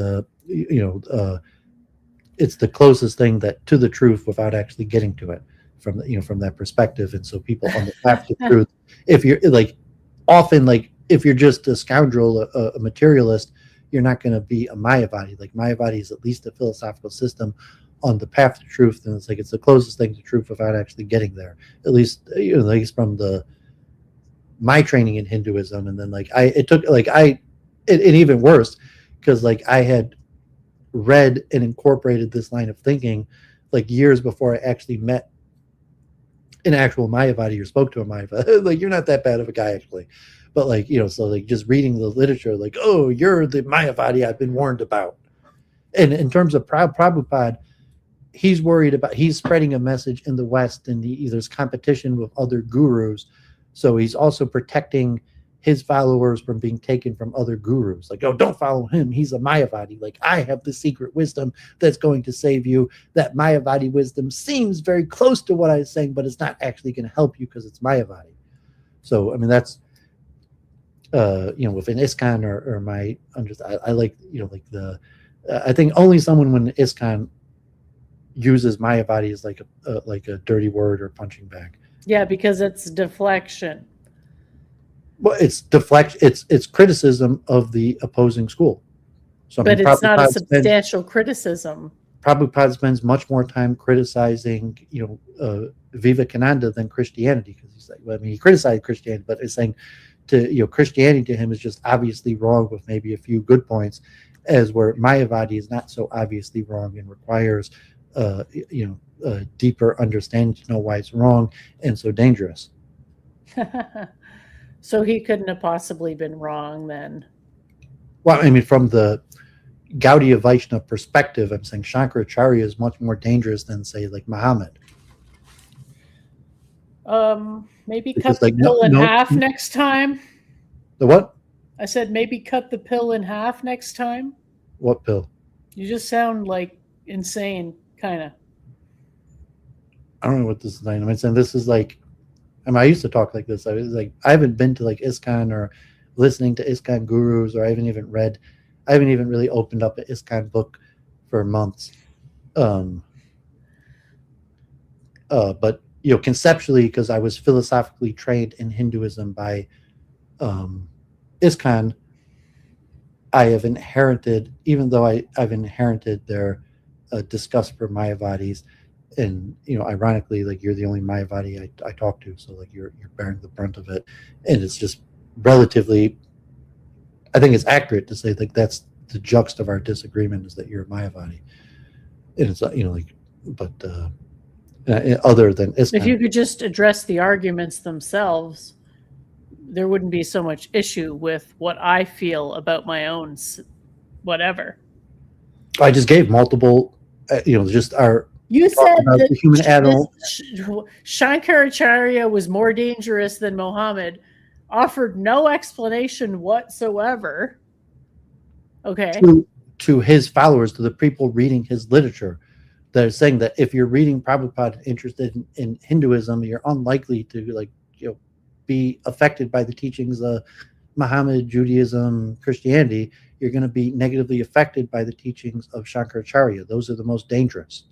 it's the closest thing that to the truth without actually getting to it from from that perspective. And so people on the path to truth, if you're like often like if you're just a scoundrel, a materialist, you're not going to be a Mayavadi. Like Mayavadi is at least a philosophical system on the path to truth, and it's like it's the closest thing to truth without actually getting there. At least at least from my training in Hinduism, and then like it even worse, because like I had read and incorporated this line of thinking like years before I actually met an actual Mayavadi or spoke to a Mayavadi. Like, you're not that bad of a guy actually, but like so like just reading the literature, like, oh, you're the Mayavadi I've been warned about. And in terms of Prabhupada, he's worried about, he's spreading a message in the West, and there's competition with other gurus, so he's also protecting his followers from being taken from other gurus. Like, oh, don't follow him, he's a Mayavadi. Like, I have the secret wisdom that's going to save you. That Mayavadi wisdom seems very close to what I was saying, but it's not actually going to help you because it's Mayavadi. So I mean, that's within ISKCON or my I like like the I think only someone when ISKCON uses Mayavadi as like a dirty word or punching bag. Yeah, because it's deflection. Well, it's deflection. It's criticism of the opposing school. So, but it's not a substantial criticism. Prabhupada spends much more time criticizing, Vivekananda than Christianity, because he's like, well, I mean, he criticized Christianity, but it's saying Christianity to him is just obviously wrong with maybe a few good points, as where Mayavadi is not so obviously wrong and requires, a deeper understanding to know why it's wrong and so dangerous. So he couldn't have possibly been wrong then. Well, I mean, from the Gaudiya Vaishnava perspective, I'm saying Shankaracharya is much more dangerous than, say, like Muhammad. Maybe because cut the pill in half next time. The what? I said maybe cut the pill in half next time. What pill? You just sound like insane, kind of. I don't know what this is. I'm saying this is like, I used to talk like this. I was like, I haven't been to like ISKCON or listening to ISKCON gurus, or I haven't even really opened up an ISKCON book for months. But conceptually, because I was philosophically trained in Hinduism by ISKCON, I have inherited, even though I've inherited their disgust for Mayavadis. And ironically, like, you're the only Mayavadi I talk to, so like you're bearing the brunt of it, and it's just relatively, I think it's accurate to say like that's the juxt of our disagreement, is that you're a Mayavadi, and it's but other than ISKCON, if you could just address the arguments themselves, there wouldn't be so much issue with what I feel about my own whatever. I just gave multiple, just our. You said that the human animal. Shankaracharya was more dangerous than Muhammad, offered no explanation whatsoever. Okay. To his followers, to the people reading his literature, they're saying that if you're reading Prabhupada interested in Hinduism, you're unlikely to be affected by the teachings of Muhammad, Judaism, Christianity. You're going to be negatively affected by the teachings of Shankaracharya. Those are the most dangerous.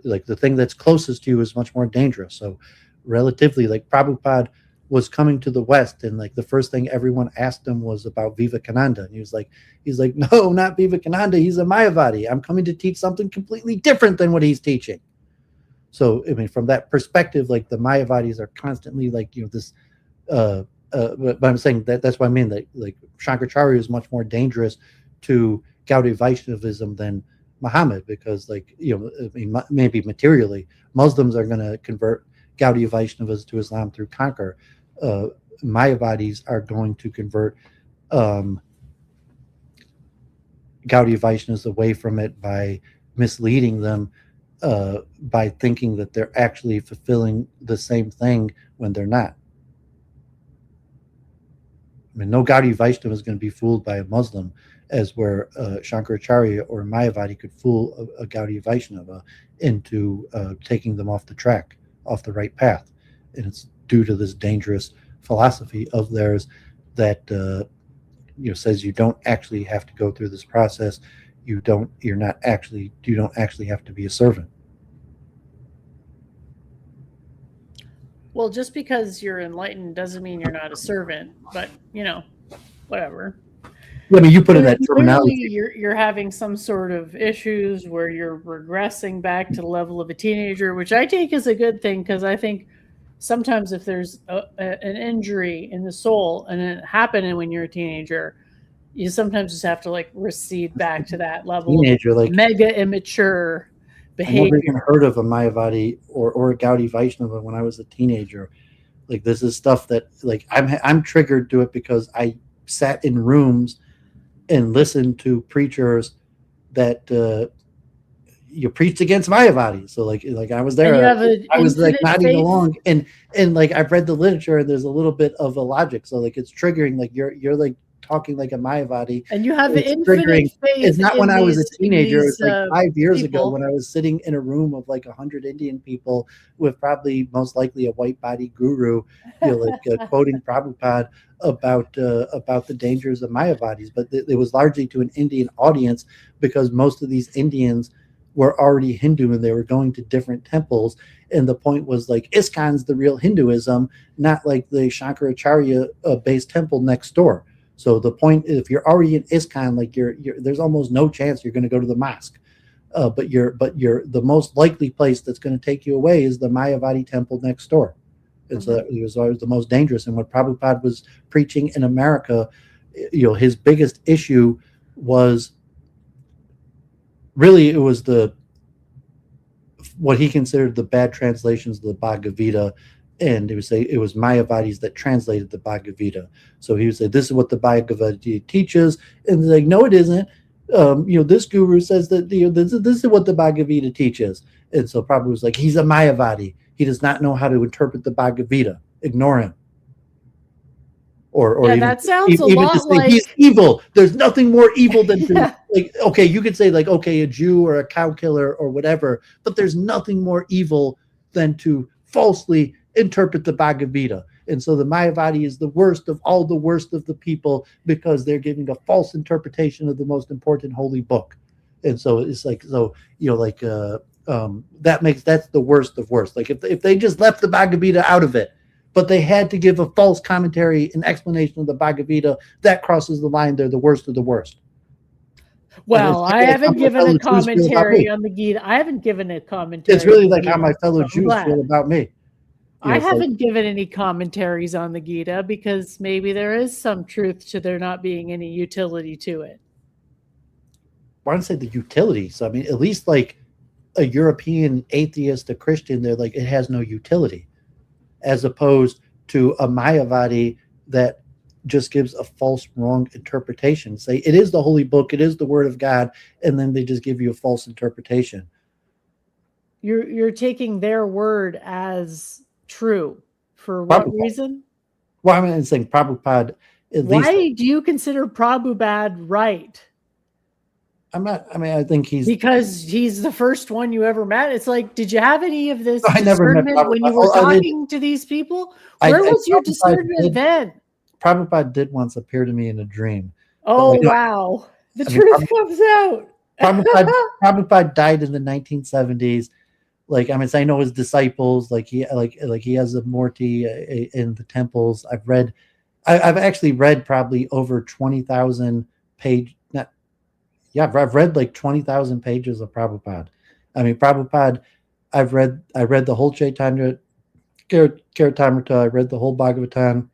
Like, the thing that's closest to you is much more dangerous. So relatively, like, Prabhupada was coming to the West, and like the first thing everyone asked him was about Vivekananda, and he's like, no, not Vivekananda, he's a Mayavadi. I'm coming to teach something completely different than what he's teaching. So I mean, from that perspective, like, the Mayavadis are constantly like this but I'm saying that's what I mean. That like Shankaracharya is much more dangerous to Gaudiya Vaishnavism than Muhammad, because like I mean, maybe materially Muslims are going to convert Gaudiya Vaishnavas to Islam through conquer. Mayavadis are going to convert Gaudiya Vaishnavas away from it by misleading them, by thinking that they're actually fulfilling the same thing when they're not. I mean, no Gaudiya Vaishnava is going to be fooled by a Muslim, as where Shankaracharya or Mayavadi could fool a Gaudiya Vaishnava into taking them off the track, off the right path. And it's due to this dangerous philosophy of theirs that says you don't actually have to go through this process. You don't actually have to be a servant. Well, just because you're enlightened doesn't mean you're not a servant, but whatever. I mean, you put in that terminology. You're having some sort of issues where you're regressing back to the level of a teenager, which I take as a good thing, because I think sometimes if there's an injury in the soul and it happened when you're a teenager, you sometimes just have to like recede back to that level Teenager, of like mega immature behavior. I never even heard of a Mayavadi or a Gaudiya Vaishnava when I was a teenager. Like this is stuff that like I'm triggered to it because I sat in rooms and listened to preachers that you preached against Mayavadi. So like I was there, I was like nodding along, and like I've read the literature and there's a little bit of a logic. So like it's triggering, like you're like talking like a Mayavadi, and you have infinite faith. It's not when I was a teenager. It's like 5 years ago when I was sitting in a room of like 100 Indian people with probably most likely a white body guru, quoting Prabhupada about the dangers of Mayavadis. But it was largely to an Indian audience because most of these Indians were already Hindu and they were going to different temples. And the point was like ISKCON's the real Hinduism, not like the Shankaracharya based temple next door. So the point is, if you're already in ISKCON, like there's almost no chance you're going to go to the mosque. But the most likely place that's going to take you away is the Mayavadi temple next door. And so that was always the most dangerous. And when Prabhupada was preaching in America, his biggest issue was really it was what he considered the bad translations of the Bhagavad Gita. And he would say it was Mayavadis that translated the Bhagavad Gita. So he would say, this is what the Bhagavad Gita teaches. And they're like, no, it isn't. This guru says that this is what the Bhagavad Gita teaches. And so Prabhupada was like, he's a Mayavadi. He does not know how to interpret the Bhagavad Gita. Ignore him. Or even, that sounds a lot just like he's evil. There's nothing more evil than to like, okay, you could say like, okay, a Jew or a cow killer or whatever, but there's nothing more evil than to falsely interpret the Bhagavad Gita. And so the Mayavadi is the worst of all the worst of the people because they're giving a false interpretation of the most important holy book. And so it's like, that's the worst of worst. Like if they just left the Bhagavad Gita out of it, but they had to give a false commentary and explanation of the Bhagavad Gita, that crosses the line. They're the worst of the worst. Well, I haven't given a commentary on the Gita. I haven't given a commentary. It's really like how my fellow Jews feel about me. I haven't given any commentaries on the Gita because maybe there is some truth to there not being any utility to it. I don't say the utility. So, I mean, at least like a European atheist, a Christian, they're like, it has no utility. As opposed to a Mayavadi that just gives a false, wrong interpretation. Say, it is the holy book, it is the word of God, and then they just give you a false interpretation. You're taking their word as true for what reason? Well, I'm saying Prabhupada. Why do you consider Prabhupada right? I'm not. I mean, I think because he's the first one you ever met. It's like, did you have any of this I discernment never met when you were talking to these people? Where was your discernment then? Prabhupada did once appear to me in a dream. Oh, wow. The truth comes out. Prabhupada died in the 1970s. Like, I mean, I know his disciples, like he has a Murti in the temples. I've actually read probably over 20,000 page. I've read like 20,000 pages of Prabhupada. I mean, Prabhupada, I read the whole Chaitanya Charitamrita. I read the whole Bhagavatam.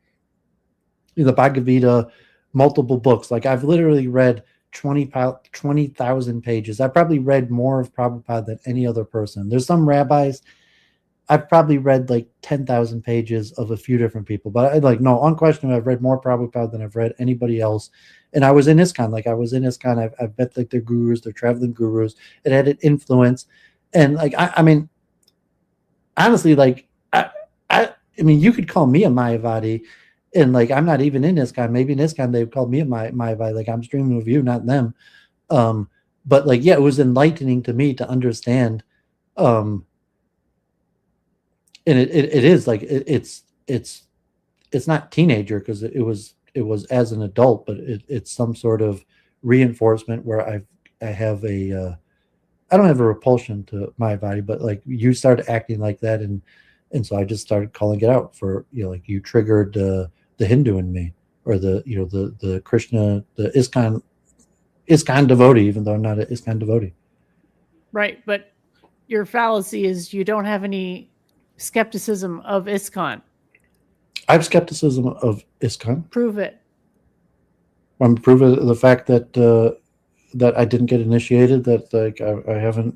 the Bhagavad Gita, multiple books. Like I've literally read 20,000 pages. I probably read more of Prabhupada than any other person. There's some rabbis, I've probably read like 10,000 pages of a few different people, but unquestionably, I've read more Prabhupada than I've read anybody else. And I was in ISKCON. I've met like their gurus, their traveling gurus. It had an influence. And like, I mean, honestly, like, I mean, you could call me a mayavadi, and like, I'm not even in ISKCON. Maybe in ISKCON, they've called me a mayavadi. Like, I'm streaming with you, not them. But like, yeah, it was enlightening to me to understand. And it is like, it's not teenager, because it was as an adult, but it's some sort of reinforcement where I have a I don't have a repulsion to my body, but like you started acting like that, and so I just started calling it out for, like you triggered the Hindu in me, or the Krishna, the ISKCON devotee, even though I'm not an ISKCON devotee. Right, but your fallacy is you don't have any skepticism of ISKCON. I have skepticism of ISKCON. Prove it. I'm proving the fact that that I didn't get initiated, that like I haven't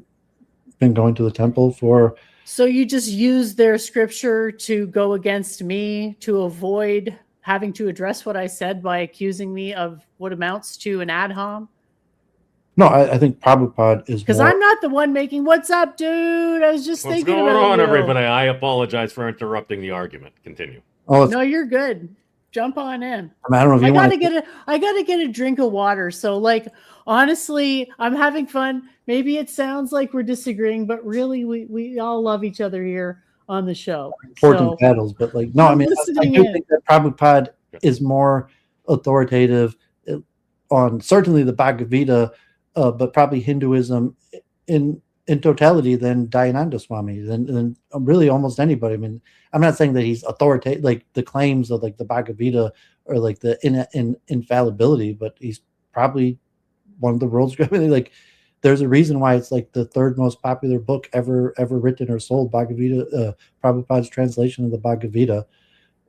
been going to the temple for. So you just use their scripture to go against me, to avoid having to address what I said by accusing me of what amounts to an ad hom? No, I think Prabhupada is because more... I'm not the one making. What's up, dude? I was just thinking about you. What's going on, everybody? I apologize for interrupting the argument. Continue. Oh, no, you're good. Jump on in. I don't know if you I gotta get a drink of water. So, like, honestly, I'm having fun. Maybe it sounds like we're disagreeing, but really, we all love each other here on the show. Important battles, but like, no, I mean, I do think that Prabhupada is more authoritative on certainly the Bhagavad Gita, but probably Hinduism in totality than Dayananda Swami, than really almost anybody. I mean, I'm not saying that he's authoritative, like the claims of like the Bhagavad Gita or like the infallibility, but he's probably one of the world's great. Like, there's a reason why it's like the third most popular book ever written or sold. Bhagavad Gita, Prabhupada's translation of the Bhagavad Gita,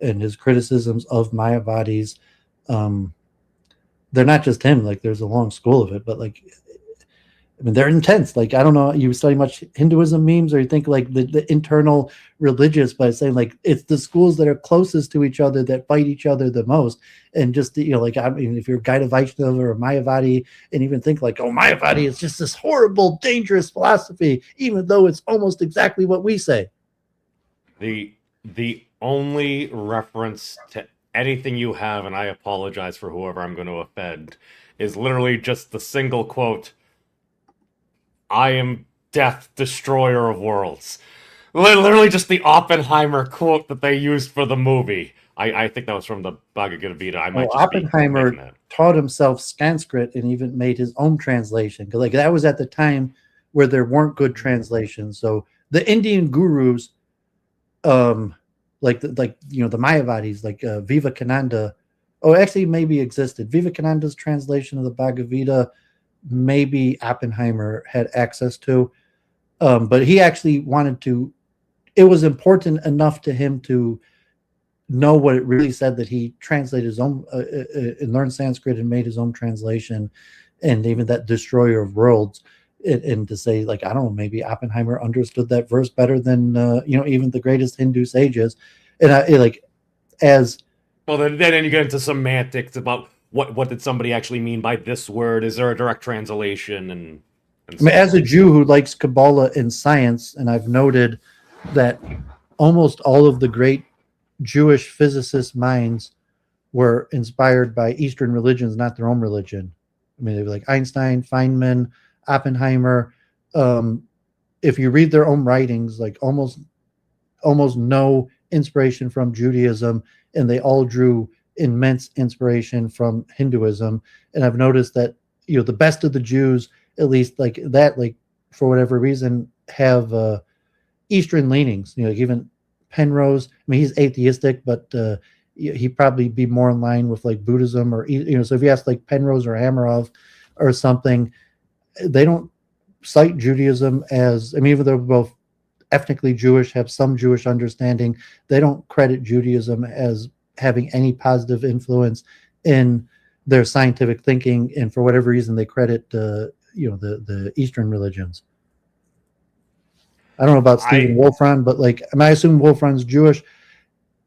and his criticisms of mayavadis. They're not just him. Like, there's a long school of it, but like, I mean, they're intense. Like, I don't know, you study much Hinduism memes, or you think like the internal religious, by saying like it's the schools that are closest to each other that fight each other the most. And just, like, I mean, if you're a Gaita Vaishnava or a Mayavadi, and even think like, oh, Mayavadi is just this horrible, dangerous philosophy, even though it's almost exactly what we say. The only reference to anything you have, and I apologize for whoever I'm going to offend, is literally just the single quote, "I am death, destroyer of worlds." Literally just the Oppenheimer quote that they used for the movie. I think that was from the Bhagavad Gita. I might just Oppenheimer taught himself Sanskrit and even made his own translation. Like, that was at the time where there weren't good translations. So the Indian gurus, like the Mayavadis, like Vivekananda, actually maybe existed. Vivekananda's translation of the Bhagavad Gita, maybe Oppenheimer had access to, but he actually wanted to. It was important enough to him to know what it really said that he translated his own and learned Sanskrit and made his own translation, and even that destroyer of worlds, and to say, like, I don't know, maybe Oppenheimer understood that verse better than even the greatest Hindu sages. And then you get into semantics about what did somebody actually mean by this word? Is there a direct translation? And I mean, as a Jew who likes Kabbalah and science, and I've noted that almost all of the great Jewish physicist minds were inspired by Eastern religions, not their own religion. I mean, they were like Einstein, Feynman, Oppenheimer. If you read their own writings, like almost no inspiration from Judaism, and they all drew immense inspiration from Hinduism. And I've noticed that, the best of the Jews, at least like that, like for whatever reason, have Eastern leanings. Like even Penrose, I mean, he's atheistic, but he'd probably be more in line with like Buddhism, or so if you ask like Penrose or Hamarov or something, they don't cite Judaism as, I mean, even though they're both ethnically Jewish, have some Jewish understanding, they don't credit Judaism as having any positive influence in their scientific thinking, and for whatever reason they credit the Eastern religions. I don't know about Stephen Wolfram, but like, I assume Wolfram's Jewish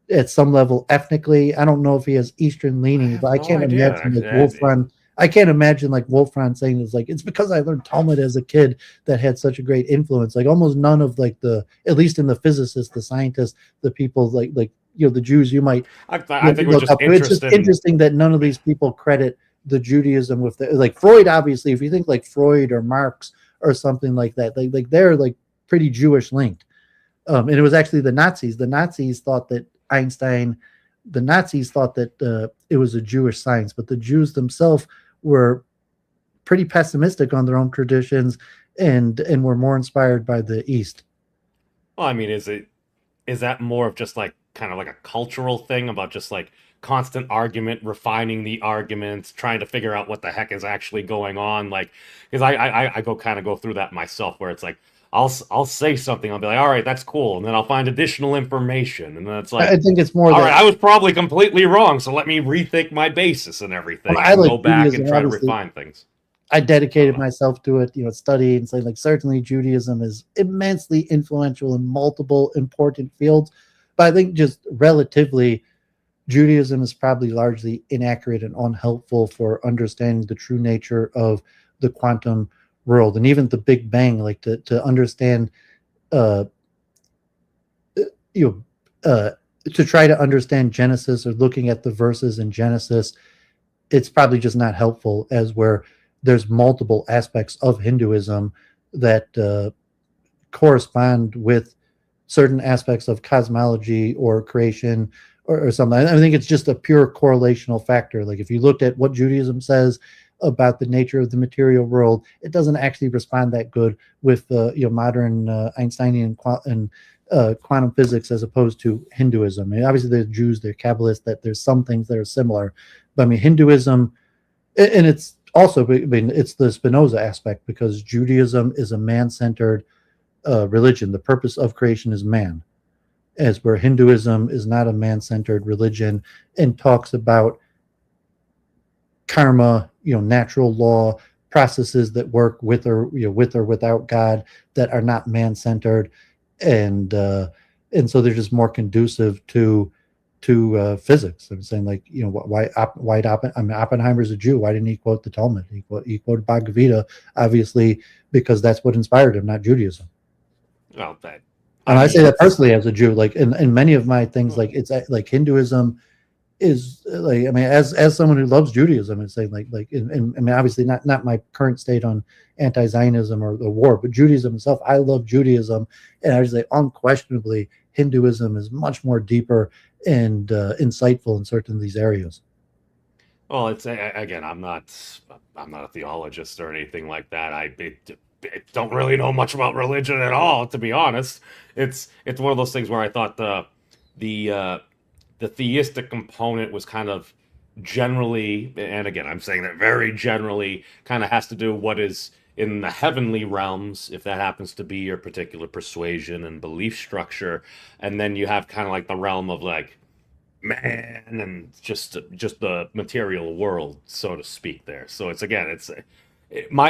at some level ethnically. I don't know if he has Eastern leanings, but I can't imagine like Wolfram. I can't imagine like Wolfram saying it's like, it's because I learned Talmud as a kid that had such a great influence. Like almost none of like at least in the physicists, the scientists, the people like the Jews, you might. I think we're just it's just interesting that none of these people credit the Judaism with like Freud. Obviously, if you think like Freud or Marx or something like that, like they're like pretty Jewish linked. And it was actually the Nazis. The Nazis thought that Einstein, it was a Jewish science, but the Jews themselves were pretty pessimistic on their own traditions and were more inspired by the East. Well, I mean, is that more of just like kind of like a cultural thing about just like constant argument, refining the arguments, trying to figure out what the heck is actually going on? Like, because I go through that myself, where it's like, I'll say something, I'll be like, all right, that's cool, and then I'll find additional information, and then it's like, I think it's more. All right, I was probably completely wrong, so let me rethink my basis and everything, and go back and try to refine things. I dedicated myself to it, study and say, like, certainly Judaism is immensely influential in multiple important fields, but I think just relatively, Judaism is probably largely inaccurate and unhelpful for understanding the true nature of the quantum world and even the Big Bang. Like to understand, to try to understand Genesis or looking at the verses in Genesis, it's probably just not helpful, as where there's multiple aspects of Hinduism that correspond with certain aspects of cosmology or creation or something. I think it's just a pure correlational factor. Like if you looked at what Judaism says about the nature of the material world, it doesn't actually respond that good with modern Einsteinian quantum physics as opposed to Hinduism. I mean, obviously they're Jews, they're Kabbalists, that there's some things that are similar, but I mean Hinduism, and it's also, I mean, it's the Spinoza aspect, because Judaism is a man-centered religion. The purpose of creation is man, as where Hinduism is not a man-centered religion and talks about karma, natural law, processes that work with or without God, that are not man-centered, and so they're just more conducive to physics. I'm saying, like, why Oppenheimer's a Jew. Why didn't he quote the Talmud? He quoted Bhagagavad, obviously, because that's what inspired him, not Judaism. Well, I say that personally as a Jew. Like in many of my things, like it's like Hinduism is like, I mean, as someone who loves Judaism, and saying I mean, obviously not my current state on anti-Zionism or the war, but Judaism itself, I love Judaism, and I would say unquestionably Hinduism is much more deeper and insightful in certain of these areas. Well, it's again, I'm not a theologist or anything like that. I don't really know much about religion at all, to be honest. It's one of those things where I thought the theistic component was kind of generally, and again, I'm saying that very generally, kind of has to do what is in the heavenly realms, if that happens to be your particular persuasion and belief structure, and then you have kind of like the realm of like man and just the material world, so to speak. There, so it's my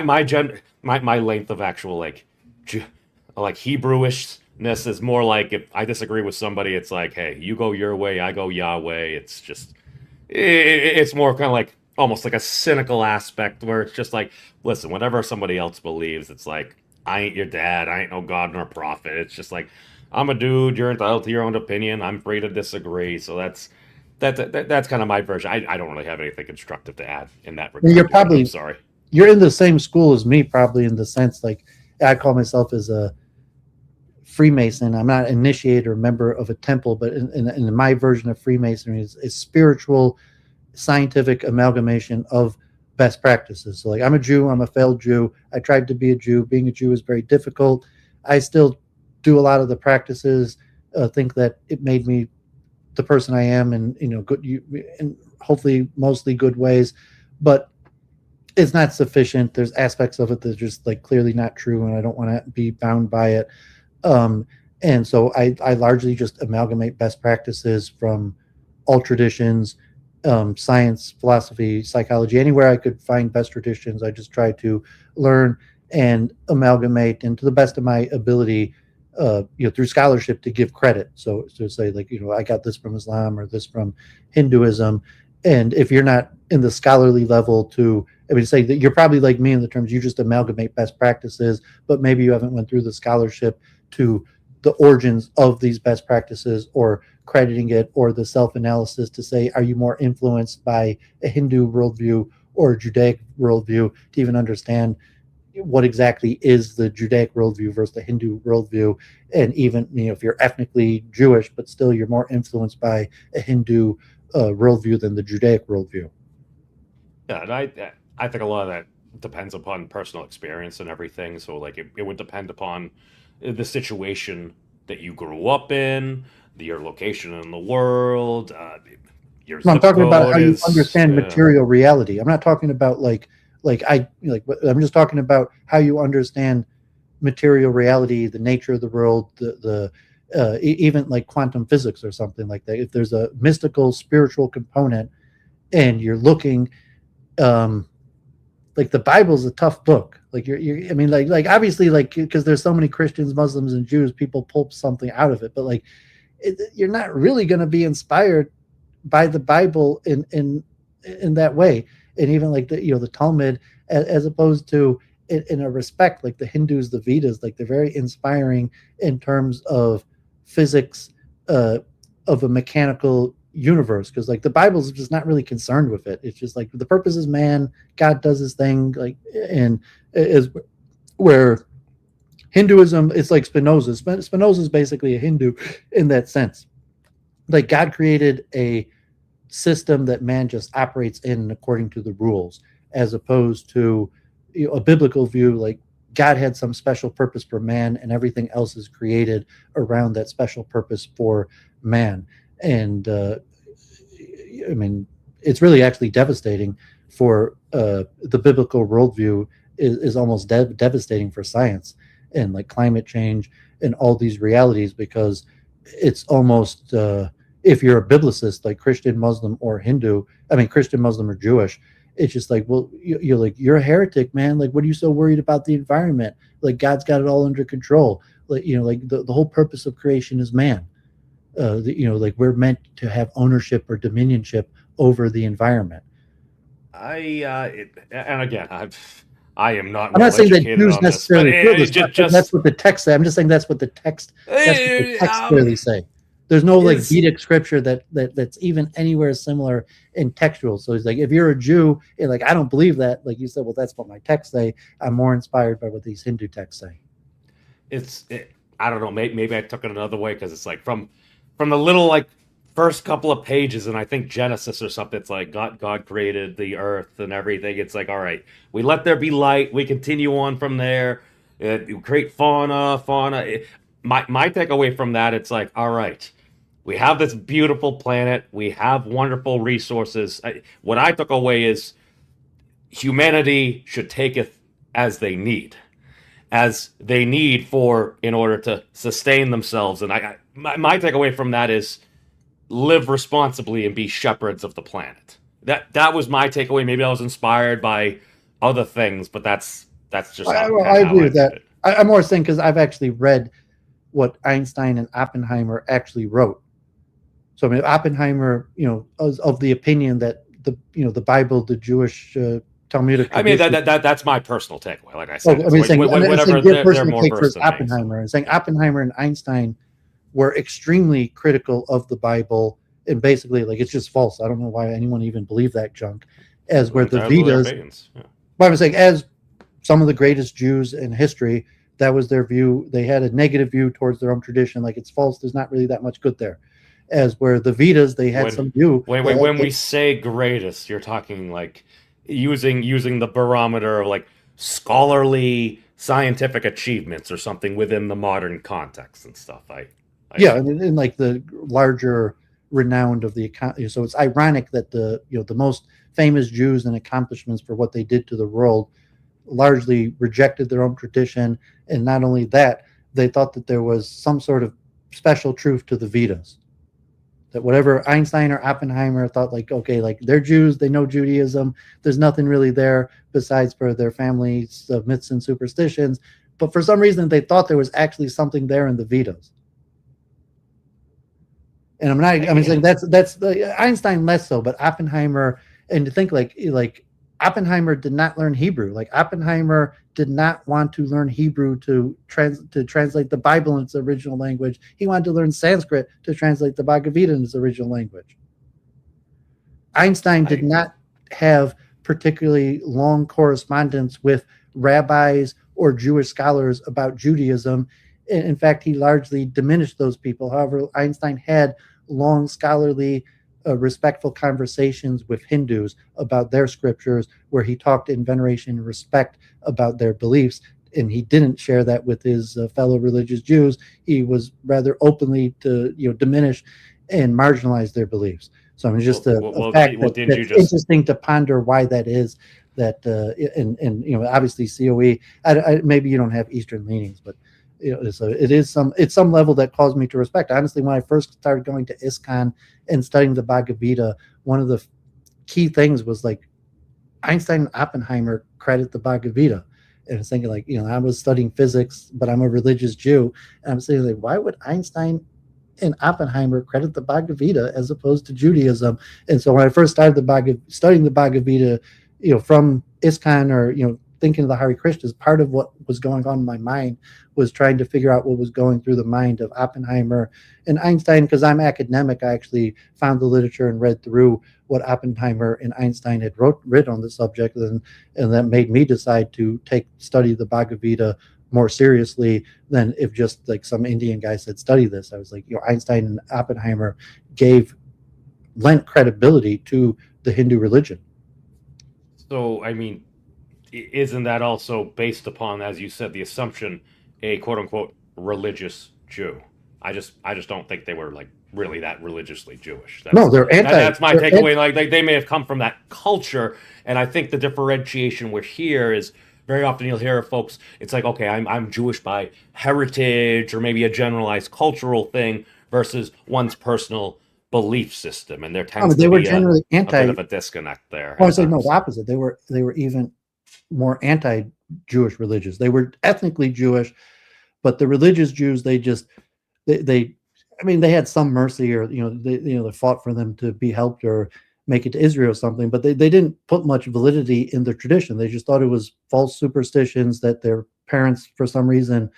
length of actual like Hebrewishness is more like, if I disagree with somebody, it's like, hey, you go your way, I go Yahweh. It's just it's more kind of like almost like a cynical aspect, where it's just like, listen, whatever somebody else believes, it's like, I ain't your dad, I ain't no god nor prophet. It's just like, I'm a dude, you're entitled to your own opinion, I'm free to disagree. So that's kind of my version. I don't really have anything constructive to add in that regard. I'm sorry. You're in the same school as me, probably, in the sense, like, I call myself as a Freemason. I'm not an initiate or member of a temple, but in my version of Freemasonry is spiritual, scientific amalgamation of best practices. So, like, I'm a Jew, I'm a failed Jew. I tried to be a Jew. Being a Jew is very difficult. I still do a lot of the practices, think that it made me the person I am, and good, and hopefully mostly good ways, but it's not sufficient. There's aspects of it that are just like clearly not true, and I don't want to be bound by it. And so I largely just amalgamate best practices from all traditions, science, philosophy, psychology, anywhere I could find best traditions. I just try to learn and amalgamate, and to the best of my ability, through scholarship, to give credit. So say, like, I got this from Islam or this from Hinduism. And if you're not in the scholarly level say that you're probably like me in the terms you just amalgamate best practices, but maybe you haven't went through the scholarship to the origins of these best practices, or crediting it, or the self-analysis to say, are you more influenced by a Hindu worldview or a Judaic worldview, to even understand what exactly is the Judaic worldview versus the Hindu worldview. And even, if you're ethnically Jewish, but still you're more influenced by a Hindu worldview than the Judaic worldview. Yeah, and I think a lot of that depends upon personal experience and everything. So, like, it would depend upon the situation that you grew up in, your location in the world. Your I'm zip talking about code how you is, understand material reality. I'm not talking about I'm just talking about how you understand material reality, the nature of the world, even like quantum physics or something like that. If there's a mystical, spiritual component, and you're looking, like, the Bible's a tough book. Like, obviously, like, because there's so many Christians, Muslims, and Jews, people pull something out of it, but like, you're not really going to be inspired by the Bible in that way. And even like the Talmud, as opposed to, in a respect, like the Hindus, the Vedas, like, they're very inspiring in terms of physics, of a mechanical universe, because like the Bible's just not really concerned with it. It's just like, the purpose is man, God does his thing, like, and is where Hinduism, it's like Spinoza. Spinoza is basically a Hindu in that sense. Like, God created a system that man just operates in according to the rules, as opposed to a biblical view, like God had some special purpose for man, and everything else is created around that special purpose for man. And it's really actually devastating for the biblical worldview is almost devastating for science and like climate change and all these realities, because it's almost if you're a biblicist, like Christian, Muslim, or Hindu, Christian, Muslim, or Jewish, it's just like, well, you're a heretic, man. Like, what are you so worried about the environment? Like, God's got it all under control. Like, the whole purpose of creation is man. Like, we're meant to have ownership or dominionship over the environment. And again, I am not. I'm not saying that Jews on necessarily feel this. That's what the text say. I'm just saying that's what the text clearly say. There's no like Vedic scripture that's even anywhere similar in textual. So it's like, if you're a Jew, and like, I don't believe that, like you said, well, that's what my texts say. I'm more inspired by what these Hindu texts say. I don't know. Maybe I took it another way, because it's like from the little like first couple of pages, and I think Genesis or something. It's like God created the earth and everything. It's like, all right, we let there be light. We continue on from there. We create fauna. My takeaway from that, it's like, all right, we have this beautiful planet. We have wonderful resources. What I took away is humanity should taketh as they need in order to sustain themselves. And my takeaway from that is live responsibly and be shepherds of the planet. That was my takeaway. Maybe I was inspired by other things, but that's just I agree with that. I'm more saying, because I've actually read what Einstein and Oppenheimer actually wrote. So Oppenheimer, was of the opinion that the Bible, the Jewish Talmudic tradition, that's my personal takeaway. Like I said, they're more versed than Oppenheimer. And saying Oppenheimer and Einstein were extremely critical of the Bible, and basically, like, it's just false. I don't know why anyone even believed that junk. As where the Vedas, but I'm saying, as some of the greatest Jews in history, that was their view. They had a negative view towards their own tradition, like, it's false. There's not really that much good there. As where the Vedas, they had some view. When we say greatest, you're talking like using the barometer of like scholarly scientific achievements or something within the modern context and stuff. And like the larger renowned of the economy. So it's ironic that the most famous Jews and accomplishments for what they did to the world largely rejected their own tradition. And not only that, they thought that there was some sort of special truth to the Vedas. That whatever Einstein or Oppenheimer thought, like, okay, like they're Jews, they know Judaism, there's nothing really there besides for their families of myths and superstitions. But for some reason, they thought there was actually something there in the Vedas. And I'm saying that's the Einstein less so, but Oppenheimer, and to think like Oppenheimer did not learn Hebrew. Like Oppenheimer did not want to learn Hebrew to translate the Bible in its original language. He wanted to learn Sanskrit to translate the Bhagavad Gita in its original language. Einstein did not have particularly long correspondence with rabbis or Jewish scholars about Judaism. In fact, he largely diminished those people. However, Einstein had long scholarly, respectful conversations with Hindus about their scriptures, where he talked in veneration and respect about their beliefs. And he didn't share that with his fellow religious Jews. He was rather openly to diminish and marginalize their beliefs. So I mean, just a fact that's interesting to ponder why that is. That and obviously COE. Maybe you don't have Eastern leanings, but it's some level that caused me to respect. Honestly, when I first started going to ISKCON and studying the Bhagavad Gita, one of the key things was like Einstein and Oppenheimer credit the Bhagavad Gita. And I was thinking like, I was studying physics, but I'm a religious Jew. And I'm saying like, why would Einstein and Oppenheimer credit the Bhagavad Gita as opposed to Judaism? And so when I first started studying the Bhagavad Gita, from ISKCON or, thinking of the Hare Krishnas, part of what was going on in my mind was trying to figure out what was going through the mind of Oppenheimer and Einstein. Because I'm academic, I actually found the literature and read through what Oppenheimer and Einstein had written on the subject, and that made me decide to study the Bhagavad Gita more seriously than if just like some Indian guy said study this. I was like, Einstein and Oppenheimer lent credibility to the Hindu religion. So I mean, isn't that also based upon, as you said, the assumption a quote unquote religious Jew? I just don't think they were like really that religiously Jewish. They're anti. That's my takeaway. Like they may have come from that culture, and I think the differentiation we're here is very often you'll hear folks. It's like, okay, I'm Jewish by heritage or maybe a generalized cultural thing versus one's personal belief system, and there tends to be generally a bit of a disconnect there. I would say no, the opposite. They were even more anti-Jewish religious. They were ethnically Jewish, but the religious Jews, they had some mercy, or they fought for them to be helped or make it to Israel or something, but they didn't put much validity in their tradition. They just thought it was false superstitions that their parents, for some reason,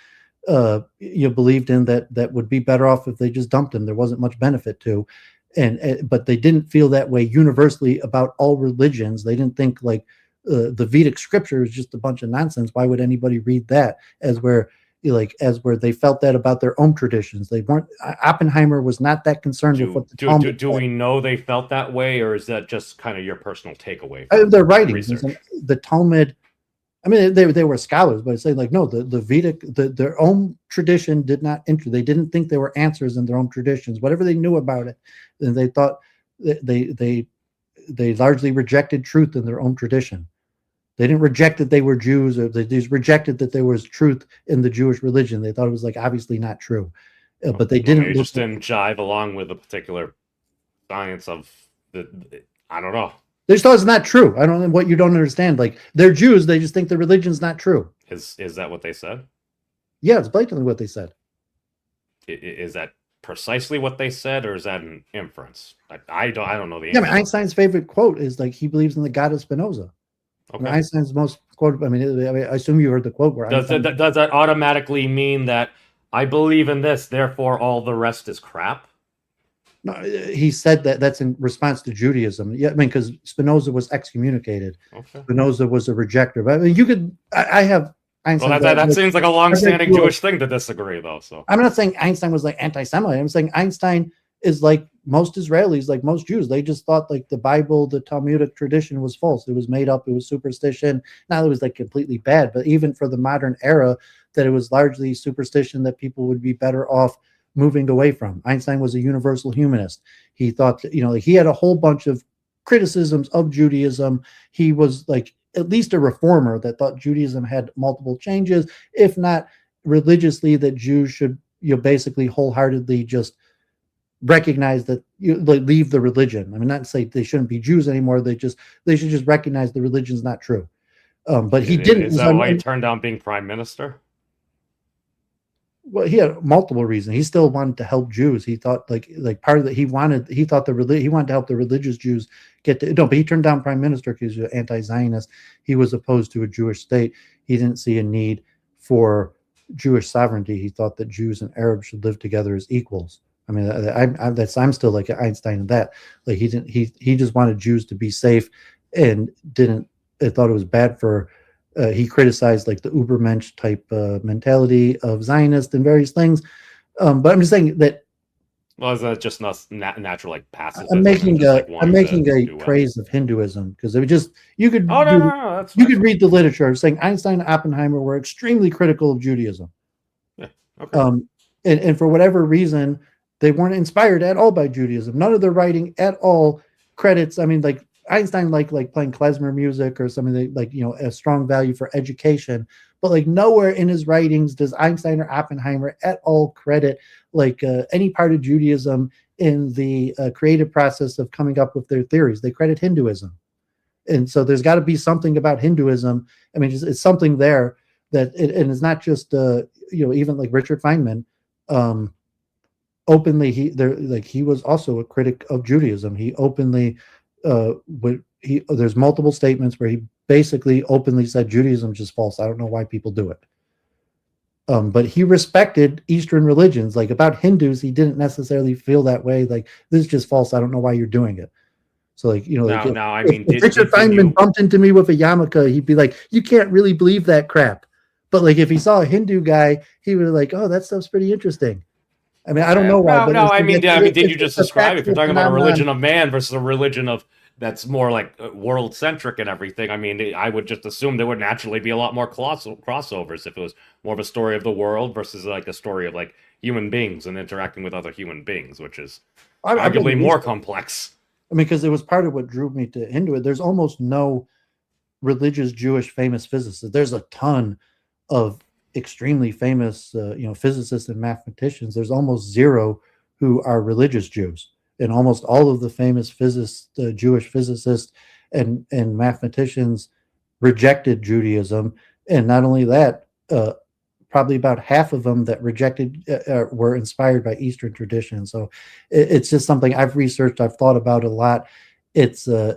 believed in, that would be better off if they just dumped them. There wasn't much benefit to, but they didn't feel that way universally about all religions. They didn't think like the Vedic scripture is just a bunch of nonsense. Why would anybody read that? As where they felt that about their own traditions. They weren't. Oppenheimer was not that concerned with what the Talmud. Do we know they felt that way, or is that just kind of your personal takeaway? Their writings, the Talmud. I mean, they were scholars, but it's saying like, no, the Vedic, their own tradition did not enter. They didn't think there were answers in their own traditions. Whatever they knew about it, then they thought they largely rejected truth in their own tradition. They didn't reject that they were Jews, or they just rejected that there was truth in the Jewish religion. They thought it was like obviously not true, but they didn't. They just didn't jive along with the particular science of I don't know. They just thought it's not true. I don't know what you don't understand. Like they're Jews, they just think the religion's not true. Is that what they said? Yeah, it's blatantly what they said. Is that precisely what they said, or is that an inference? I don't know the answer. Yeah, I mean, Einstein's favorite quote is like he believes in the God of Spinoza. Okay. Einstein's most quote. I mean, I assume you heard the quote where does that automatically mean that I believe in this, therefore all the rest is crap? No, he said that's in response to Judaism. Yeah, I mean, because Spinoza was excommunicated. Okay. Spinoza was a rejecter. But I mean, you could. I have Einstein. Well, that seems like a long-standing Jewish thing to disagree, though. So I'm not saying Einstein was like anti-Semite. I'm saying Einstein is like most Israelis, like most Jews. They just thought like the Bible, the Talmudic tradition was false. It was made up. It was superstition. Not that it was like completely bad, but even for the modern era, that it was largely superstition that people would be better off moving away from. Einstein was a universal humanist. He thought that, he had a whole bunch of criticisms of Judaism. He was like at least a reformer that thought Judaism had multiple changes, if not religiously, that Jews should, basically wholeheartedly just recognize that they leave the religion. I mean, not to say they shouldn't be Jews anymore. They should just recognize the religion's not true. But he didn't. Is that why he turned down being prime minister? Well, he had multiple reasons. He still wanted to help Jews. He thought like part of that he wanted to help the religious Jews but he turned down prime minister because he was anti-Zionist. He was opposed to a Jewish state. He didn't see a need for Jewish sovereignty. He thought that Jews and Arabs should live together as equals. I mean, I'm still like Einstein in that. Like he just wanted Jews to be safe and thought it was bad for. He criticized like the Ubermensch type mentality of Zionists and various things. But I'm just saying that. Well, is that just not natural, like passive? I'm making a praise of Hinduism because you could read the literature saying Einstein and Oppenheimer were extremely critical of Judaism. Yeah. Okay. And for whatever reason, they weren't inspired at all by Judaism. None of their writing at all credits. I mean, like Einstein like playing klezmer music or something like a strong value for education, but like nowhere in his writings does Einstein or Oppenheimer at all credit like any part of Judaism in the creative process of coming up with their theories. They credit Hinduism, and so there's got to be something about Hinduism. I mean, it's something there that and it's not just even like Richard Feynman. Openly, he was also a critic of Judaism. He openly there's multiple statements where he basically openly said Judaism is just false. I don't know why people do it. But he respected Eastern religions. Like about Hindus, he didn't necessarily feel that way. Like this is just false. I don't know why you're doing it. So like I mean, if Richard Feynman bumped into me with a yarmulke, he'd be like, "You can't really believe that crap." But like if he saw a Hindu guy, he would be like, "Oh, that stuff's pretty interesting." I mean, I don't know why. Did you just describe if you're talking about a religion of man versus a religion of that's more like world centric and everything? I mean, I would just assume there would naturally be a lot more crossovers if it was more of a story of the world versus like a story of like human beings and interacting with other human beings, which is arguably more complex. I mean, because it was part of what drew me to Hinduism. There's almost no religious Jewish famous physicists. There's a ton of extremely famous physicists and mathematicians. There's almost zero who are religious Jews, and almost all of the famous Jewish physicists and mathematicians rejected Judaism. And not only that, probably about half of them that rejected were inspired by Eastern tradition. So it's just something I've researched, I've thought about a lot. It's an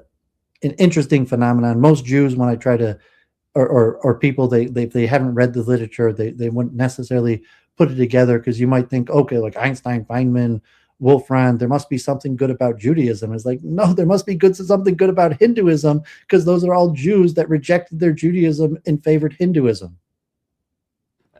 interesting phenomenon. Most Jews, when I try to or people they haven't read the literature, they wouldn't necessarily put it together, because you might think, okay, like Einstein, Feynman, Wolfran, there must be something good about Judaism. It's like, no, there must be something good about Hinduism, because those are all Jews that rejected their Judaism and favored Hinduism.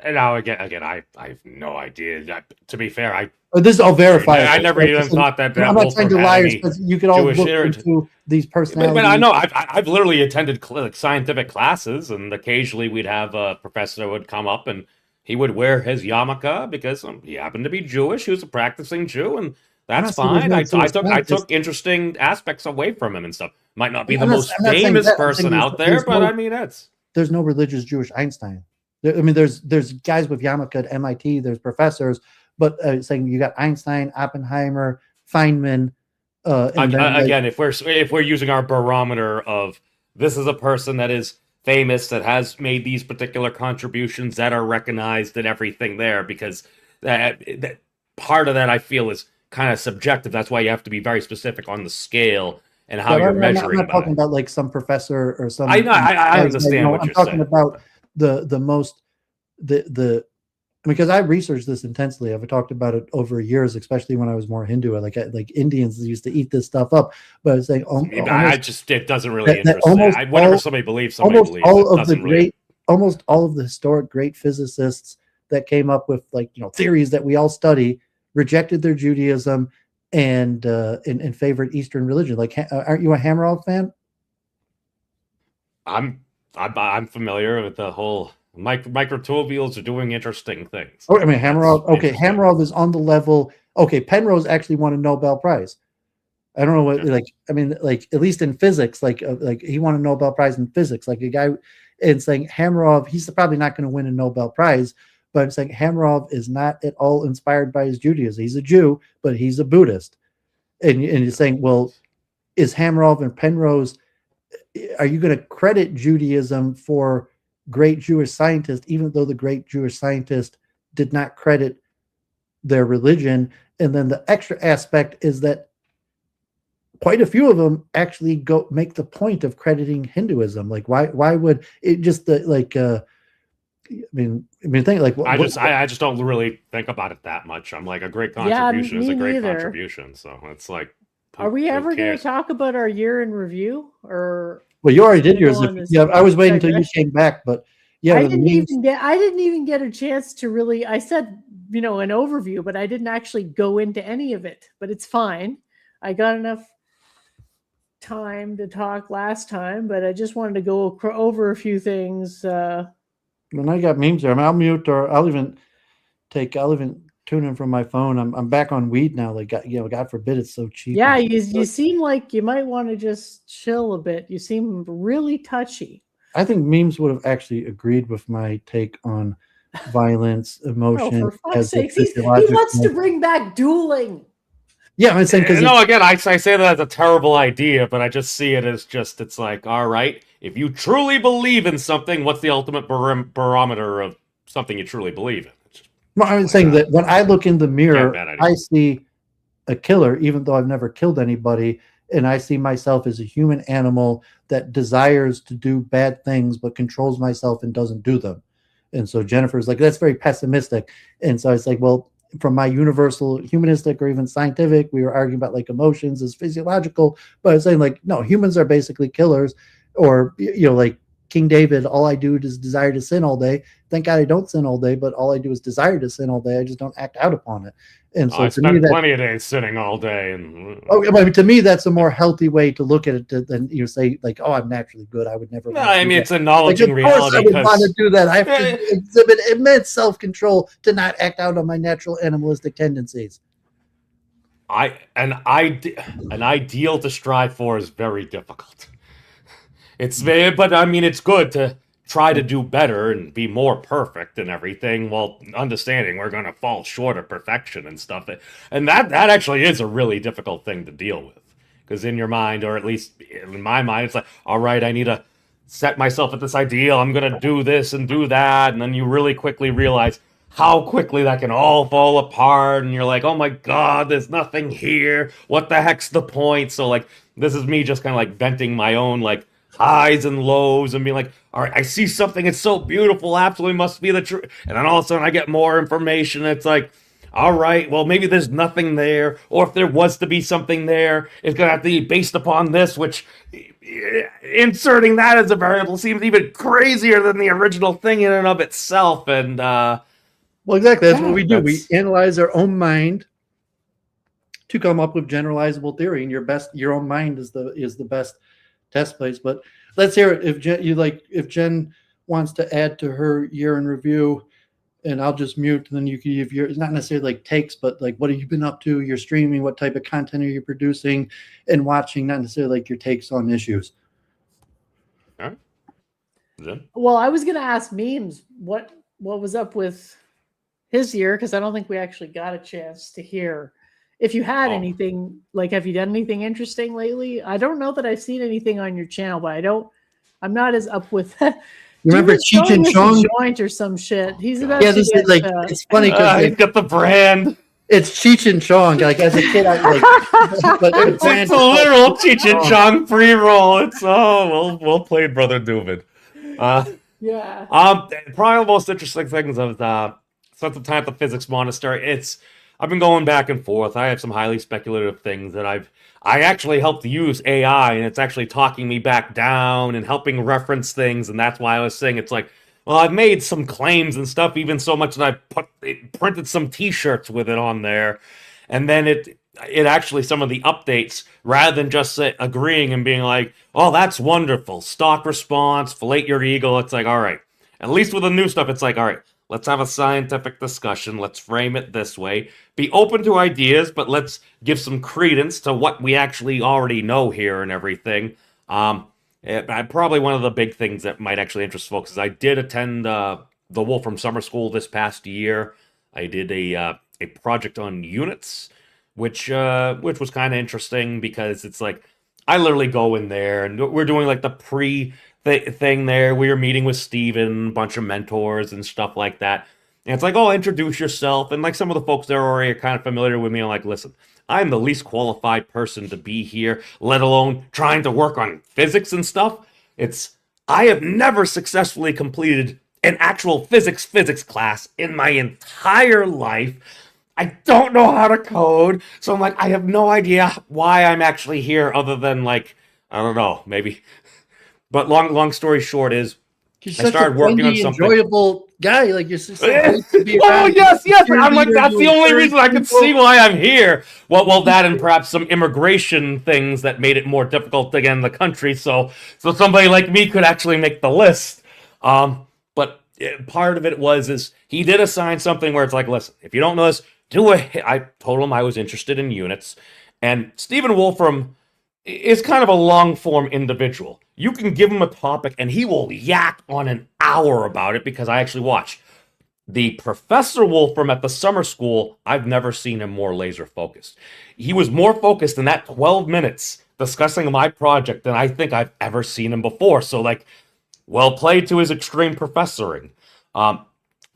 And now again, I have no idea. To be fair, this is all verified. I never even thought that. I'm not saying to liars, because you could all look into these personalities. But I know I've literally attended scientific classes, and occasionally we'd have a professor that would come up and he would wear his yarmulke because he happened to be Jewish. He was a practicing Jew, and that's fine. I took interesting aspects away from him and stuff. Might not be the most famous person out there, but I mean, there's no religious Jewish Einstein. I mean, there's guys with yarmulke at MIT. There's professors, but saying you got Einstein, Oppenheimer, Feynman. Again, if we're using our barometer of this is a person that is famous, that has made these particular contributions that are recognized and everything there, because that part of that I feel is kind of subjective. That's why you have to be very specific on the scale and how you're measuring. I'm not talking about like some professor or some. I understand what you're saying. I'm talking about because I researched this intensely. I've talked about it over years, especially when I was more Hindu. Like Indians used to eat this stuff up, but I was saying, it doesn't really interest me. Whenever somebody believes, almost all of the historic great physicists that came up with theories that we all study rejected their Judaism and favored Eastern religion. Like, aren't you a Hameroff fan? I'm familiar with the whole microtubules are doing interesting things. Oh, I mean, Hameroff. Okay, Hameroff is on the level. Okay, Penrose actually won a Nobel Prize. I don't know what at least in physics, like he won a Nobel Prize in physics. Like a guy, and saying Hameroff, he's probably not going to win a Nobel Prize, but I'm saying Hamarov is not at all inspired by his Judaism. He's a Jew, but he's a Buddhist. And you're saying, well, is Hamarov and Penrose, are you going to credit Judaism for great Jewish scientists, even though the great Jewish scientist did not credit their religion? And then the extra aspect is that quite a few of them actually go make the point of crediting Hinduism. Like, why would it just think like I just don't really think about it that much. I'm like, a great contribution is a great contribution. So it's like, are we ever going to talk about our year in review? Or well, you already did yours. Yeah, I was waiting until you came back, but yeah, I didn't even get a chance to really. I said, an overview, but I didn't actually go into any of it. But it's fine. I got enough time to talk last time, but I just wanted to go over a few things. When I got memes there, I'll mute, or I'll even tune in from my phone. I'm back on weed now. Like, God forbid it's so cheap. Yeah, you seem like you might want to just chill a bit. You seem really touchy. I think memes would have actually agreed with my take on violence, emotion. For fuck's sake, he wants to bring back dueling. Yeah, I'm saying because again, I say that as a terrible idea, but I just see it as it's like, all right, if you truly believe in something, what's the ultimate barometer of something you truly believe in? Well, I'm saying that when I look in the mirror, I see a killer, even though I've never killed anybody, and I see myself as a human animal that desires to do bad things but controls myself and doesn't do them. And so Jennifer's like, that's very pessimistic. And so I was like, well, from my universal humanistic or even scientific, we were arguing about like emotions as physiological, but I was saying like, no, humans are basically killers. Or, like King David, all I do is desire to sin all day. Thank God I don't sin all day, but all I do is desire to sin all day. I just don't act out upon it. And so I spent plenty of days sinning all day. And to me, that's a more healthy way to look at it than you say like, oh, I'm naturally good. I would never. No, I mean, it's acknowledging reality. I would want to do that. I have to exhibit immense self-control to not act out on my natural animalistic tendencies. An ideal to strive for is very difficult. But I mean, it's good to try to do better and be more perfect and everything, while understanding we're going to fall short of perfection and stuff. And that actually is a really difficult thing to deal with, because in your mind, or at least in my mind, it's like, all right, I need to set myself at this ideal. I'm going to do this and do that, and then you really quickly realize how quickly that can all fall apart, and you're like, oh my God, there's nothing here. What the heck's the point? So like, this is me just kind of like venting my own like highs and lows and being like, all right, I see something, it's so beautiful, absolutely must be the truth. And then all of a sudden I get more information. It's like, all right, well, maybe there's nothing there. Or if there was to be something there, it's going to have to be based upon this, which inserting that as a variable seems even crazier than the original thing in and of itself. And, well, exactly. That's what we do. We analyze our own mind to come up with generalizable theory, and your own mind is the best test place. But let's hear it. If Jen wants to add to her year in review, and I'll just mute, and then you can give your, it's not necessarily like takes, but like, what have you been up to? You're streaming, what type of content are you producing and watching, not necessarily like your takes on issues. All right. Jen? Well, I was going to ask Memes what was up with his year, because I don't think we actually got a chance to hear. If you had anything, like, have you done anything interesting lately? I don't know that I've seen anything on your channel, but I'm not as up with that. Remember Cheech and Chong? Joint or some shit. He's about to get, like, it's funny because he's got the brand. It's Cheech and Chong. Like, as a kid, I like. But it's a literal Cheech and Chong pre-roll. It's well played, Brother David. Yeah. Probably the most interesting things of since the time at the physics monastery. I've been going back and forth. I have some highly speculative things that I actually helped use AI, and it's actually talking me back down and helping reference things, and that's why I was saying it's like, well, I've made some claims and stuff, even so much that I printed some T-shirts with it on there, and then it actually, some of the updates, rather than just agreeing and being like, oh, that's wonderful, stock response, fillet your ego, it's like, all right, at least with the new stuff, it's like, all right, let's have a scientific discussion. Let's frame it this way. Be open to ideas, but let's give some credence to what we actually already know here and everything. Probably one of the big things that might actually interest folks is I did attend the Wolfram Summer School this past year. I did a project on units, which was kind of interesting because it's like I literally go in there and we're doing like the thing there. We were meeting with Steven, a bunch of mentors and stuff like that. And it's like, oh, introduce yourself. And like some of the folks there already are kind of familiar with me. I'm like, listen, I'm the least qualified person to be here, let alone trying to work on physics and stuff. I have never successfully completed an actual physics class in my entire life. I don't know how to code, so I'm like, I have no idea why I'm actually here other than like, I don't know, maybe. But long story short is, I started working on something. Enjoyable guy, like you're just so great to be around. Oh yes. I'm like, that's the only reason I can see why I'm here. Well, that and perhaps some immigration things that made it more difficult to get in the country. So somebody like me could actually make the list. But part of it is he did assign something where it's like, listen, if you don't know this, I told him I was interested in units, and Stephen Wolfram is kind of a long-form individual. You can give him a topic, and he will yak on an hour about it because I actually watched. The Professor Wolfram at the summer school, I've never seen him more laser-focused. He was more focused in that 12 minutes discussing my project than I think I've ever seen him before. So, like, well played to his extreme professoring.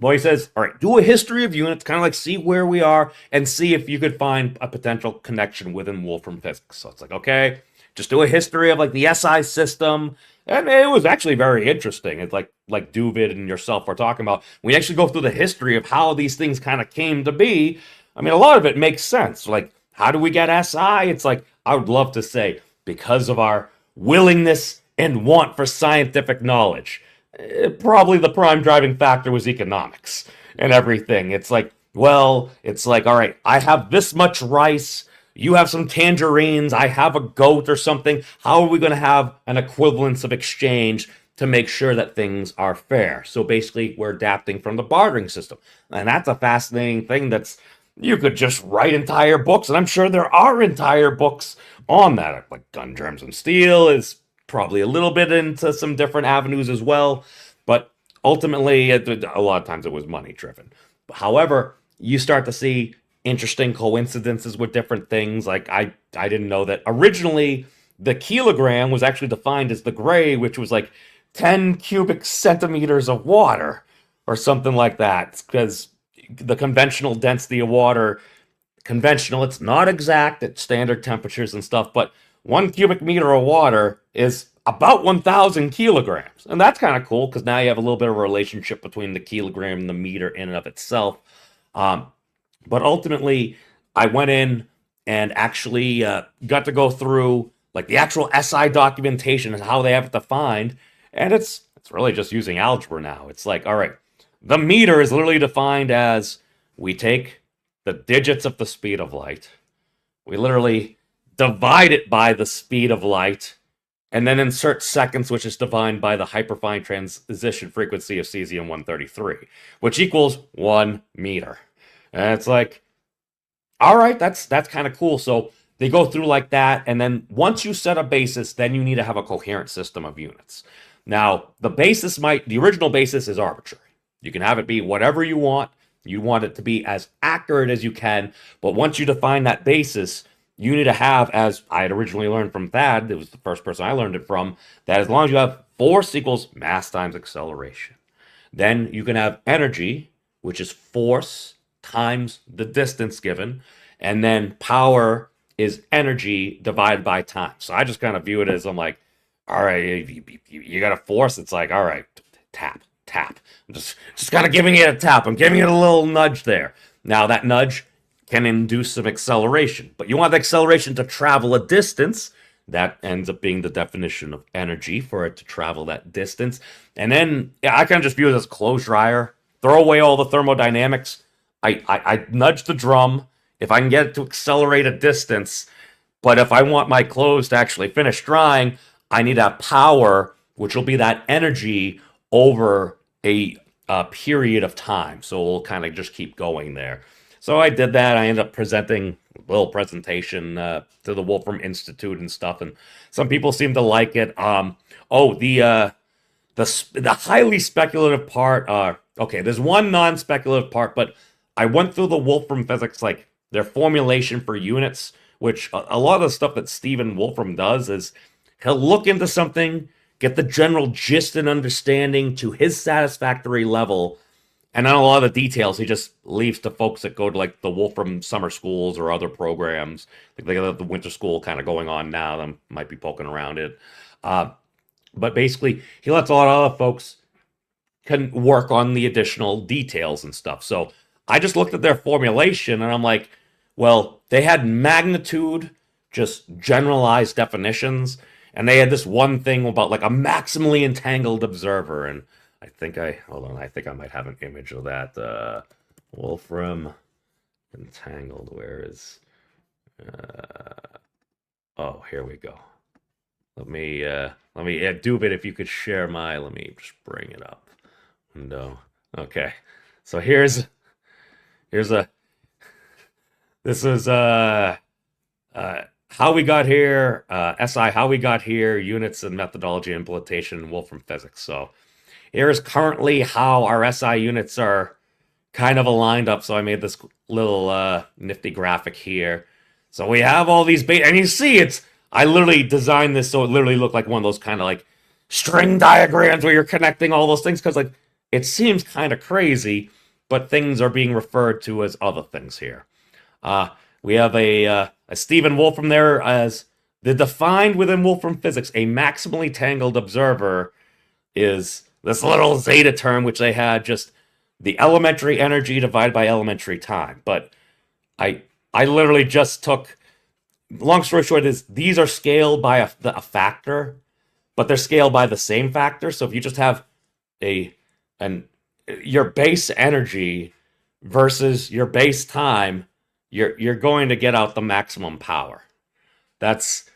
Well, he says, all right, do a history of units, kind of like see where we are and see if you could find a potential connection within Wolfram physics. So it's like, okay, just do a history of like the SI system. And it was actually very interesting. It's like Duvid and yourself were talking about. We actually go through the history of how these things kind of came to be. I mean, a lot of it makes sense. Like, how do we get SI? It's like, I would love to say, because of our willingness and want for scientific knowledge. Probably the prime driving factor was economics and everything. It's like, all right, I have this much rice, you have some tangerines, I have a goat or something. How are we going to have an equivalence of exchange to make sure that things are fair? So basically, we're adapting from the bartering system. And that's a fascinating thing you could just write entire books, and I'm sure there are entire books on that. Like Gun, Germs, and Steel is probably a little bit into some different avenues as well, but ultimately a lot of times it was money driven. However, you start to see interesting coincidences with different things. Like I didn't know that originally the kilogram was actually defined as the gray, which was like 10 cubic centimeters of water or something like that, because the conventional density of water, it's not exact at standard temperatures and stuff, but 1 cubic meter of water is about 1,000 kilograms. And that's kind of cool because now you have a little bit of a relationship between the kilogram and the meter in and of itself. But ultimately, I went in and actually got to go through like the actual SI documentation and how they have it defined. And it's really just using algebra now. It's like, all right, the meter is literally defined as we take the digits of the speed of light. We literally divide it by the speed of light, and then insert seconds, which is defined by the hyperfine transition frequency of cesium-133, which equals 1 meter. And it's like, all right, that's kind of cool. So they go through like that, and then once you set a basis, then you need to have a coherent system of units. Now, the original basis is arbitrary. You can have it be whatever you want. You want it to be as accurate as you can, but once you define that basis, you need to have, as I had originally learned from Thad, it was the first person I learned it from, that as long as you have force equals mass times acceleration, then you can have energy, which is force times the distance given, and then power is energy divided by time. So I just kind of view it as, I'm like, all right, you got a force, it's like, all right, tap. I'm just kind of giving it a tap. I'm giving it a little nudge there. Now that nudge can induce some acceleration, but you want the acceleration to travel a distance. That ends up being the definition of energy for it to travel that distance. And then I kind of just view it as a clothes dryer. Throw away all the thermodynamics. I nudge the drum if I can get it to accelerate a distance. But if I want my clothes to actually finish drying, I need to have power, which will be that energy over a period of time. So we'll kind of just keep going there. So I did that. I ended up presenting a little presentation to the Wolfram Institute and stuff, and some people seem to like it. The highly speculative part, okay, there's one non-speculative part, but I went through the Wolfram physics, like their formulation for units, which a lot of the stuff that Stephen Wolfram does is he'll look into something, get the general gist and understanding to his satisfactory level, and then a lot of the details he just leaves to folks that go to like the Wolfram summer schools or other programs. Like they got the winter school kind of going on now. That might be poking around it. But basically, he lets a lot of other folks can work on the additional details and stuff. So I just looked at their formulation and I'm like, well, they had magnitude, just generalized definitions, and they had this one thing about like a maximally entangled observer. And I think I might have an image of that. Wolfram entangled. Where is? Oh, here we go. Let me Duvit, if you could share let me just bring it up. Window. Okay. So this is how we got here, SI, how we got here, units and methodology implementation, Wolfram physics. So here's currently how our SI units are kind of aligned up. So I made this little nifty graphic here. So we have all these and you see I literally designed this so it literally looked like one of those kind of like string diagrams where you're connecting all those things, because like it seems kind of crazy, but things are being referred to as other things here. We have a Stephen Wolfram there as the defined within Wolfram physics, a maximally tangled observer is this little zeta term, which they had just the elementary energy divided by elementary time. But I literally just took, long story short is these are scaled by a factor, but they're scaled by the same factor. So if you just have your base energy versus your base time, you're going to get out the maximum power. That's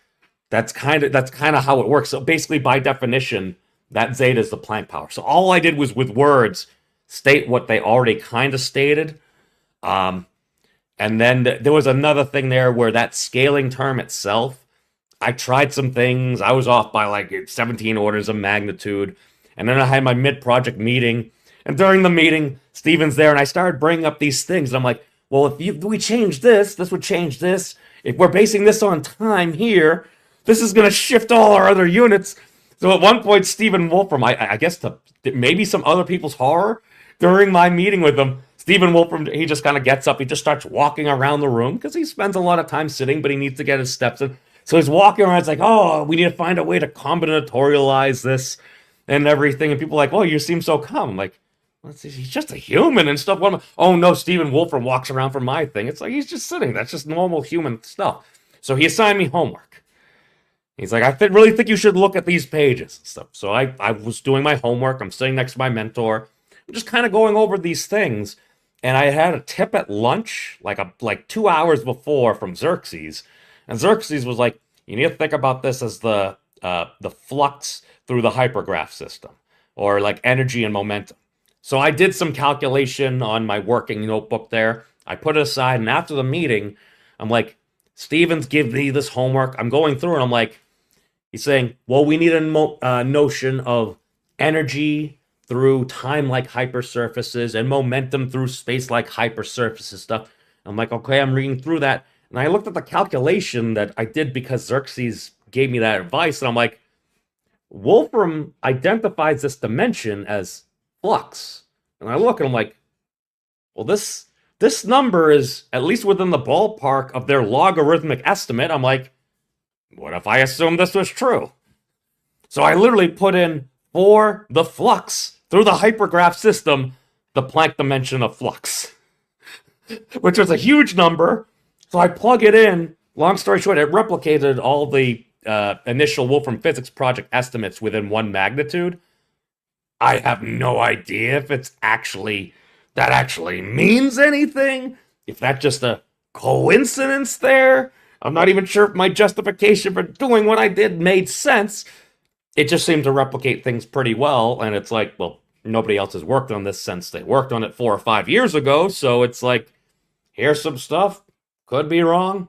kind of how it works. So basically, by definition, that zeta is the Planck power. So all I did was with words state what they already kind of stated. And then there was another thing there where that scaling term itself, I tried some things. I was off by like 17 orders of magnitude. And then I had my mid-project meeting. And during the meeting, Steven's there, and I started bringing up these things. And I'm like, well, if we change this would change this. If we're basing this on time here, this is going to shift all our other units. So at one point, Stephen Wolfram, I guess to maybe some other people's horror, during my meeting with him, Stephen Wolfram, he just kind of gets up. He just starts walking around the room because he spends a lot of time sitting, but he needs to get his steps in. So he's walking around. It's like, oh, we need to find a way to combinatorialize this and everything. And people are like, well, you seem so calm. I'm like, he's just a human and stuff. Oh, no, Stephen Wolfram walks around for my thing. It's like, he's just sitting. That's just normal human stuff. So he assigned me homework. He's like, I really think you should look at these pages and stuff. So I was doing my homework. I'm sitting next to my mentor. I'm just kind of going over these things. And I had a tip at lunch, like 2 hours before from Xerxes. And Xerxes was like, you need to think about this as the flux through the hypergraph system, or like energy and momentum. So I did some calculation on my working notebook there. I put it aside, and after the meeting, I'm like, Stevens, give me this homework. I'm going through, and I'm like, he's saying, well, we need a notion of energy through time-like hypersurfaces and momentum through space-like hypersurfaces stuff. I'm like, okay, I'm reading through that. And I looked at the calculation that I did because Xerxes gave me that advice, and I'm like, Wolfram identifies this dimension as flux. And I look and I'm like, well, this number is at least within the ballpark of their logarithmic estimate. I'm like, what if I assumed this was true? So I literally put in for the flux through the hypergraph system, the Planck dimension of flux, which was a huge number. So I plug it in. Long story short, it replicated all the initial Wolfram physics project estimates within one magnitude. I have no idea if that actually means anything. If that's just a coincidence there. I'm not even sure if my justification for doing what I did made sense. It just seemed to replicate things pretty well. And it's like, well, nobody else has worked on this since they worked on it 4 or 5 years ago. So it's like, here's some stuff. Could be wrong.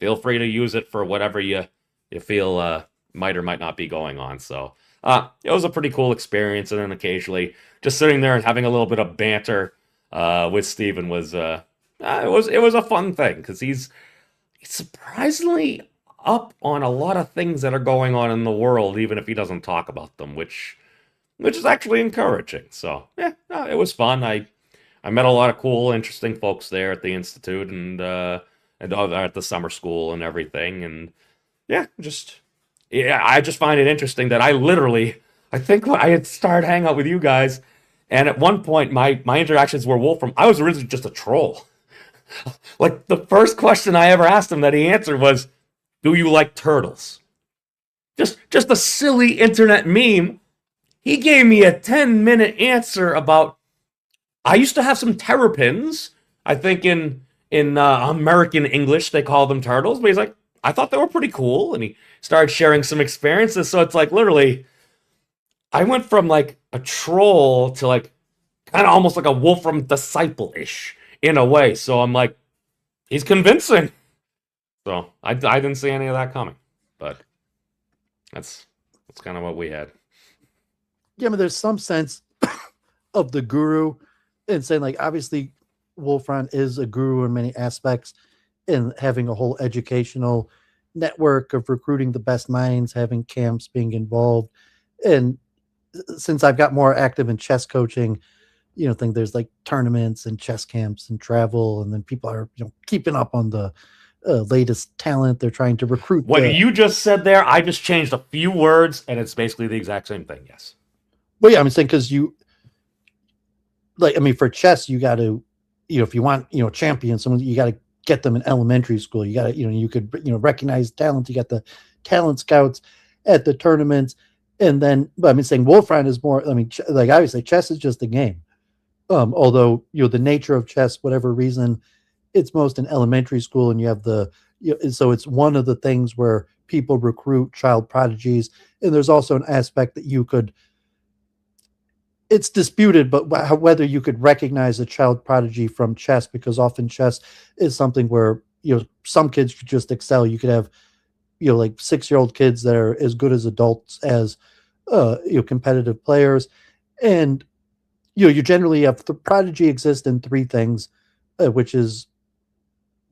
Feel free to use it for whatever you feel might or might not be going on. So it was a pretty cool experience. And then occasionally just sitting there and having a little bit of banter with Steven was it was a fun thing, because he's surprisingly up on a lot of things that are going on in the world, even if he doesn't talk about them, which is actually encouraging. So yeah, no, it was fun. I met a lot of cool, interesting folks there at the Institute and at the summer school and everything. And yeah, I just find it interesting that I think I had started hanging out with you guys, and at one point my interactions were Wolfram. I was originally just a troll. Like, the first question I ever asked him that he answered was, "Do you like turtles?" Just a silly internet meme. He gave me a 10-minute answer about, I used to have some terrapins. I think in American English they call them turtles, but he's like, I thought they were pretty cool, and he started sharing some experiences. So it's like, literally, I went from like a troll to like kind of almost like a Wolfram disciple-ish in a way. So I'm like, he's convincing. So I didn't see any of that coming, but that's kind of what we had. Yeah, but there's some sense of the guru and saying, like, obviously Wolfran is a guru in many aspects, and having a whole educational network of recruiting the best minds, having camps, being involved. And since I've got more active in chess coaching, think there's like tournaments and chess camps and travel, and then people are keeping up on the latest talent. They're trying to recruit. What you just said there, I just changed a few words, and it's basically the exact same thing. Yes. Well, yeah, I'm saying, because for chess, you got to, if you want, champion someone, you got to get them in elementary school. You got to, you could, recognize talent. You got the talent scouts at the tournaments. And then, but saying Wolfram is more, obviously chess is just a game. Although, the nature of chess, whatever reason, it's most in elementary school, and you have so it's one of the things where people recruit child prodigies. And there's also an aspect that it's disputed, but whether you could recognize a child prodigy from chess, because often chess is something where, some kids could just excel. You could have, like 6-year-old kids that are as good as adults as, competitive players. And, you generally have the prodigy exist in 3 things, which is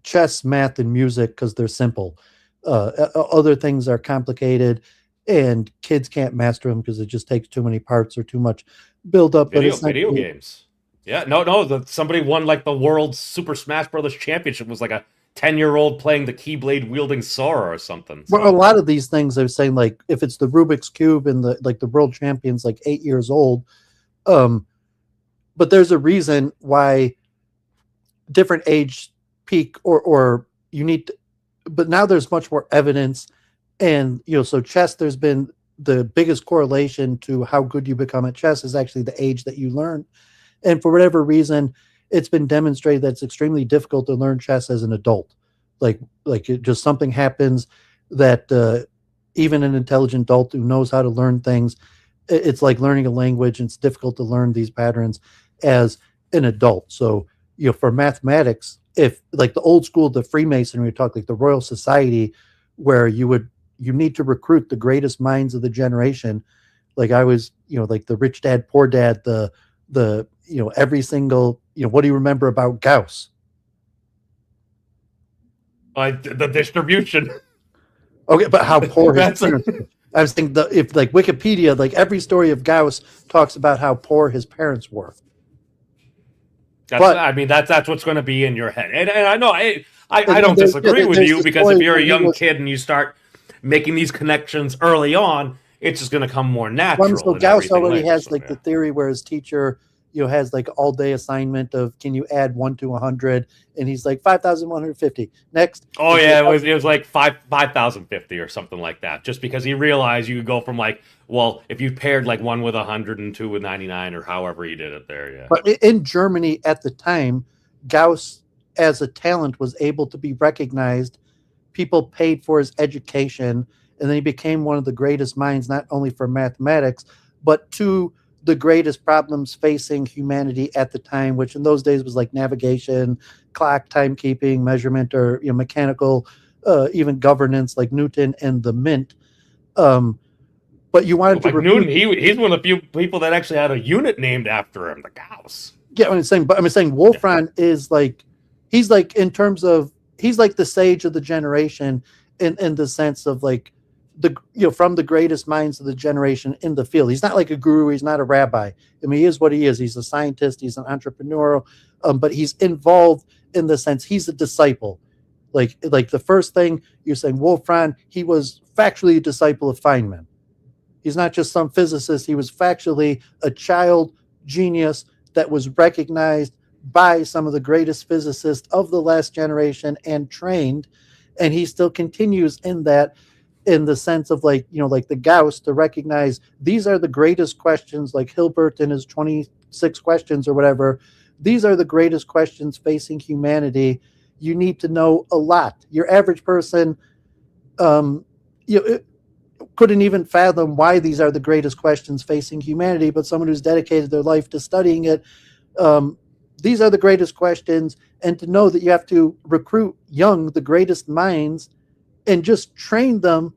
chess, math, and music, because they're simple. Other things are complicated, and kids can't master them because it just takes too many parts or too much build up. Video games. Yeah, no. Somebody won like the world Super Smash Brothers Championship. Was like a 10-year-old playing the Keyblade wielding Sora or something. So. Well, a lot of these things, I was saying, like if it's the Rubik's Cube and the world champion's like 8 years old, but there's a reason why different age peak or you need to, but now there's much more evidence. And, so chess, there's been the biggest correlation to how good you become at chess is actually the age that you learn. And for whatever reason, it's been demonstrated that it's extremely difficult to learn chess as an adult. Like it just, something happens that even an intelligent adult who knows how to learn things, it's like learning a language, and it's difficult to learn these patterns as an adult. So, for mathematics, if like the old school, the Freemasonry, we talk like the Royal Society, where you need to recruit the greatest minds of the generation. Like I was, like the rich dad, poor dad, the every single, what do you remember about Gauss? The distribution. Okay, but how poor his parents were. I was thinking if like Wikipedia, like every story of Gauss talks about how poor his parents were. That's what's going to be in your head. And I know I don't disagree with you, because if you're a young kid and you start making these connections early on, it's just going to come more natural. So Gauss already has the theory where his teacher, has like all day assignment of, can you add 1 to 100? And he's like 5,150. Next. Oh yeah, it was like 5,050 or something like that. Just because he realized you could go from like, well, if you paired like 1 with 100 and 2 with 99, or however he did it there. Yeah. But in Germany at the time, Gauss as a talent was able to be recognized. People paid for his education, and then he became one of the greatest minds, not only for mathematics, but to the greatest problems facing humanity at the time, which in those days was like navigation, clock, timekeeping, measurement, or mechanical, even governance, like Newton and the Mint. but you wanted to like recruit. Newton, he's one of the few people that actually had a unit named after him, the Gauss. Yeah, I'm saying Wolfram is like, he's like, in terms of, he's like the sage of the generation in the sense of like from the greatest minds of the generation in the field. He's not like a guru. He's not a rabbi. I mean, he is what he is. He's a scientist. He's an entrepreneur, but he's involved in the sense he's a disciple. Like the first thing you're saying, Wolfram, he was factually a disciple of Feynman. He's not just some physicist. He was factually a child genius that was recognized by some of the greatest physicists of the last generation and trained. And he still continues in that, in the sense of like the Gauss, to recognize these are the greatest questions, like Hilbert in his 26 questions or whatever. These are the greatest questions facing humanity. You need to know a lot. Your average person, couldn't even fathom why these are the greatest questions facing humanity, but someone who's dedicated their life to studying it, these are the greatest questions. And to know that you have to recruit the greatest minds, and just train them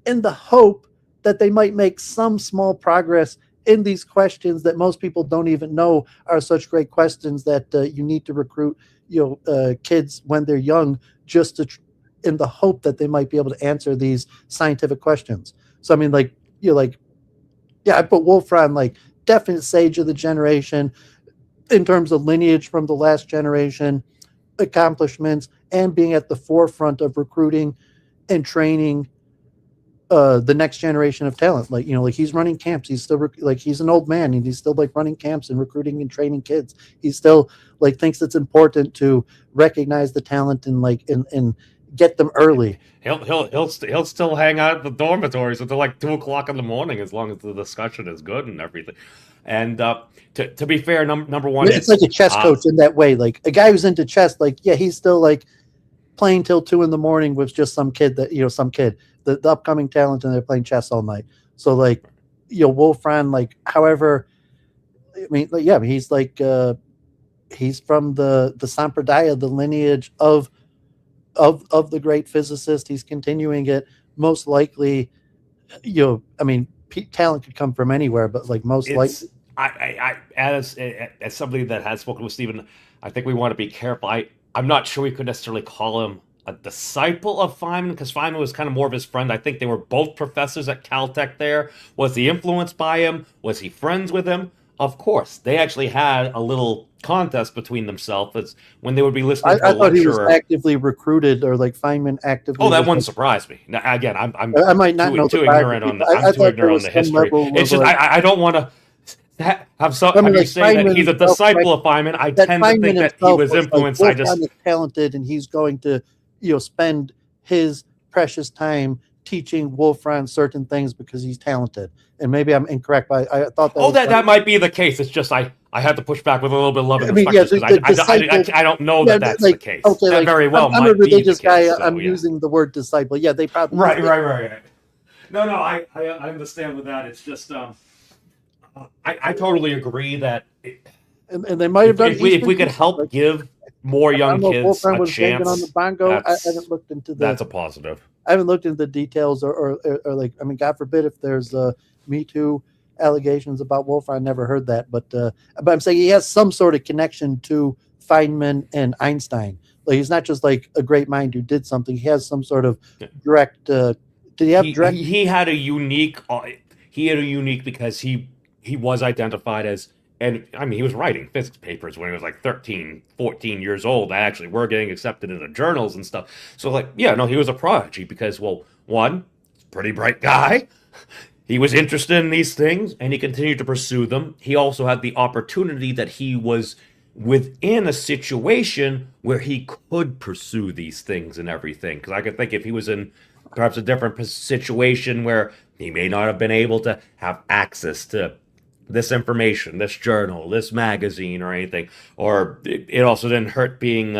in the hope that they might make some small progress in these questions that most people don't even know are such great questions, that you need to recruit kids when they're young, just to in the hope that they might be able to answer these scientific questions. So I mean, I put Wolfram like definite sage of the generation in terms of lineage from the last generation, accomplishments, and being at the forefront of recruiting and training the next generation of talent. Like he's running camps. He's still he's an old man, and he's still like running camps and recruiting and training kids. He still thinks it's important to recognize the talent and get them early. He'll still hang out at the dormitories until like 2:00 in the morning, as long as the discussion is good and everything. And to be fair, number one, it's like a chess coach in that way. Like a guy who's into chess, he's still playing till 2 a.m. with just some kid the upcoming talent, and they're playing chess all night. So Wolfram, however, he's he's from the sampradaya, the lineage of the great physicist. He's continuing it. Most likely, talent could come from anywhere, but most likely, I as somebody that has spoken with Stephen, I think we want to be careful. I'm not sure we could necessarily call him a disciple of Feynman, because Feynman was kind of more of his friend. I think they were both professors at Caltech there. Was he influenced by him? Was he friends with him? Of course. They actually had a little contest between themselves. It's when they would be listening to a I thought lecturer. He was actively recruited, or Feynman actively. Oh, that wouldn't surprise me. Now, again, I might not know too ignorant on the I'm too ignorant on the history. It's just I don't want to have you say that he's a disciple of Feynman. I tend to think that he was influenced. I just talented, and he's going to spend his precious time teaching Wolfram certain things because he's talented. And maybe I'm incorrect, but I thought that that might be the case. It's just I had to push back with a little bit of love and respect, because I don't know that that's the case. Okay, that very well I'm might a religious be the case, guy. I'm using the word disciple. Yeah, they probably right. No, I understand with that. It's just I totally agree that and they might have done if we could help give more young kids a chance. On the bongo. I haven't looked into that's a positive. I haven't looked into the details, or God forbid if there's Me Too allegations about Wolfram. I never heard that, but I'm saying he has some sort of connection to Feynman and Einstein. He's not just a great mind who did something. He has some sort of direct. Did he have direct? He had a unique. Because he was identified as. And he was writing physics papers when he was 13, 14 years old that actually were getting accepted into journals and stuff. So he was a prodigy because, well, one, he's a pretty bright guy. He was interested in these things and he continued to pursue them. He also had the opportunity that he was within a situation where he could pursue these things and everything. Because I could think if he was in perhaps a different situation where he may not have been able to have access to this information, this journal, this magazine, or anything, or it also didn't hurt being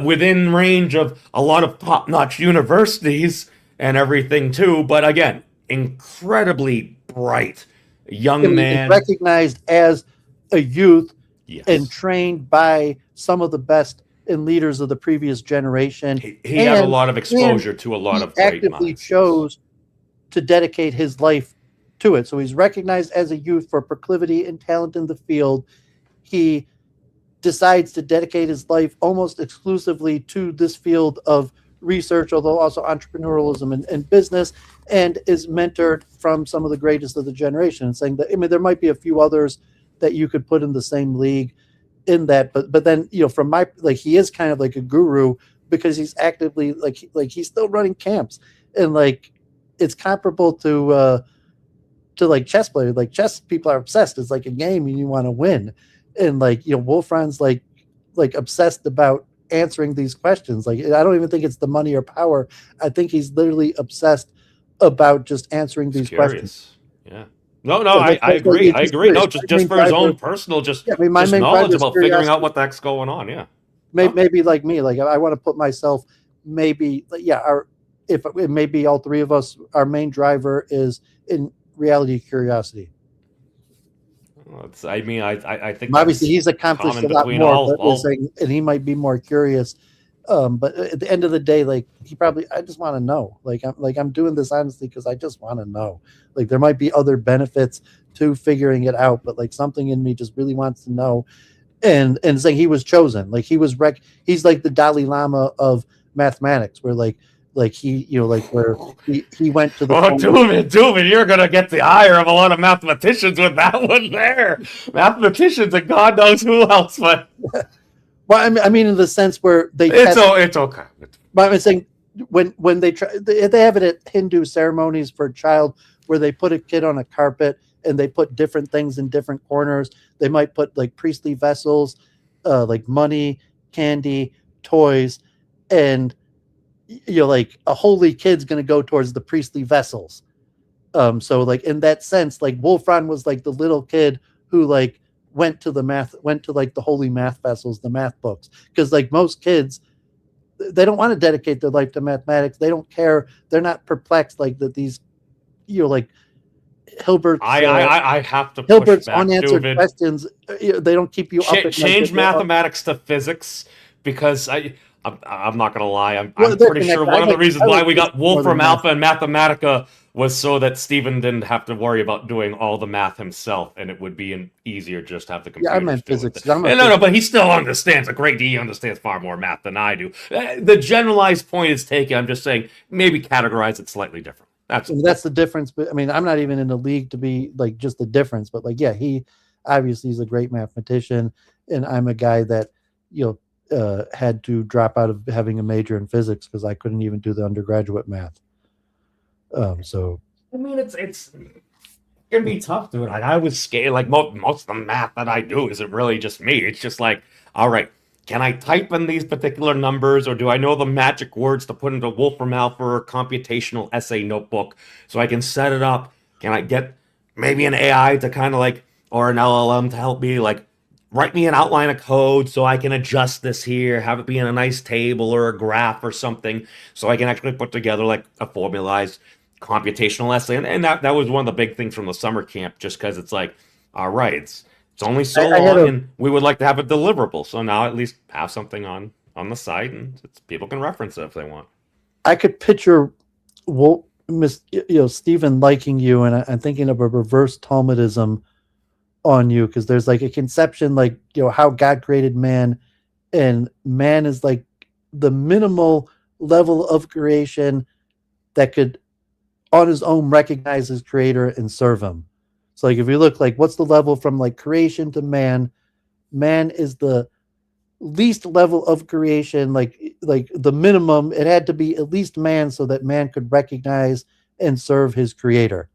within range of a lot of top-notch universities and everything too. But again, incredibly bright young man, recognized as a youth, yes, and trained by some of the best and leaders of the previous generation. He had a lot of exposure to a lot of great minds. Chose to dedicate his life to it. So he's recognized as a youth for proclivity and talent in the field. He decides to dedicate his life almost exclusively to this field of research, although also entrepreneurialism and business, and is mentored from some of the greatest of the generation. And saying that, I mean, there might be a few others that you could put in the same league in that, but then, you know, from my, like, he is kind of like a guru because he's actively like he's still running camps, and like it's comparable to like chess players. Like chess people are obsessed. It's like a game and you want to win. And like, you know, Wolfran's like obsessed about answering these questions. Like, I don't even think it's the money or power. I think he's literally obsessed about just answering these questions. Yeah. No, I agree. I agree. No, just for his own personal, just knowledge about figuring out what the heck's going on. Yeah. Maybe like me, like I want to put myself, maybe, if it may be all three of us, our main driver is in reality curiosity. I think obviously he's accomplished a lot more, and he might be more curious. But at the end of the day, like I just want to know. I'm doing this honestly because I just want to know. Like there might be other benefits to figuring it out, but like something in me just really wants to know. And saying he was chosen, like he's like the Dalai Lama of mathematics, where like he, you know, like where he went to the Duvin, you're gonna get the ire of a lot of mathematicians with that one there. Mathematicians and God knows who else, but well, I mean in the sense where it's okay. But I'm saying when they have it at Hindu ceremonies for a child where they put a kid on a carpet and they put different things in different corners. They might put like priestly vessels, like money, candy, toys, and you know, like a holy kid's going to go towards the priestly vessels. So like in that sense, like Wolfram was like the little kid who like went to like the holy math vessels, the math books, because like most kids, they don't want to dedicate their life to mathematics. They don't care. They're not perplexed like that. These, you know, like Hilbert's. I have to Hilbert's unanswered questions. They don't keep you up at night. Change mathematics to physics, because I'm not gonna lie. I'm pretty sure one of the reasons why we got Wolfram Alpha and Mathematica was so that Stephen didn't have to worry about doing all the math himself, and it would be easier just to have the computer. Yeah, I meant physics. No, but he still understands a great deal. He understands far more math than I do. The generalized point is taken. I'm just saying maybe categorize it slightly different. That's the difference. But I mean, I'm not even in the league to be like just the difference. But like, yeah, he obviously is a great mathematician, and I'm a guy that, you know, had to drop out of having a major in physics because I couldn't even do the undergraduate math. So I mean, it's gonna be tough, dude. I was scared. Like most of the math that I do isn't really just me. It's just like, all right, can I type in these particular numbers, or do I know the magic words to put into Wolfram Alpha or computational essay notebook so I can set it up? Can I get maybe an AI to kind of like, or an LLM to help me like write me an outline of code so I can adjust this here, have it be in a nice table or a graph or something, so I can actually put together like a formalized computational essay. And that was one of the big things from the summer camp, just because it's like, all right, it's only so long, and we would like to have it deliverable. So now at least have something on the site, and people can reference it if they want. I could picture Stephen liking you, and I'm thinking of a reverse Talmudism on you, because there's like a conception like, you know, how God created man, and man is like the minimal level of creation that could on his own recognize his creator and serve him. So like if you look like what's the level from like creation to man is the least level of creation, like the minimum. It had to be at least man so that man could recognize and serve his creator.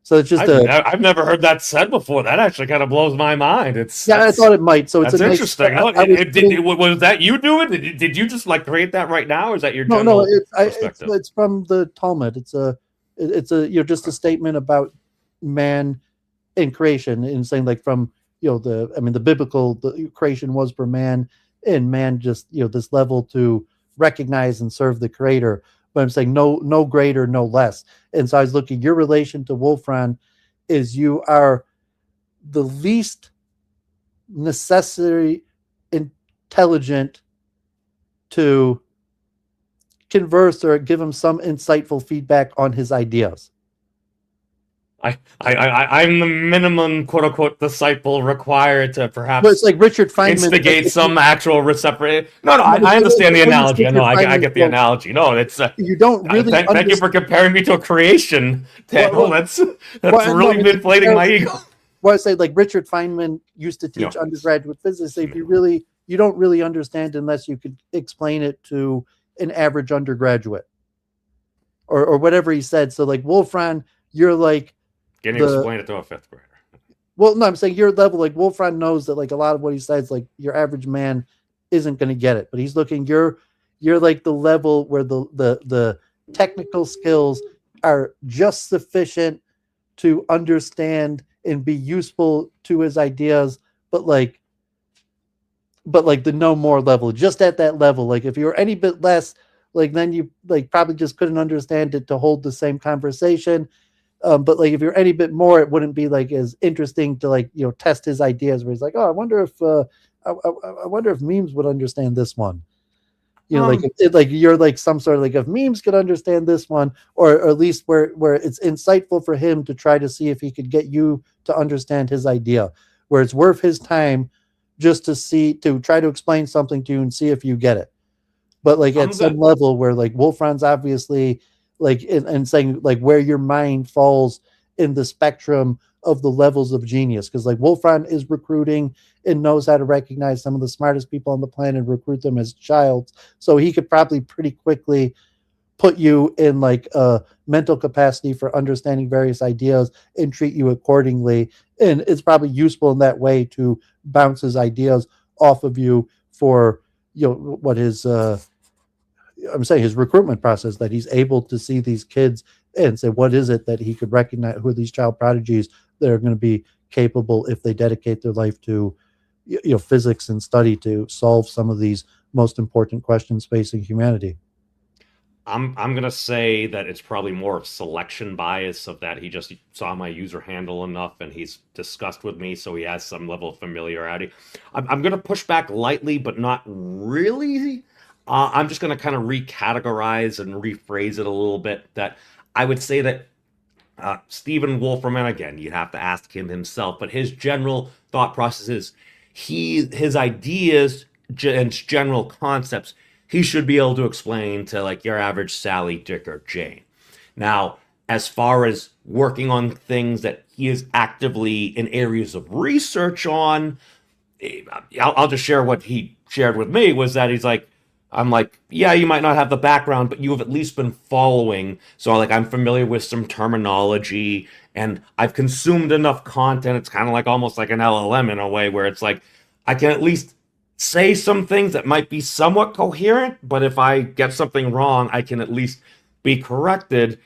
So it's just I've never heard that said before. That actually kind of blows my mind. I thought it might. So it's interesting. Was that you doing? Did you just like create that right now, or is that your general perspective? It's from the Talmud. It's a just a statement about man and creation, and saying like from the biblical, the creation was for man, and man just this level to recognize and serve the creator. But I'm saying no greater, no less. And so I was looking, your relation to Wolfran is you are the least necessary intelligent to converse or give him some insightful feedback on his ideas. I'm the minimum quote unquote disciple required to perhaps But it's like Richard Feynman instigate some actual receptor. No, I understand the analogy. I know, I get the analogy. No, it's you don't really. Thank you for comparing me to a creation. That's really inflating my ego. Well, I say like Richard Feynman used to teach undergraduate physics. If you don't really understand unless you could explain it to an average undergraduate, or whatever he said. So like Wolfran, you're like. Can you explain it to a fifth grader? Well, no, I'm saying your level, like Wolfram knows that like a lot of what he says, like your average man isn't going to get it, but he's looking, you're like the level where the technical skills are just sufficient to understand and be useful to his ideas, but like the no more level, just at that level. Like if you're any bit less, like then you like probably just couldn't understand it to hold the same conversation. But like if you're any bit more, it wouldn't be like as interesting to like test his ideas. Where he's like, oh, I wonder if memes would understand this one. Like you're like some sort of like if memes could understand this one, or at least where it's insightful for him to try to see if he could get you to understand his idea, where it's worth his time just to try to explain something to you and see if you get it. But like at some level where like Wolfram's obviously. Like and saying like where your mind falls in the spectrum of the levels of genius, because like Wolfram is recruiting and knows how to recognize some of the smartest people on the planet and recruit them as child, so he could probably pretty quickly put you in like a mental capacity for understanding various ideas and treat you accordingly, and it's probably useful in that way to bounce his ideas off of you for what his I'm saying his recruitment process, that he's able to see these kids and say, what is it that he could recognize? Who are these child prodigies that are going to be capable if they dedicate their life to, physics and study to solve some of these most important questions facing humanity? I'm going to say that it's probably more of selection bias of that he just saw my user handle enough and he's discussed with me, so he has some level of familiarity. I'm going to push back lightly, but not really. I'm just going to kind of recategorize and rephrase it a little bit. That I would say that Stephen Wolfram, and again, you'd have to ask him himself, but his general thought process is his ideas and general concepts, he should be able to explain to like your average Sally, Dick, or Jane. Now, as far as working on things that he is actively in areas of research on, I'll just share what he shared with me was that he's like, I'm like, yeah, you might not have the background, but you have at least been following. So like I'm familiar with some terminology and I've consumed enough content. It's kind of like almost like an LLM in a way where it's like I can at least say some things that might be somewhat coherent, but if I get something wrong, I can at least be corrected,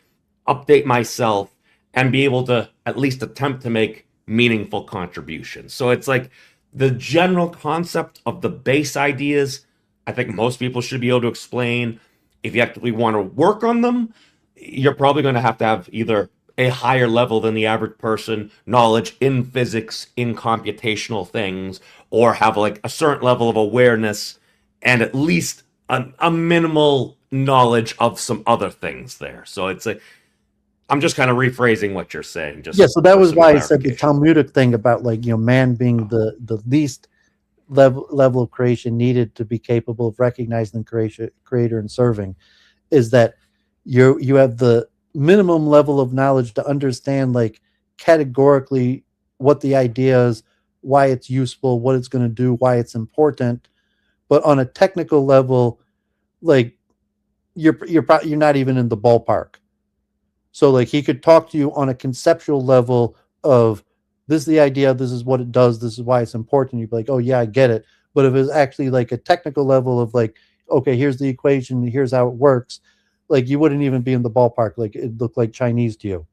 update myself, and be able to at least attempt to make meaningful contributions. So it's like the general concept of the base ideas, I think most people should be able to explain. If you actually want to work on them, you're probably going to have either a higher level than the average person, knowledge in physics, in computational things, or have like a certain level of awareness and at least a minimal knowledge of some other things there. So it's I'm just kind of rephrasing what you're saying. So that was why I said the Talmudic thing about like, man being the least level of creation needed to be capable of recognizing the creator and serving, is that you have the minimum level of knowledge to understand like categorically what the idea is, why it's useful, what it's going to do, why it's important. But on a technical level, like you're not even in the ballpark. So like he could talk to you on a conceptual level of, this is the idea, this is what it does, this is why it's important. You'd be like, oh yeah, I get it. But if it's actually like a technical level of like, okay, here's the equation, here's how it works, like you wouldn't even be in the ballpark. Like it looked like Chinese to you.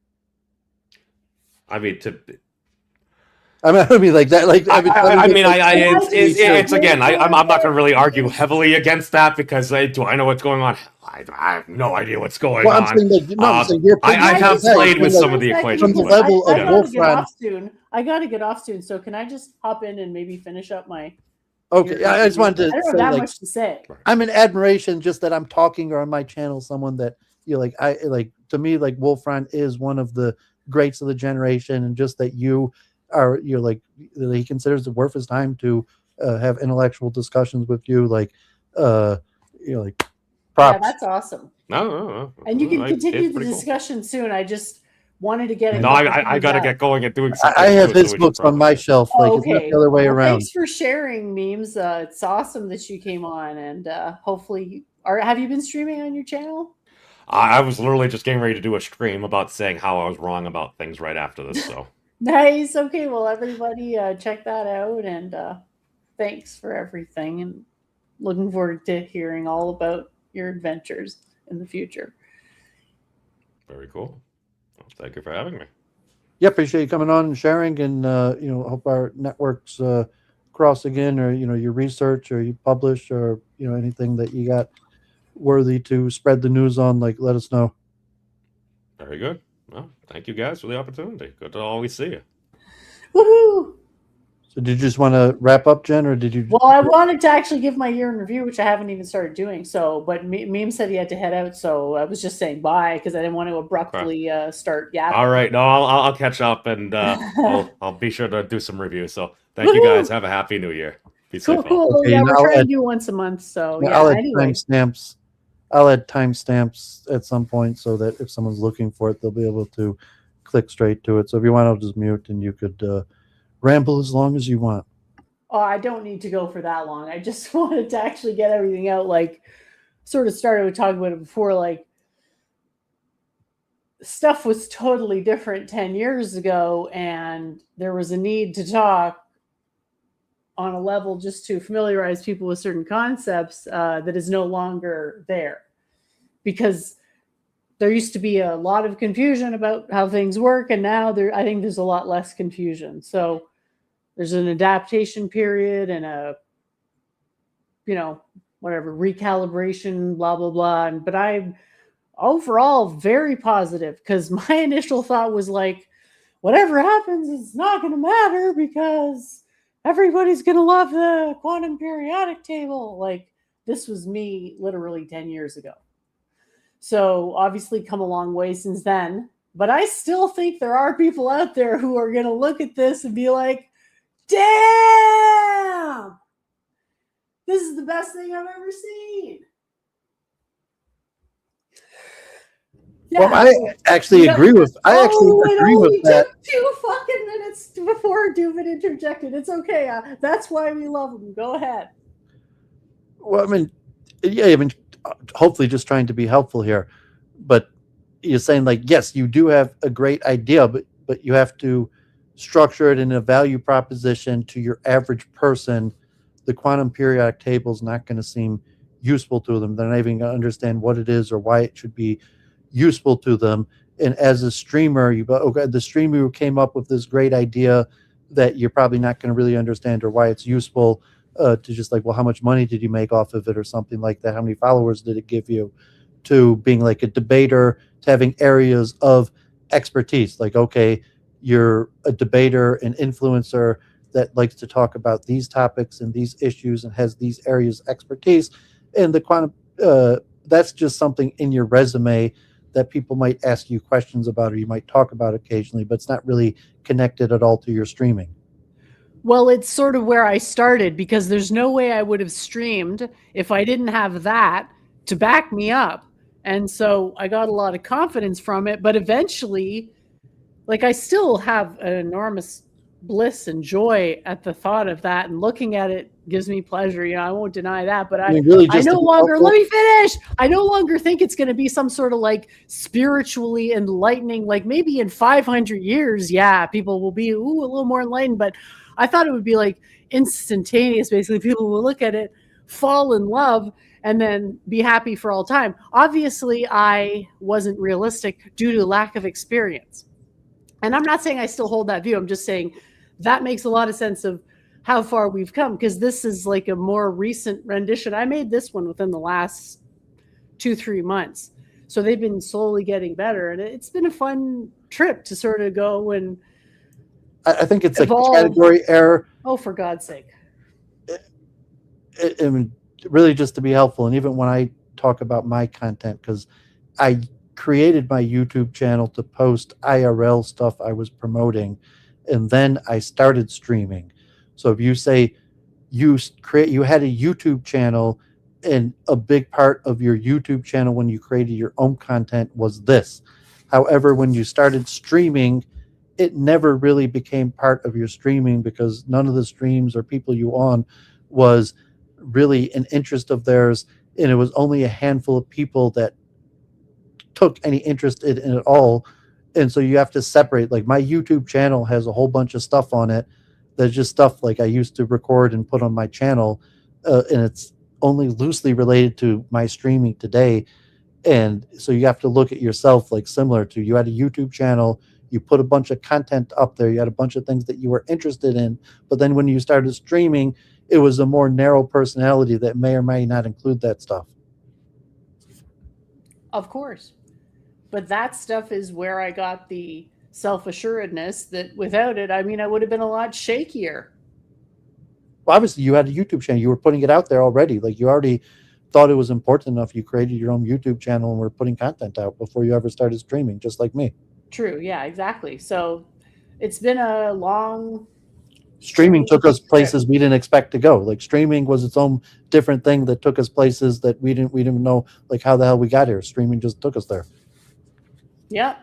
I mean, like that. Like it's again. I'm not going to really argue heavily against that because do I know what's going on? I have no idea what's going on. I have played with some of the equations. From the level of Wolfram, I got to get off soon. So can I just hop in and maybe finish up my Okay, I just wanted I to don't have say, that like, much to say. I'm in admiration just that I'm talking or on my channel someone that, you know, like, I like, to me, like, Wolfran is one of the greats of the generation, and just that you are, you're like, he considers it worth his time to have intellectual discussions with you, like, you know, like, props. Yeah, that's awesome. No. And you can continue it's the pretty discussion soon. I just wanted to get it. cool. No, I got to get going and doing something. I have too, his so we should books on probably- my shelf. Like, it's not Okay. the other way Well, around. thanks for sharing, memes. It's awesome that you came on, and hopefully, have you been streaming on your channel? I was literally just getting ready to do a stream about saying how I was wrong about things right after this. So Nice. Okay. Well, everybody, check that out, and thanks for everything. And looking forward to hearing all about your adventures in the future. very cool. Well, thank you for having me. Yeah, appreciate you coming on and sharing, and you know, hope our networks cross again, or, you know, your research, or you publish, or, you know, anything that you got worthy to spread the news on, like, let us know. Very good. Well, thank you guys for the opportunity. Good to always see you. Woohoo! So did you just want to wrap up, Jen, or did you? Well, I wanted to actually give my year in review, which I haven't even started doing. So, but Meme said he had to head out, so I was just saying bye because I didn't want to abruptly start yapping. All right. No, I'll catch up, and I'll be sure to do some reviews. So thank you guys. Have a happy new year. Be safe. all. Cool. Okay, Yeah, and we're I'll trying add- to do once a month. So Yeah, yeah. I'll add Anyway, timestamps. I'll add timestamps at some point so that if someone's looking for it, they'll be able to click straight to it. So if you want, I'll just mute, and you could ramble as long as you want. oh, I don't need to go for that long. I just wanted to actually get everything out. Like, sort of started with talking about it before. Like, stuff was totally different 10 years ago, and there was a need to talk on a level just to familiarize people with certain concepts that is no longer there, because there used to be a lot of confusion about how things work, and now I think there's a lot less confusion. So there's an adaptation period and a, you know, whatever, recalibration, blah blah blah. But I'm overall very positive, because my initial thought was like, whatever happens, it's not going to matter because everybody's going to love the quantum periodic table. Like, this was me literally 10 years ago. So obviously come a long way since then. But I still think there are people out there who are going to look at this and be like, damn, this is the best thing I've ever seen. Yeah. Well, I actually agree with. I actually agree with that. Took 2 fucking minutes before Duvin interjected. It's okay. That's why we love him. Go ahead. Well, I mean, yeah, I mean, hopefully, just trying to be helpful here, but you're saying, like, yes, you do have a great idea, but you have to structure it in a value proposition to your average person. The quantum periodic table is not going to seem useful to them. They're not even going to understand what it is or why it should be useful to them. And as a streamer, you go, okay, the streamer who came up with this great idea that you're probably not going to really understand or why it's useful, to just like, well, how much money did you make off of it or something like that? How many followers did it give you? To being like a debater, to having areas of expertise. Like, okay, you're a debater, an influencer that likes to talk about these topics and these issues and has these areas of expertise. And the quantum, that's just something in your resume that people might ask you questions about, or you might talk about occasionally, but it's not really connected at all to your streaming. Well, it's sort of where I started, because there's no way I would have streamed if I didn't have that to back me up. And so I got a lot of confidence from it. But eventually, like, I still have an enormous bliss and joy at the thought of that, and looking at it gives me pleasure. You know, I won't deny that, but I no longer, let me finish. I no longer think it's going to be some sort of like spiritually enlightening, like maybe in 500 years, yeah, people will be a little more enlightened, but I thought it would be like instantaneous. Basically, people will look at it, fall in love, and then be happy for all time. Obviously, I wasn't realistic due to lack of experience. And I'm not saying I still hold that view. I'm just saying that makes a lot of sense of how far we've come, because this is like a more recent rendition. I made this one within the last 2-3 months. So they've been slowly getting better. And it's been a fun trip to sort of go and I think it's evolve. a category error. Oh, for God's sake. really just to be helpful. And even when I talk about my content, because I created my YouTube channel to post IRL stuff I was promoting, and then I started streaming. So if you say you had a YouTube channel, and a big part of your YouTube channel when you created your own content was this. However, when you started streaming, it never really became part of your streaming, because none of the streams or people you on was really an interest of theirs, and it was only a handful of people that took any interest in it at all. And so you have to separate. Like, my YouTube channel has a whole bunch of stuff on it that's just stuff like I used to record and put on my channel, and it's only loosely related to my streaming today. And so you have to look at yourself like similar to, you had a YouTube channel, you put a bunch of content up there, you had a bunch of things that you were interested in, but then when you started streaming, it was a more narrow personality that may or may not include that stuff. Of course. But that stuff is where I got the self-assuredness that without it, I mean, I would have been a lot shakier. Well, obviously you had a YouTube channel, you were putting it out there already. Like, you already thought it was important enough, you created your own YouTube channel and were putting content out before you ever started streaming, just like me. True. Yeah, exactly. So it's been a long... Streaming took us places we didn't expect to go. Like, streaming was its own different thing that took us places that we didn't know, like, how the hell we got here. Streaming just took us there. Yep.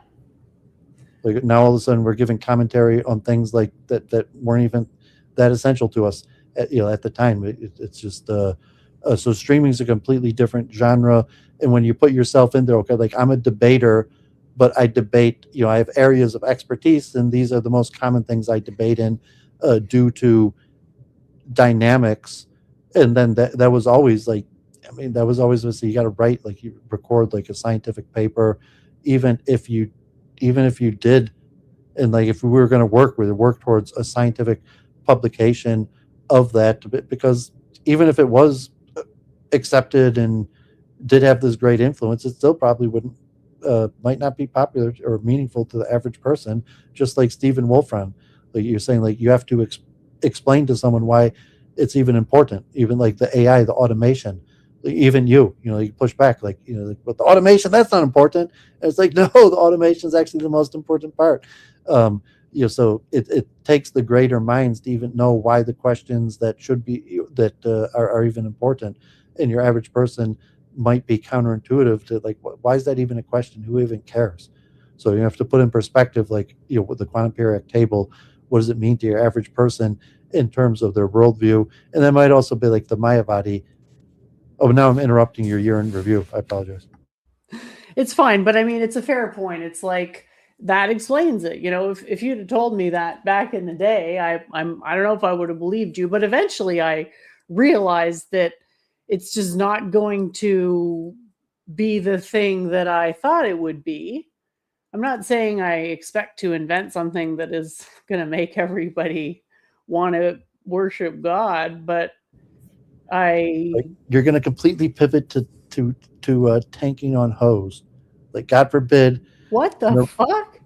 Like, now all of a sudden we're giving commentary on things like that weren't even that essential to us at the time. It's just so streaming is a completely different genre. And when you put yourself in there, okay, like, I'm a debater, but I debate, I have areas of expertise, and these are the most common things I debate in, due to dynamics. And then that was always like, that was always, you got to write, like, you record like a scientific paper, even if you did, and like, if we were going to work towards a scientific publication of that, because even if it was accepted and did have this great influence, it still probably wouldn't might not be popular or meaningful to the average person. Just like Stephen Wolfram, like you're saying, like, you have to explain to someone why it's even important. Even like the AI, the automation, even you push back, like, but the automation, that's not important. And it's like, no, the automation is actually the most important part. So it takes the greater minds to even know why the questions that should be are even important. And your average person might be counterintuitive to, like, why is that even a question? Who even cares? So you have to put in perspective, like, with the quantum periodic table, what does it mean to your average person in terms of their worldview? And that might also be like the mayavadi. Oh, now I'm interrupting your year-end review. I apologize. It's fine, but I mean, it's a fair point. It's like, that explains it. If you'd have told me that back in the day, I don't know if I would have believed you, but eventually I realized that it's just not going to be the thing that I thought it would be. I'm not saying I expect to invent something that is going to make everybody want to worship God, but you're going to completely pivot to tanking on hose. Like, God forbid. What the fuck?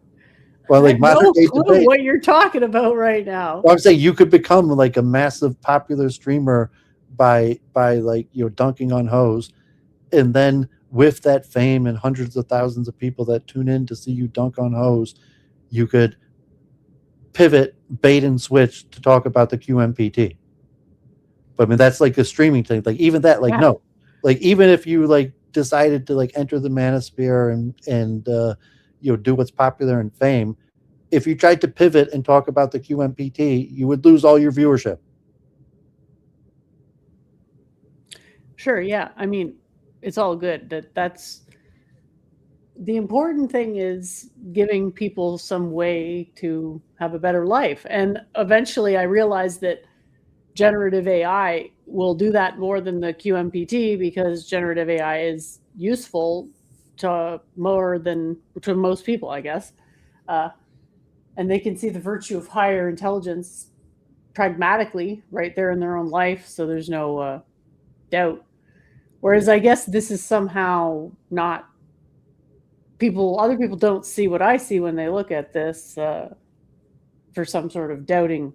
Well, like, modern day clue debate. What you're talking about right now. Well, I'm saying you could become like a massive popular streamer by like, dunking on hose, and then with that fame and hundreds of thousands of people that tune in to see you dunk on hose, you could pivot, bait and switch to talk about the QMPT. But I mean, that's like a streaming thing. Like, even that, like, no, like, even if you like decided to like enter the manosphere and do what's popular and fame, if you tried to pivot and talk about the QMPT, you would lose all your viewership. Sure, yeah. I mean, it's all good. That's the important thing, is giving people some way to have a better life. And eventually I realized that generative AI will do that more than the QMPT, because generative AI is useful to most people, I guess. And they can see the virtue of higher intelligence pragmatically right there in their own life. So there's no doubt. Whereas I guess this is somehow not other people don't see what I see when they look at this for some sort of doubting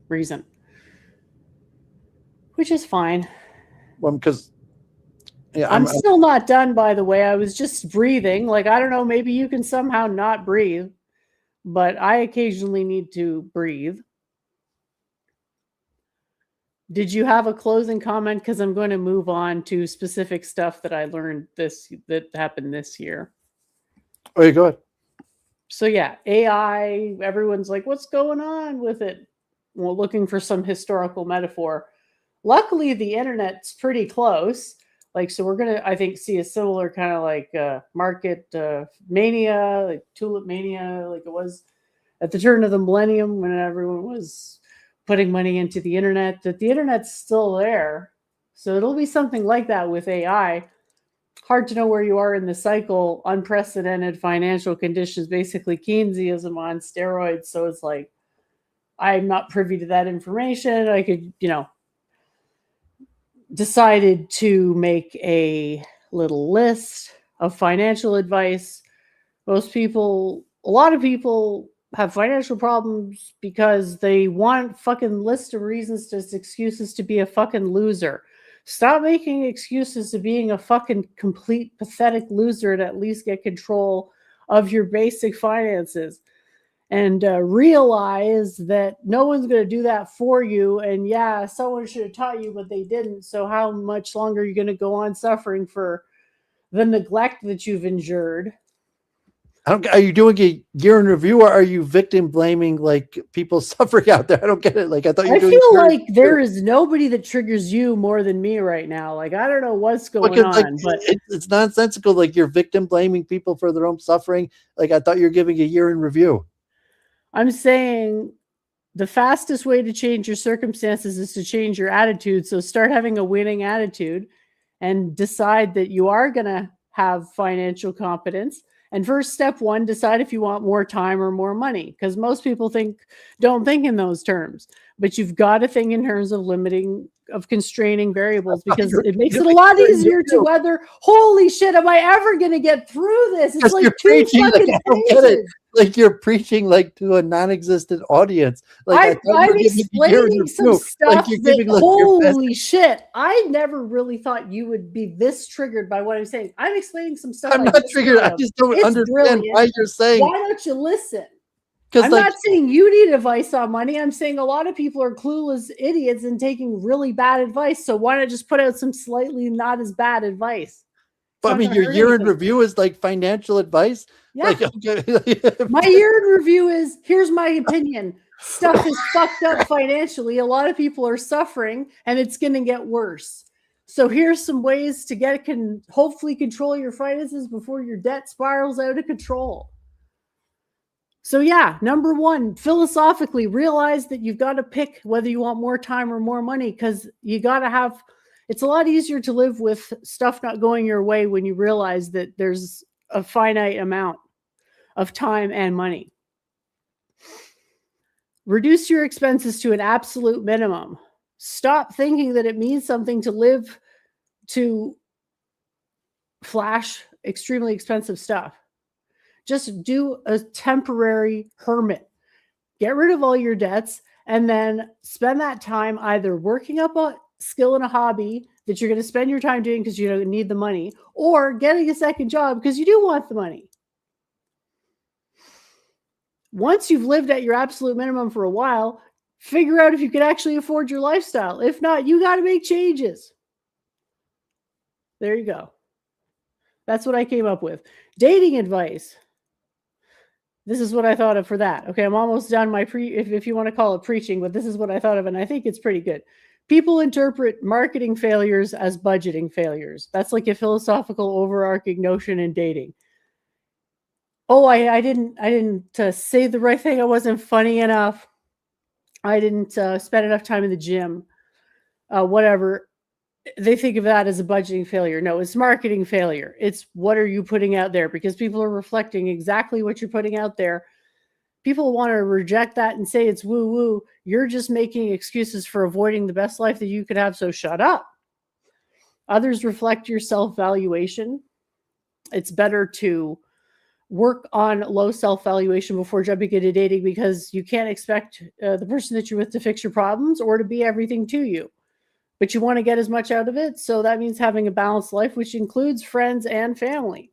reason, which is fine. Well, because I'm still not done, by the way. I was just breathing. Like, I don't know, maybe you can somehow not breathe, but I occasionally need to breathe. Did you have a closing comment? Because I'm going to move on to specific stuff that I learned that happened this year. Oh, you go ahead. So yeah, AI, everyone's like, what's going on with it? Well, looking for some historical metaphor. Luckily, the internet's pretty close. Like, so we're going to, I think, see a similar kind of like market mania, like tulip mania, like it was at the turn of the millennium when everyone was putting money into the internet, that the internet's still there. So it'll be something like that with AI. Hard to know where you are in the cycle. Unprecedented financial conditions, basically Keynesianism on steroids. So it's like, I'm not privy to that information. I could, decided to make a little list of financial advice. A lot of people have financial problems because they want fucking list of reasons, just excuses to be a fucking loser. Stop making excuses to being a fucking complete pathetic loser and at least get control of your basic finances. And realize that no one's going to do that for you. And yeah, someone should have taught you, but they didn't. So how much longer are you going to go on suffering for the neglect that you've endured? Are you doing a year in review, or are you victim blaming like people suffering out there? I don't get it. Like, I thought I feel like there is nobody that triggers you more than me right now. Like, I don't know what's going on, like, but it's nonsensical. Like, you're victim blaming people for their own suffering. Like, I thought you're giving a year in review. I'm saying the fastest way to change your circumstances is to change your attitude. So start having a winning attitude and decide that you are going to have financial competence. And first, step one, decide if you want more time or more money, because most people don't think in those terms. But you've got to think in terms of constraining variables, because it makes it a lot easier to weather. Holy shit, am I ever going to get through this? It's like 2 fucking pages. Like, you're preaching like to a non-existent audience. Like, I'm explaining some stuff holy shit, I never really thought you would be this triggered by what I'm saying. I'm explaining some stuff. I'm not triggered. I just don't understand why you're saying. Why don't you listen? I'm not saying you need advice on money. I'm saying a lot of people are clueless idiots and taking really bad advice. So why not just put out some slightly not as bad advice? But I mean, your year in review is like financial advice. Yeah. Like, okay. My year in review is, here's my opinion. Stuff is fucked up financially. A lot of people are suffering and it's going to get worse. So here's some ways to hopefully control your finances before your debt spirals out of control. So yeah, number one, philosophically, realize that you've got to pick whether you want more time or more money, because you got to have, it's a lot easier to live with stuff not going your way when you realize that there's a finite amount of time and money. Reduce your expenses to an absolute minimum. Stop thinking that it means something to live to flash extremely expensive stuff. Just do a temporary hermit. Get rid of all your debts and then spend that time either working up a skill and a hobby that you're going to spend your time doing because you don't need the money, or getting a second job because you do want the money. Once you've lived at your absolute minimum for a while, figure out if you can actually afford your lifestyle. If not, you got to make changes. There you go. That's what I came up with. Dating advice. This is what I thought of for that. Okay, I'm almost done my if you want to call it preaching, but this is what I thought of, and I think it's pretty good. People interpret marketing failures as budgeting failures. That's like a philosophical overarching notion in dating. Oh, I didn't say the right thing. I wasn't funny enough. I didn't spend enough time in the gym. Whatever. They think of that as a budgeting failure. No, it's marketing failure. It's what are you putting out there? Because people are reflecting exactly what you're putting out there. People want to reject that and say it's woo-woo. You're just making excuses for avoiding the best life that you could have, so shut up. Others reflect your self-valuation. It's better to work on low self-valuation before jumping into dating, because you can't expect the person that you're with to fix your problems or to be everything to you. but you want to get as much out of it. So that means having a balanced life, which includes friends and family.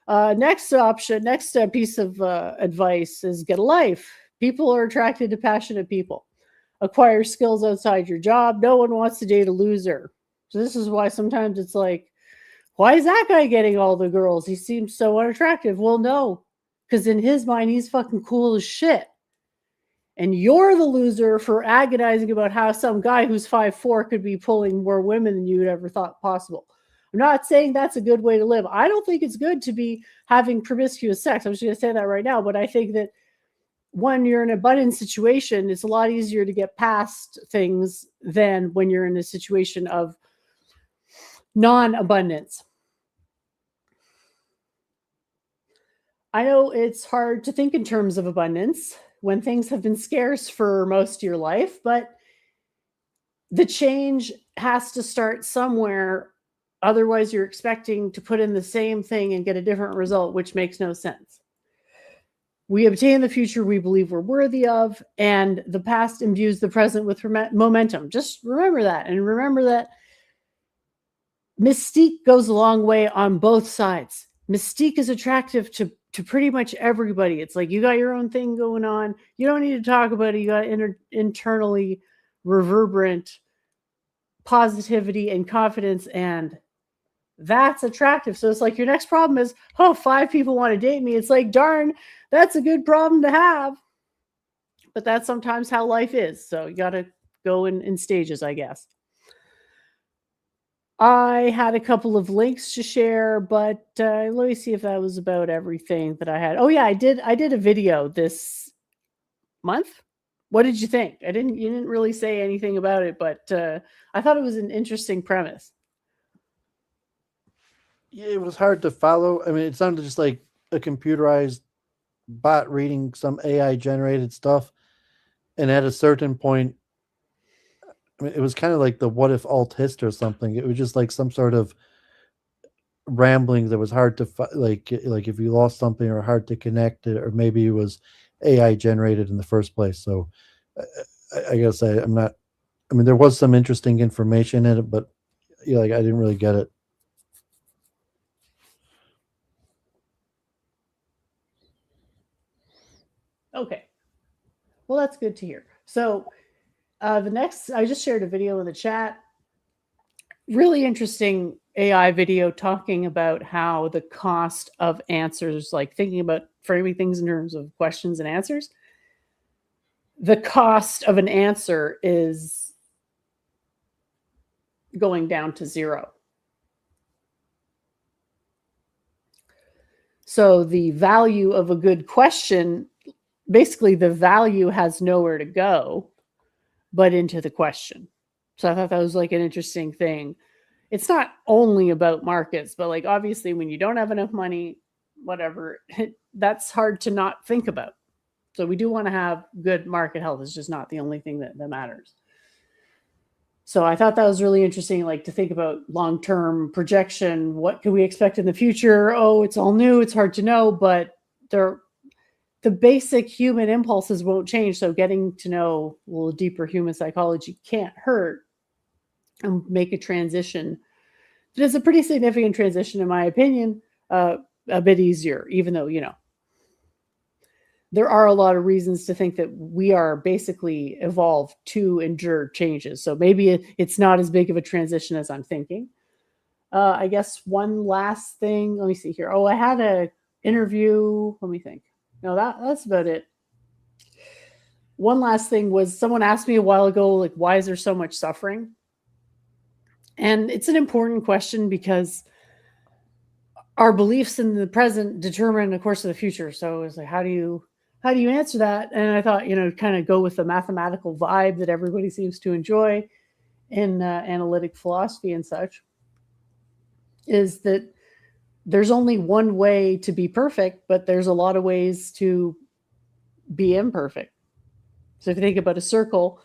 Next piece of advice is get a life. People are attracted to passionate people. Acquire skills outside your job. No one wants to date a loser. So this is why sometimes it's like, why is that guy getting all the girls? He seems so unattractive. Well, no, because in his mind, he's fucking cool as shit. And you're the loser for agonizing about how some guy who's 5'4" could be pulling more women than you'd ever thought possible. I'm not saying that's a good way to live. I don't think it's good to be having promiscuous sex. I'm just going to say that right now. But I think that when you're in an abundant situation, it's a lot easier to get past things than when you're in a situation of non-abundance. I know it's hard to think in terms of abundance when things have been scarce for most of your life, but the change has to start somewhere. Otherwise, you're expecting to put in the same thing and get a different result, which makes no sense. We obtain the future we believe we're worthy of, and the past imbues the present with momentum. Just remember that, and remember that mystique goes a long way on both sides. Mystique is attractive to pretty much everybody. It's like you got your own thing going on. You don't need to talk about it. You got internally reverberant positivity and confidence, and that's attractive. So it's like your next problem is, oh, 5 people want to date me. It's like, darn, that's a good problem to have. But that's sometimes how life is. So you got to go in stages, I guess. I had a couple of links to share, but let me see if that was about everything that I had. Oh yeah, I did a video this month. What did you think? You didn't really say anything about it, but I thought it was an interesting premise. Yeah, it was hard to follow. I mean, it sounded just like a computerized bot reading some AI generated stuff. And at a certain point, I mean, it was kind of like the what if alt hist or something. It was just like some sort of rambling that was hard to like if you lost something or hard to connect it, or maybe it was AI generated in the first place. So I guess I'm not. I mean, there was some interesting information in it, but yeah, like I didn't really get it. Okay. Well, that's good to hear. So the next, I just shared a video in the chat. Really interesting AI video talking about how the cost of answers, like thinking about framing things in terms of questions and answers, the cost of an answer is going down to 0. So the value of a good question, basically the value has nowhere to go but into the question. So I thought that was like an interesting thing. It's not only about markets, but like obviously when you don't have enough money, whatever, that's hard to not think about. So we do want to have good market health. It's just not the only thing that matters. So I thought that was really interesting, like to think about long-term projection. What can we expect in the future? Oh, it's all new. It's hard to know, but the basic human impulses won't change. So getting to know a little deeper human psychology can't hurt and make a transition. It is a pretty significant transition, in my opinion, a bit easier, even though, there are a lot of reasons to think that we are basically evolved to endure changes. So maybe it's not as big of a transition as I'm thinking. I guess one last thing. Let me see here. Oh, I had an interview. Let me think. No, that's about it. One last thing was someone asked me a while ago, like, why is there so much suffering? And it's an important question because our beliefs in the present determine the course of the future. So it's like, how do you answer that? And I thought, kind of go with the mathematical vibe that everybody seems to enjoy in analytic philosophy and such, is that there's only one way to be perfect, but there's a lot of ways to be imperfect. So if you think about a circle,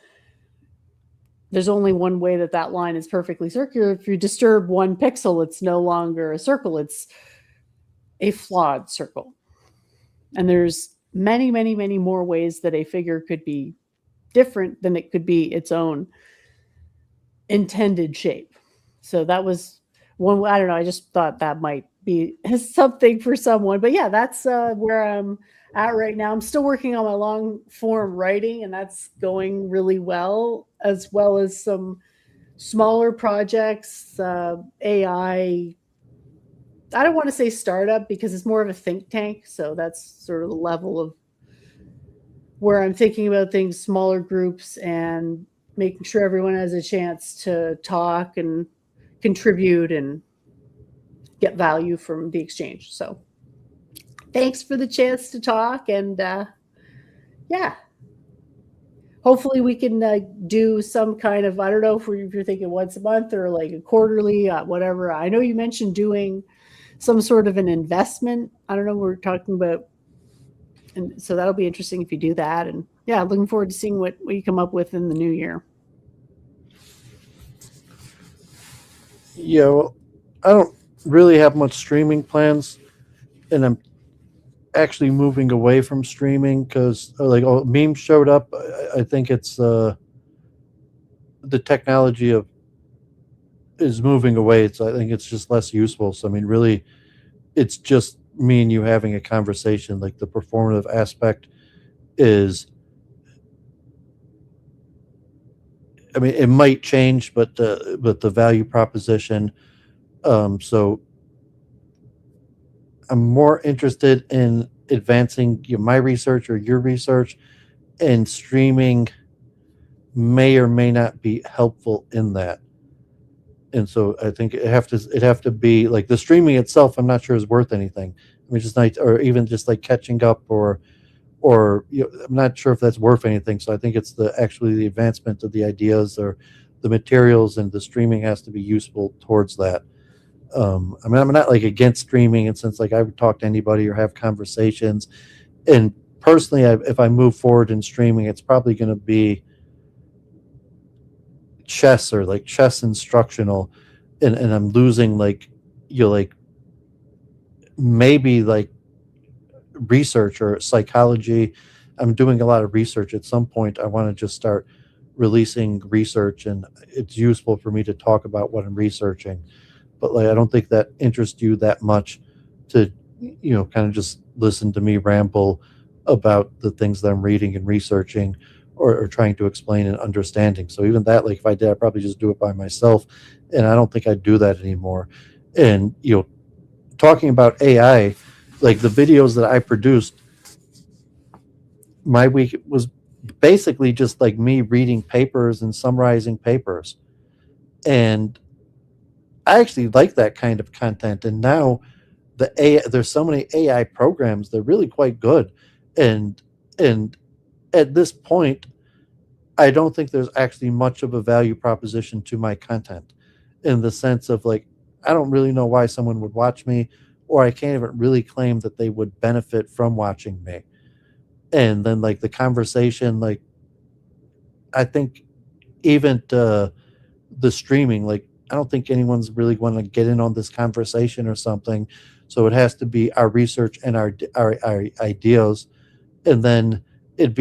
there's only one way that line is perfectly circular. If you disturb one pixel, it's no longer a circle. It's a flawed circle. And there's many, many, many more ways that a figure could be different than it could be its own intended shape. So that was one. I don't know. I just thought that might be something for someone. But yeah, that's where I'm at right now. I'm still working on my long form writing, and that's going really well as some smaller projects, AI. I don't want to say startup because it's more of a think tank. So that's sort of the level of where I'm thinking about things, smaller groups, and making sure everyone has a chance to talk and contribute and get value from the exchange. So thanks for the chance to talk. And yeah, hopefully we can do some kind of, I don't know if you're thinking once a month or like a quarterly, whatever. I know you mentioned doing some sort of an investment. I don't know, we're talking about, and so that'll be interesting if you do that. And yeah, looking forward to seeing what you come up with in the new year. Yeah, well, I don't really have much streaming plans, and I'm actually moving away from streaming because memes showed up. I think it's the technology is moving away. I think it's just less useful. So I mean, really, it's just me and you having a conversation. Like the performative aspect is, I mean, it might change, but the value proposition. So I'm more interested in advancing my research or your research, and streaming may or may not be helpful in that. And so I think it have to be like the streaming itself. I'm not sure is worth anything. I mean, just like, or even just like catching up, or I'm not sure if that's worth anything. So I think it's actually the advancement of the ideas or the materials, and the streaming has to be useful towards that. I mean, I'm not like against streaming, and since like I would talk to anybody or have conversations, and personally, if I move forward in streaming, it's probably going to be chess or like chess instructional, and I'm losing like maybe like research or psychology. I'm doing a lot of research. At some point I want to just start releasing research, and it's useful for me to talk about what I'm researching. But like I don't think that interests you that much to kind of just listen to me ramble about the things that I'm reading and researching, or trying to explain and understanding. So even that, like if I did, I'd probably just do it by myself, and I don't think I'd do that anymore. And talking about AI, like the videos that I produced, my week was basically just like me reading papers and summarizing papers. And I actually like that kind of content. And now there's so many AI programs, they're really quite good. And at this point, I don't think there's actually much of a value proposition to my content, in the sense of like, I don't really know why someone would watch me, or I can't even really claim that they would benefit from watching me. And then like the conversation, like I think even the streaming, like I don't think anyone's really going to get in on this conversation or something. So it has to be our research and our ideas, and then it'd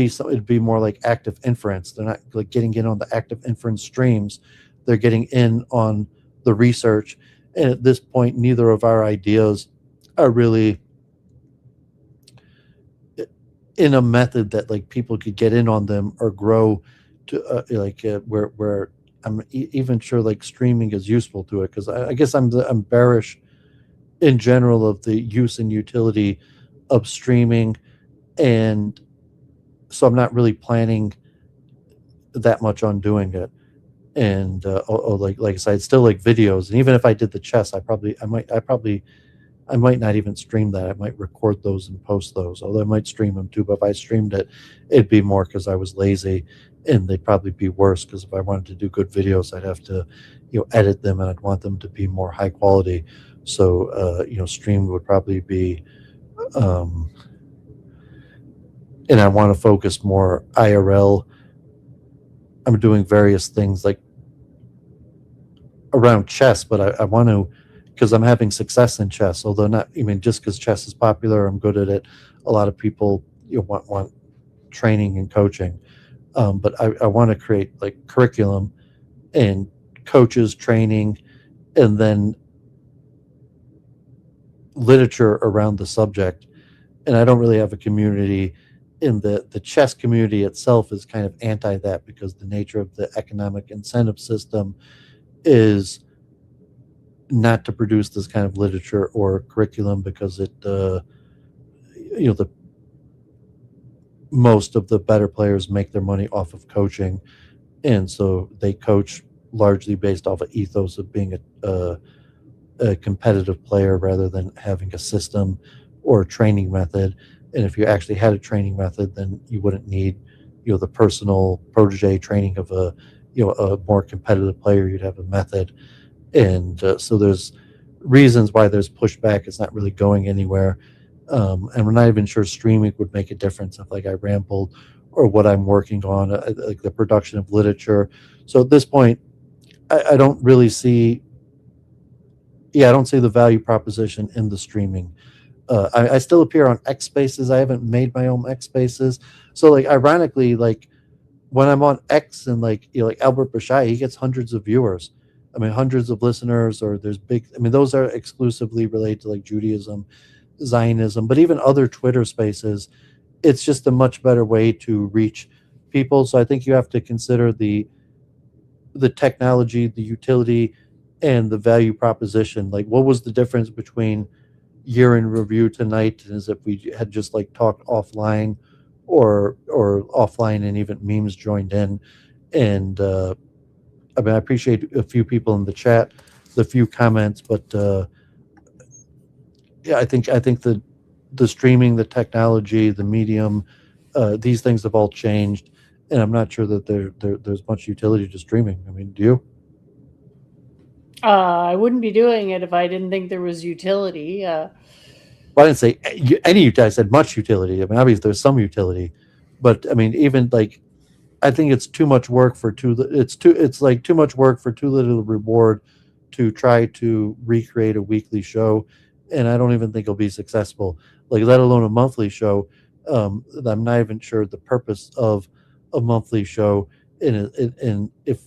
be more like active inference. They're not like getting in on the active inference streams. They're getting in on the research. And at this point, neither of our ideas are really in a method that like people could get in on them or grow to where I'm even sure like streaming is useful to it, because I guess I'm bearish in general of the use and utility of streaming, and so I'm not really planning that much on doing it. And like I said, it's still like videos, and even if I did the chess, I might not even stream that. I might record those and post those, although I might stream them too. But if I streamed it, it'd be more because I was lazy, and they'd probably be worse, because if I wanted to do good videos, I'd have to edit them, and I'd want them to be more high quality. So streamed would probably be and I want to focus more IRL. I'm doing various things like around chess, but I want to, because I'm having success in chess, although not, I mean, just because chess is popular, I'm good at it. A lot of people want training and coaching. But I want to create like curriculum and coaches, training, and then literature around the subject. And I don't really have a community. In the chess community itself is kind of anti that, because the nature of the economic incentive system is not to produce this kind of literature or curriculum, because it the most of the better players make their money off of coaching, and so they coach largely based off of ethos of being a competitive player rather than having a system or a training method. And if you actually had a training method, then you wouldn't need the personal protege training of a more competitive player. You'd have a method. And so there's reasons why there's pushback. It's not really going anywhere. And we're not even sure streaming would make a difference if I rambled, or what I'm working on, like the production of literature. So at this point, I don't really see, I don't see the value proposition in the streaming. I still appear on X Spaces. I haven't made my own X Spaces. So ironically, when I'm on X and Albert Bashai, he gets hundreds of viewers. I mean, hundreds of listeners, or there's those are exclusively related to Judaism, Zionism, but even other Twitter spaces, it's just a much better way to reach people. So I think you have to consider the technology, the utility, and the value proposition. What was the difference between Year in Review tonight as if we had just talked offline, or offline and even memes joined in? And I mean, I appreciate a few people in the chat, the few comments, but I think the streaming, the technology, the medium, these things have all changed, and I'm not sure that there's much utility to streaming. I mean, do you? I wouldn't be doing it if I didn't think there was utility. Well, I didn't say any utility. I said much utility. I mean, obviously there's some utility, but I mean, even I think it's too much work for too much work for too little reward to try to recreate a weekly show, and I don't even think it'll be successful. Let alone a monthly show. I'm not even sure the purpose of a monthly show. And if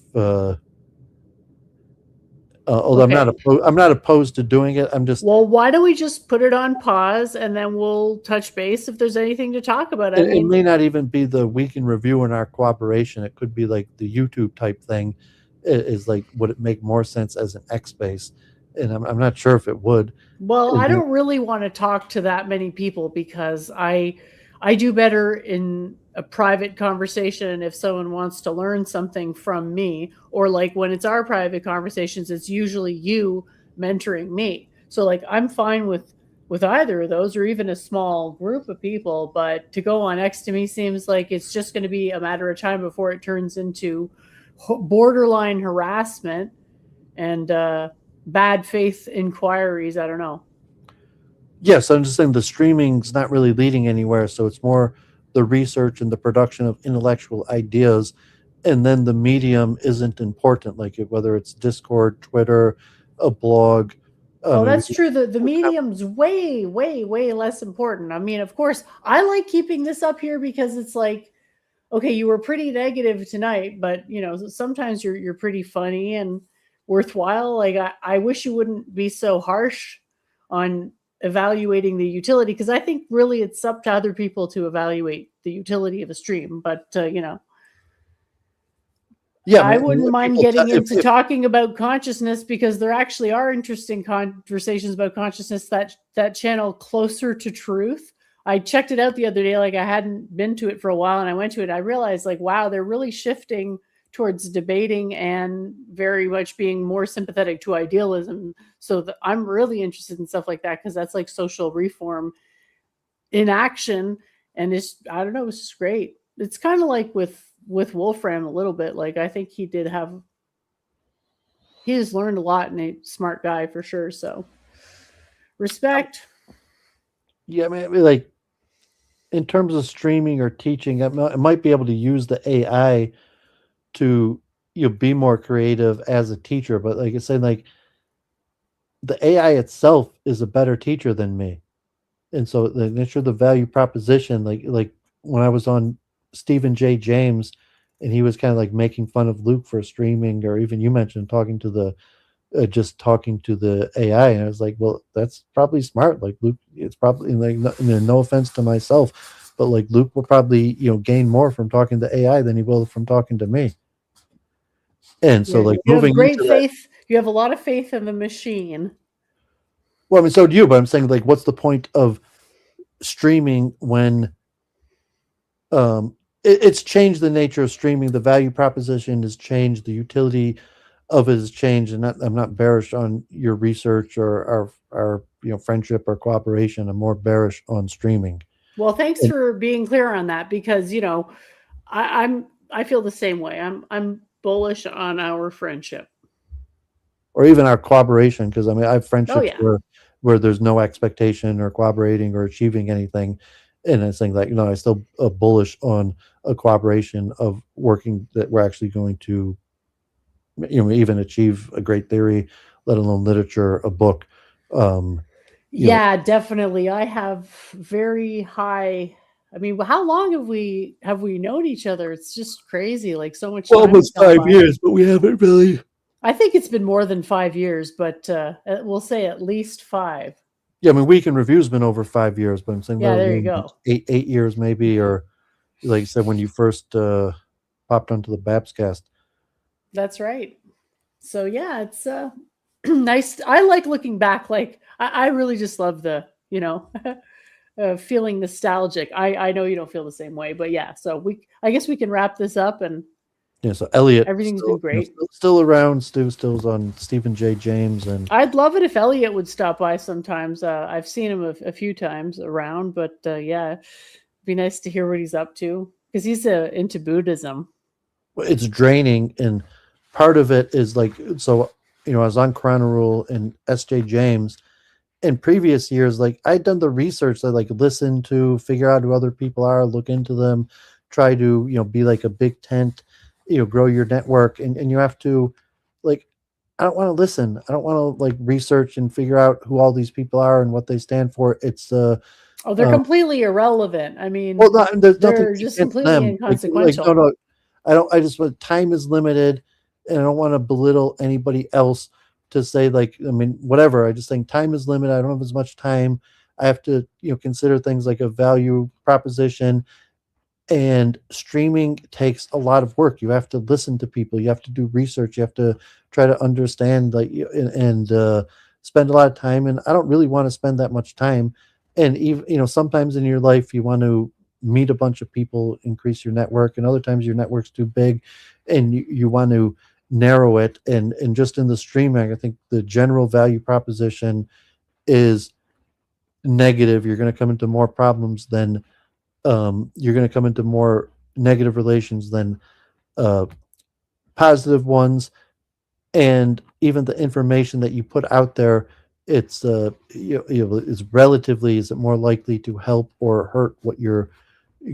although Okay. I'm not opposed to doing it. I'm just, Well, why don't we just put it on pause and then we'll touch base if there's anything to talk about? it may not even be the week in review in our cooperation. It could be the YouTube type thing. Is would it make more sense as an X space? And I'm not sure if it would. Well, I don't really want to talk to that many people, because I do better in a private conversation. If someone wants to learn something from me, or when it's our private conversations, it's usually you mentoring me. So I'm fine with either of those, or even a small group of people. But to go on X, to me, seems like it's just going to be a matter of time before it turns into borderline harassment and bad faith inquiries. I don't know. Yes, I'm just saying the streaming's not really leading anywhere. So it's more the research and the production of intellectual ideas, and then the medium isn't important. Whether it's Discord, Twitter, a blog. Oh, that's true. The medium's way, way, way less important. I mean, of course, I like keeping this up here because it's okay, you were pretty negative tonight, but sometimes you're pretty funny and worthwhile. I wish you wouldn't be so harsh on evaluating the utility, because I think really it's up to other people to evaluate the utility of a stream. But yeah, I wouldn't mind getting into talking about consciousness, because there actually are interesting conversations about consciousness that channel closer to truth. I checked it out the other day. I hadn't been to it for a while, and I went to it. I realized wow, they're really shifting towards debating and very much being more sympathetic to idealism. So I'm really interested in stuff like that, because that's social reform in action. And I don't know, it's just great. It's kind of with Wolfram a little bit. I think he has learned a lot, and a smart guy for sure. So respect. Yeah, I mean, in terms of streaming or teaching, I might be able to use the AI to be more creative as a teacher. But I said, the AI itself is a better teacher than me. And so the nature of the value proposition, like when I was on Stephen J. James, and he was kind of like making fun of Luke for streaming, or even you mentioned talking to the just talking to the AI, and I was like, well, that's probably smart. Like Luke, it's probably like no offense to myself, but like Luke will probably gain more from talking to AI than he will from talking to me. And so like you have moving great into that, faith. You have a lot of faith in the machine. well, I mean, so do you, but I'm saying like, what's the point of streaming when it's changed the nature of streaming? The value proposition has changed, the utility of it has changed, and I'm not bearish on your research or our friendship or cooperation. I'm more bearish on streaming. Well, thanks for being clear on that, because I feel the same way. I'm bullish on our friendship, or even our cooperation, because I mean I have friendships yeah. where there's no expectation or cooperating or achieving anything, and I think that I still bullish on a cooperation of working that we're actually going to even achieve a great theory, let alone literature, a book. Yeah, definitely. I have very high. I mean, how long have we known each other? It's just crazy. Like so much time. Almost 5 years, but we haven't really. I think it's been more than 5 years, but we'll say at least 5. Yeah, I mean, Week in Review's been over 5 years, but I'm saying there you go. 8 years maybe, or like you said when you first popped onto the Babscast. That's right. So yeah, it's nice. I like looking back. Like I really just love the feeling nostalgic. I know you don't feel the same way, but yeah. So I guess we can wrap this up. And yeah, so Elliot, everything's been great. Still around. Still's on Stephen J. James, and I'd love it if Elliot would stop by sometimes. I've seen him a few times around, but yeah, it'd be nice to hear what he's up to, because he's into Buddhism. It's draining, and part of it is like, so I was on Chrono Rule and S.J. James in previous years. Like I'd done the research, I like listen to, figure out who other people are, look into them, try to be like a big tent, grow your network, and you have to, like, I don't want to listen. I don't want to like research and figure out who all these people are and what they stand for. It's they're completely irrelevant. I mean, they're just completely inconsequential. Like, no, I just want, time is limited, and I don't want to belittle anybody else to say, like, I mean, whatever. I just think time is limited. I don't have as much time. I have to, consider things like a value proposition, and streaming takes a lot of work. You have to listen to people. You have to do research. You have to try to understand, like, and spend a lot of time. And I don't really want to spend that much time. And even, sometimes in your life, you want to meet a bunch of people, increase your network, and other times your network's too big and you want to narrow it. And just in the streaming, I think the general value proposition is negative. You're going to come into more problems than you're going to come into more negative relations than positive ones. And even the information that you put out there, it's is relatively, is it more likely to help or hurt what you're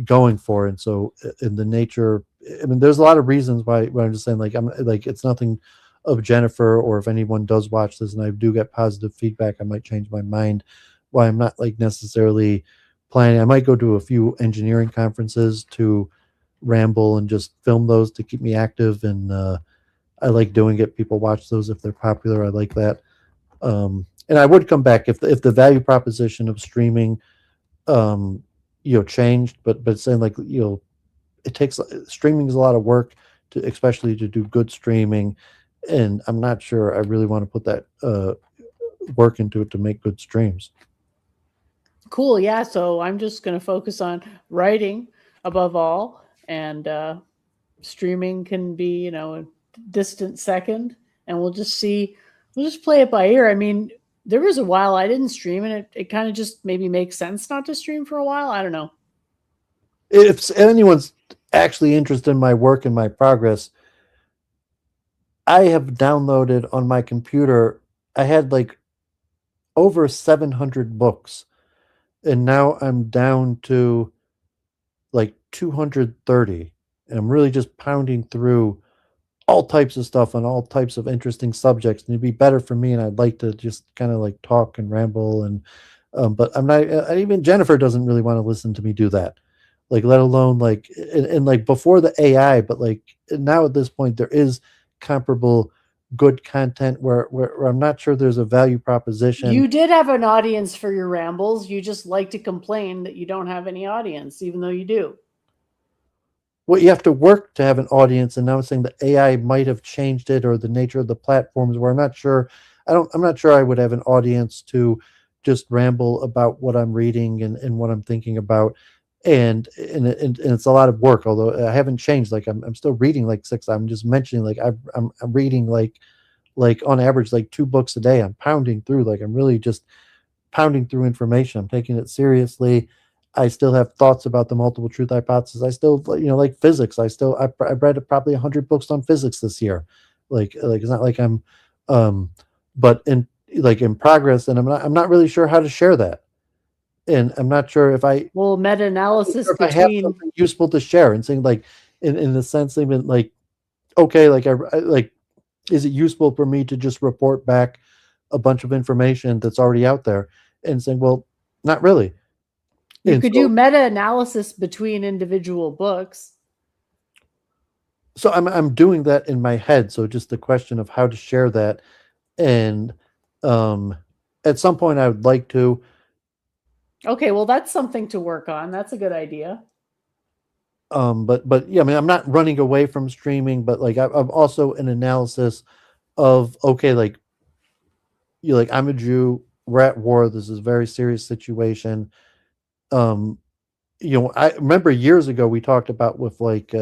going for? And so in the nature, I mean, there's a lot of reasons why I'm just saying, like, I'm like, it's nothing of Jennifer, or if anyone does watch this and I do get positive feedback, I might change my mind, why I'm not like necessarily planning. I might go to a few engineering conferences to ramble and just film those to keep me active. And I like doing it. People watch those if they're popular. I like that. And I would come back if the value proposition of streaming changed, but saying, like, it takes, streaming is a lot of work to, especially to do good streaming, and I'm not sure I really want to put that work into it to make good streams. Cool. Yeah. So I'm just going to focus on writing above all, and streaming can be, a distant second, and we'll just play it by ear. I mean, there was a while I didn't stream, and it kind of just maybe makes sense not to stream for a while. I don't know. If anyone's actually interested in my work and my progress, I have downloaded on my computer, I had like over 700 books, and now I'm down to like 230, and I'm really just pounding through all types of stuff on all types of interesting subjects, and it'd be better for me, and I'd like to just kind of like talk and ramble, and but I'm not, even Jennifer doesn't really want to listen to me do that. like let alone like and like before the AI, but like now at this point there is comparable good content where I'm not sure there's a value proposition. You did have an audience for your rambles. You just like to complain that you don't have any audience, even though you do. Well, you have to work to have an audience, and now I'm saying the AI might have changed it, or the nature of the platforms where I'm not sure. I'm not sure I would have an audience to just ramble about what I'm reading and what I'm thinking about. And it's a lot of work, although I haven't changed. Like I'm still reading like six. I'm just mentioning like I'm reading like on average like 2 books a day. I'm pounding through, like I'm really just pounding through information. I'm taking it seriously. I still have thoughts about the multiple truth hypothesis. I still, like physics. I've read probably 100 books on physics this year. Like it's not like I'm, but in progress, and I'm not really sure how to share that, and I'm not sure if I Well, meta-analysis if I have between something useful to share, and saying like in the sense even like okay, like I like is it useful for me to just report back a bunch of information that's already out there and saying, well, not really. you And could do meta-analysis between individual books. so I'm doing that in my head. So just the question of how to share that, and at some point I would like to. Okay, well, that's something to work on. That's a good idea. But yeah, I mean, I'm not running away from streaming, but like I'm also an analysis of okay, like I'm a Jew, we're at war, this is a very serious situation. Um, I remember years ago we talked about with like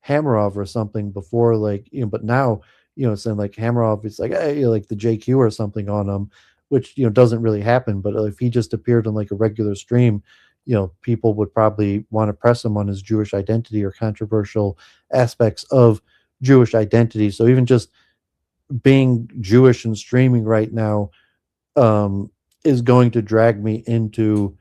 Hamarov or something before, like but now saying like Hamarov is like hey, like the JQ or something on him, which doesn't really happen. But if he just appeared on like a regular stream, people would probably want to press him on his Jewish identity or controversial aspects of Jewish identity. So even just being Jewish and streaming right now is going to drag me into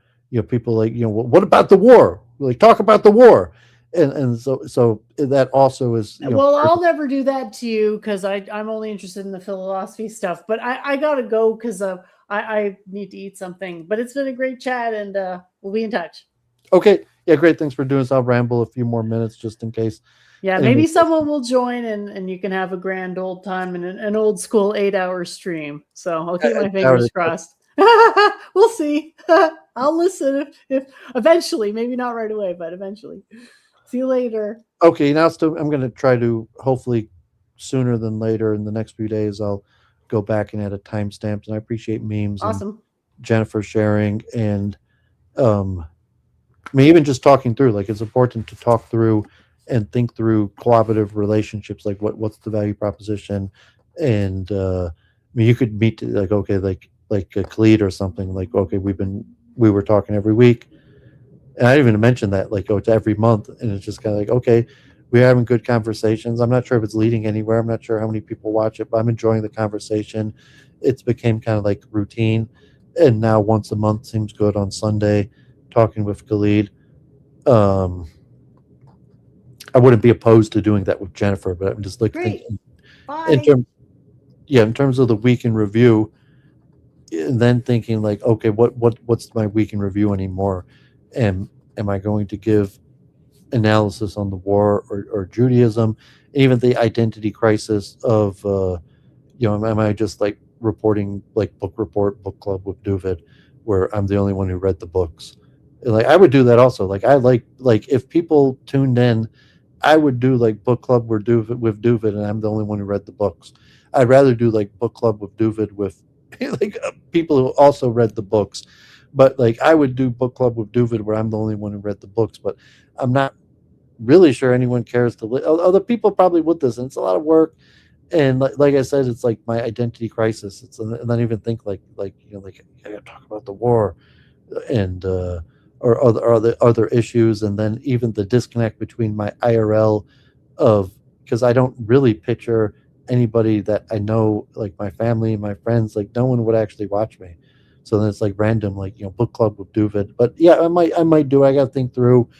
people like well, what about the war? Like talk about the war, and so that also is Well, I'll never do that to you because I'm only interested in the philosophy stuff. But I gotta go because I need to eat something. But it's been a great chat, and we'll be in touch. Okay, yeah, great. Thanks for doing this. I'll ramble a few more minutes just in case. Yeah, maybe someone will join and you can have a grand old time in an old school 8-hour stream. So I'll keep my fingers crossed. We'll see. I'll listen if eventually, maybe not right away, but eventually. See you later. Okay, now I'm going to try to hopefully sooner than later in the next few days. I'll go back and add a timestamp. And I appreciate memes awesome. and Jennifer sharing and I mean, even just talking through, like it's important to talk through and think through cooperative relationships, like what's the value proposition, and I mean, you could meet like okay, like a Khalid or something, like okay, we were talking every week, and I didn't even mention that like it's every month, and it's just kind of like okay, we're having good conversations. I'm not sure if it's leading anywhere. I'm not sure how many people watch it, but I'm enjoying the conversation. It's became kind of like routine, and now once a month seems good on Sunday. Talking with Khalid. I wouldn't be opposed to doing that with Jennifer, but I'm just like thinking in terms of the week in review, and then thinking like, okay, what's my week in review anymore? And am I going to give analysis on the war or Judaism, and even the identity crisis of am I just like reporting like book club with Duvid, where I'm the only one who read the books? Like I would do that also. Like I like if people tuned in, I would do like book club with Duvid, and I'm the only one who read the books. I'd rather do like book club with Duvid with like people who also read the books. But like I would do book club with Duvid where I'm the only one who read the books. But I'm not really sure anyone cares to. Other people probably would this, and it's a lot of work. And like I said, it's like my identity crisis. It's and then even think like like I gotta talk about the war and or other issues, and then even the disconnect between my IRL of because I don't really picture anybody that I know, like my family, my friends, like no one would actually watch me. So then it's like random, like book club with Duvid. But yeah, I might do. I got to think through.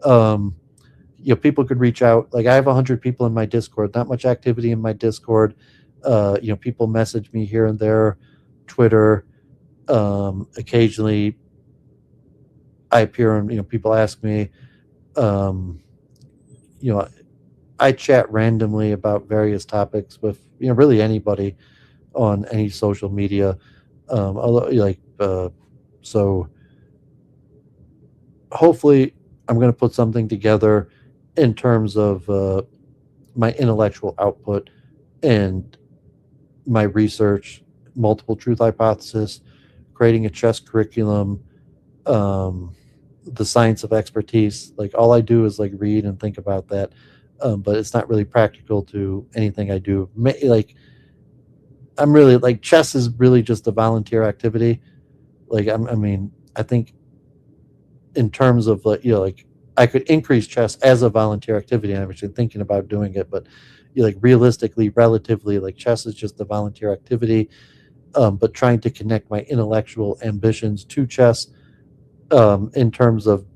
People could reach out. Like I have 100 people in my Discord. Not much activity in my Discord. People message me here and there, Twitter. Occasionally I appear on, people ask me You know, I chat randomly about various topics with really anybody on any social media. So hopefully I'm going to put something together in terms of my intellectual output and my research, multiple truth hypothesis, creating a chess curriculum, the science of expertise. Like all I do is like read and think about that, but it's not really practical to anything I do. Like I'm really like chess is really just a volunteer activity. Like I mean, I think in terms of like I could increase chess as a volunteer activity. I'm actually thinking about doing it, but like realistically, relatively, like chess is just a volunteer activity. But trying to connect my intellectual ambitions to chess in terms of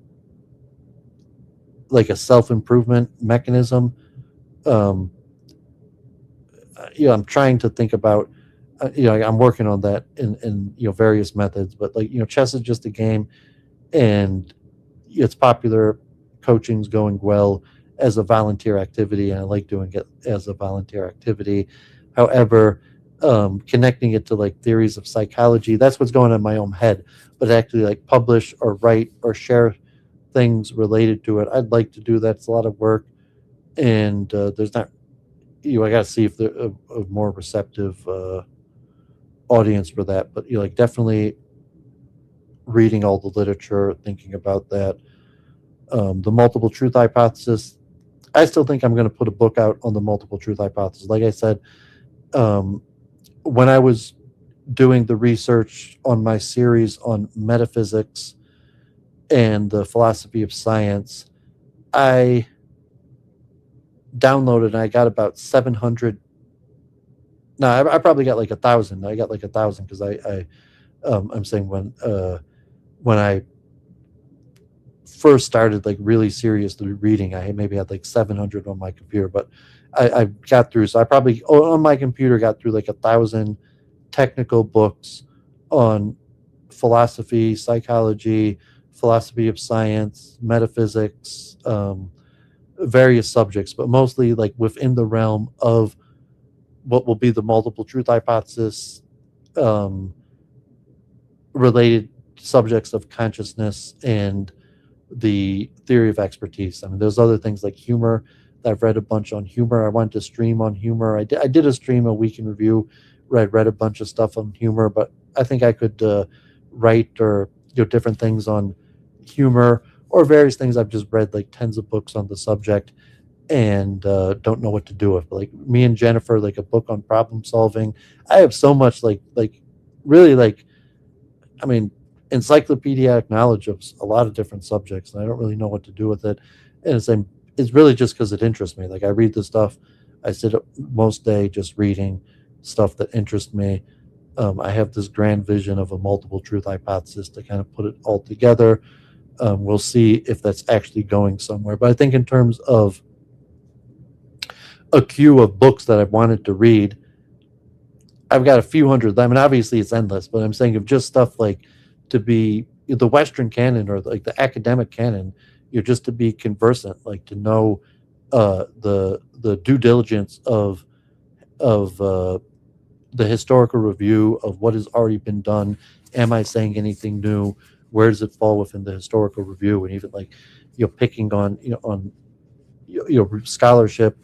like a self-improvement mechanism. Um, I'm trying to think about, I'm working on that in various methods, but like, chess is just a game and it's popular. Coaching's going well as a volunteer activity, and I like doing it as a volunteer activity. However, connecting it to like theories of psychology, that's what's going on in my own head. But actually, like publish or write or share things related to it, I'd like to do that. It's a lot of work, and there's not. I got to see if there's a more receptive audience for that. But like definitely reading all the literature, thinking about that. The multiple truth hypothesis, I still think I'm going to put a book out on the multiple truth hypothesis. Like I said, when I was doing the research on my series on metaphysics and the philosophy of science, I downloaded and I got about 700. No, I probably got like 1,000. I got like 1,000 because I'm saying when I first started like really seriously reading, I maybe had like 700 on my computer, but I got through. So I probably on my computer got through like 1,000 technical books on philosophy, psychology, philosophy of science, metaphysics, various subjects, but mostly like within the realm of what will be the multiple truth hypothesis, related subjects of consciousness and the theory of expertise. I mean, there's other things like humor. I've read a bunch on humor. I wanted to stream on humor. I did a stream, a week in review, where I read a bunch of stuff on humor, but I think I could write or different things on humor or various things. I've just read like tens of books on the subject and don't know what to do with. But like me and Jennifer, like a book on problem solving. I have so much like really like, I mean, encyclopedic knowledge of a lot of different subjects, and I don't really know what to do with it. And it's really just because it interests me. Like I read the stuff, I sit up most day just reading stuff that interests me. I have this grand vision of a multiple truth hypothesis to kind of put it all together. We'll see if that's actually going somewhere. But I think in terms of a queue of books that I've wanted to read, I've got a few hundred. I mean, obviously it's endless, but I'm saying of just stuff like to be the Western canon or like the academic canon, just to be conversant, like to know the due diligence of the historical review of what has already been done. Am I saying anything new? Where does it fall within the historical review? And even like picking on scholarship.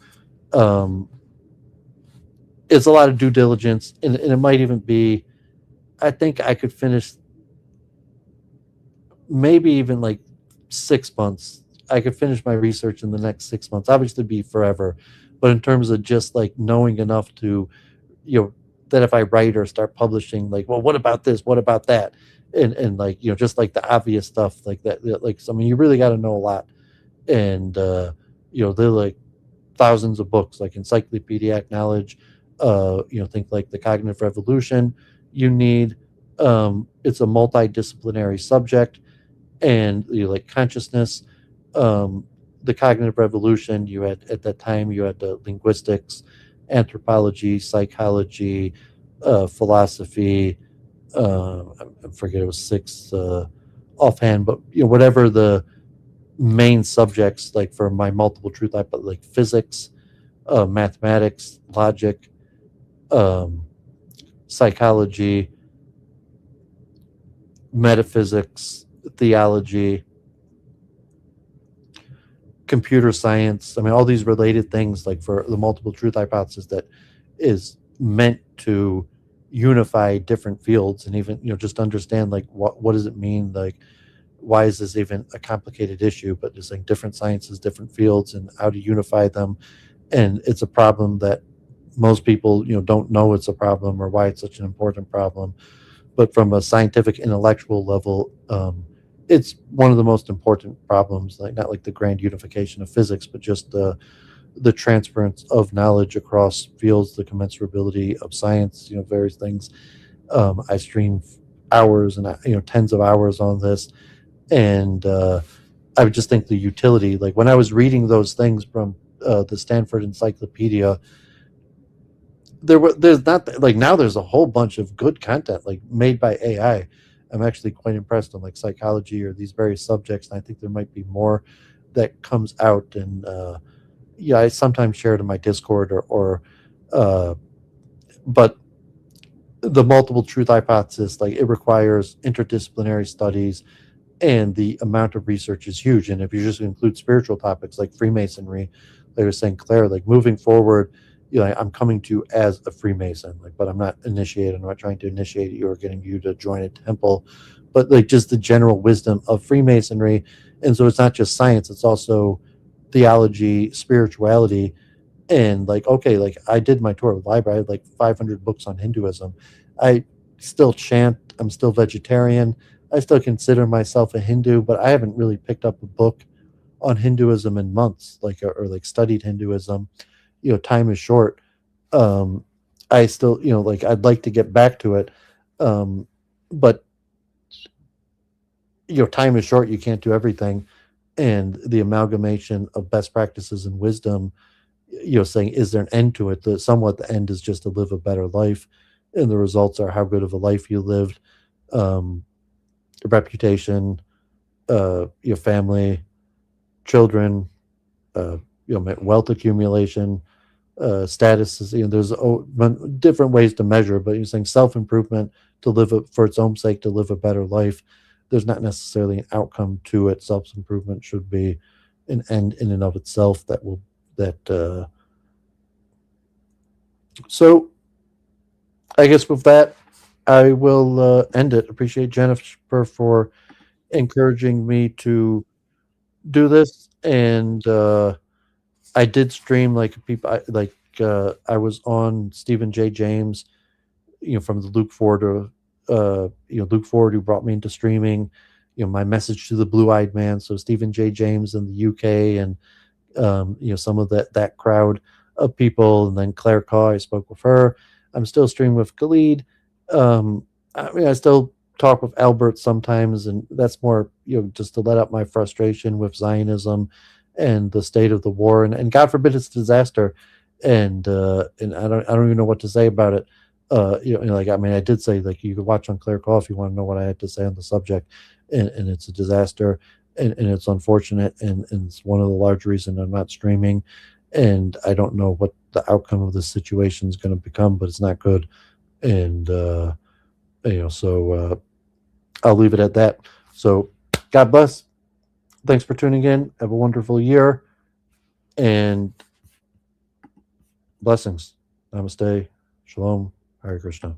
It's a lot of due diligence, and it might even be, I think I could finish maybe even like 6 months. I could finish my research in the next 6 months. Obviously, be forever, but in terms of just like knowing enough to, that if I write or start publishing, like, well, what about this? What about that? And like just like the obvious stuff like that. Like, I mean, you really got to know a lot, and they're like thousands of books, like encyclopedic knowledge. Think like the cognitive revolution. You need. It's a multidisciplinary subject, and like consciousness. The cognitive revolution. You had at that time you had linguistics, anthropology, psychology, philosophy. I forget, it was 6 offhand, but whatever the main subjects, like for my multiple truth hypothesis, like physics, mathematics, logic, psychology, metaphysics, theology, computer science. I mean, all these related things, like for the multiple truth hypothesis, that is meant to unify different fields, and even, just understand, like, what does it mean, like, why is this even a complicated issue, but just like different sciences, different fields, and how to unify them. And it's a problem that most people, don't know it's a problem, or why it's such an important problem. But from a scientific intellectual level, it's one of the most important problems, like not like the grand unification of physics, but just the transference of knowledge across fields, the commensurability of science, various things. I stream hours and tens of hours on this, and I would just think the utility, like when I was reading those things from the Stanford Encyclopedia, there's not, like, now there's a whole bunch of good content like made by AI. I'm actually quite impressed on like psychology or these various subjects, and I think there might be more that comes out. And I sometimes share it in my Discord, or but the multiple truth hypothesis, like, it requires interdisciplinary studies, and the amount of research is huge. And if you just include spiritual topics like Freemasonry, like I was saying, Claire, like moving forward, I'm coming to you as a Freemason, like, but I'm not initiated. I'm not trying to initiate you or getting you to join a temple, but like just the general wisdom of Freemasonry. And so it's not just science; it's also theology, spirituality, and like, okay, like I did my tour of the library. I had like 500 books on Hinduism. I still chant. I'm still vegetarian. I still consider myself a Hindu, but I haven't really picked up a book on Hinduism in months, like, or like studied Hinduism. Time is short. I still, like, I'd like to get back to it, but time is short. You can't do everything, and the amalgamation of best practices and wisdom, saying, is there an end to it? Somewhat the end is just to live a better life, and the results are how good of a life you lived, reputation, your family, children, wealth accumulation, statuses. There's different ways to measure, but you're saying self-improvement to live for its own sake, to live a better life. There's not necessarily an outcome to it. Self-improvement should be an end in and of itself. So I guess with that, I will end it. Appreciate Jennifer for encouraging me to do this. And I did stream, like, people, I was on Stephen J. James, from the Luke Ford, Luke Ford, who brought me into streaming, my message to the blue-eyed man. So Stephen J. James in the UK, and some of that crowd of people. And then Claire Caw, I spoke with her. I'm still streaming with Khalid. I still talk with Albert sometimes, and that's more, just to let out my frustration with Zionism and the state of the war, and God forbid it's a disaster. And I don't even know what to say about it. I did say, like, you could watch on Claire Caw if you want to know what I had to say on the subject, and it's a disaster, and it's unfortunate, and it's one of the large reasons I'm not streaming. And I don't know what the outcome of this situation is going to become, but it's not good. And so I'll leave it at that. So God bless. Thanks for tuning in. Have a wonderful year, and blessings. Namaste. Shalom. Hare Krishna.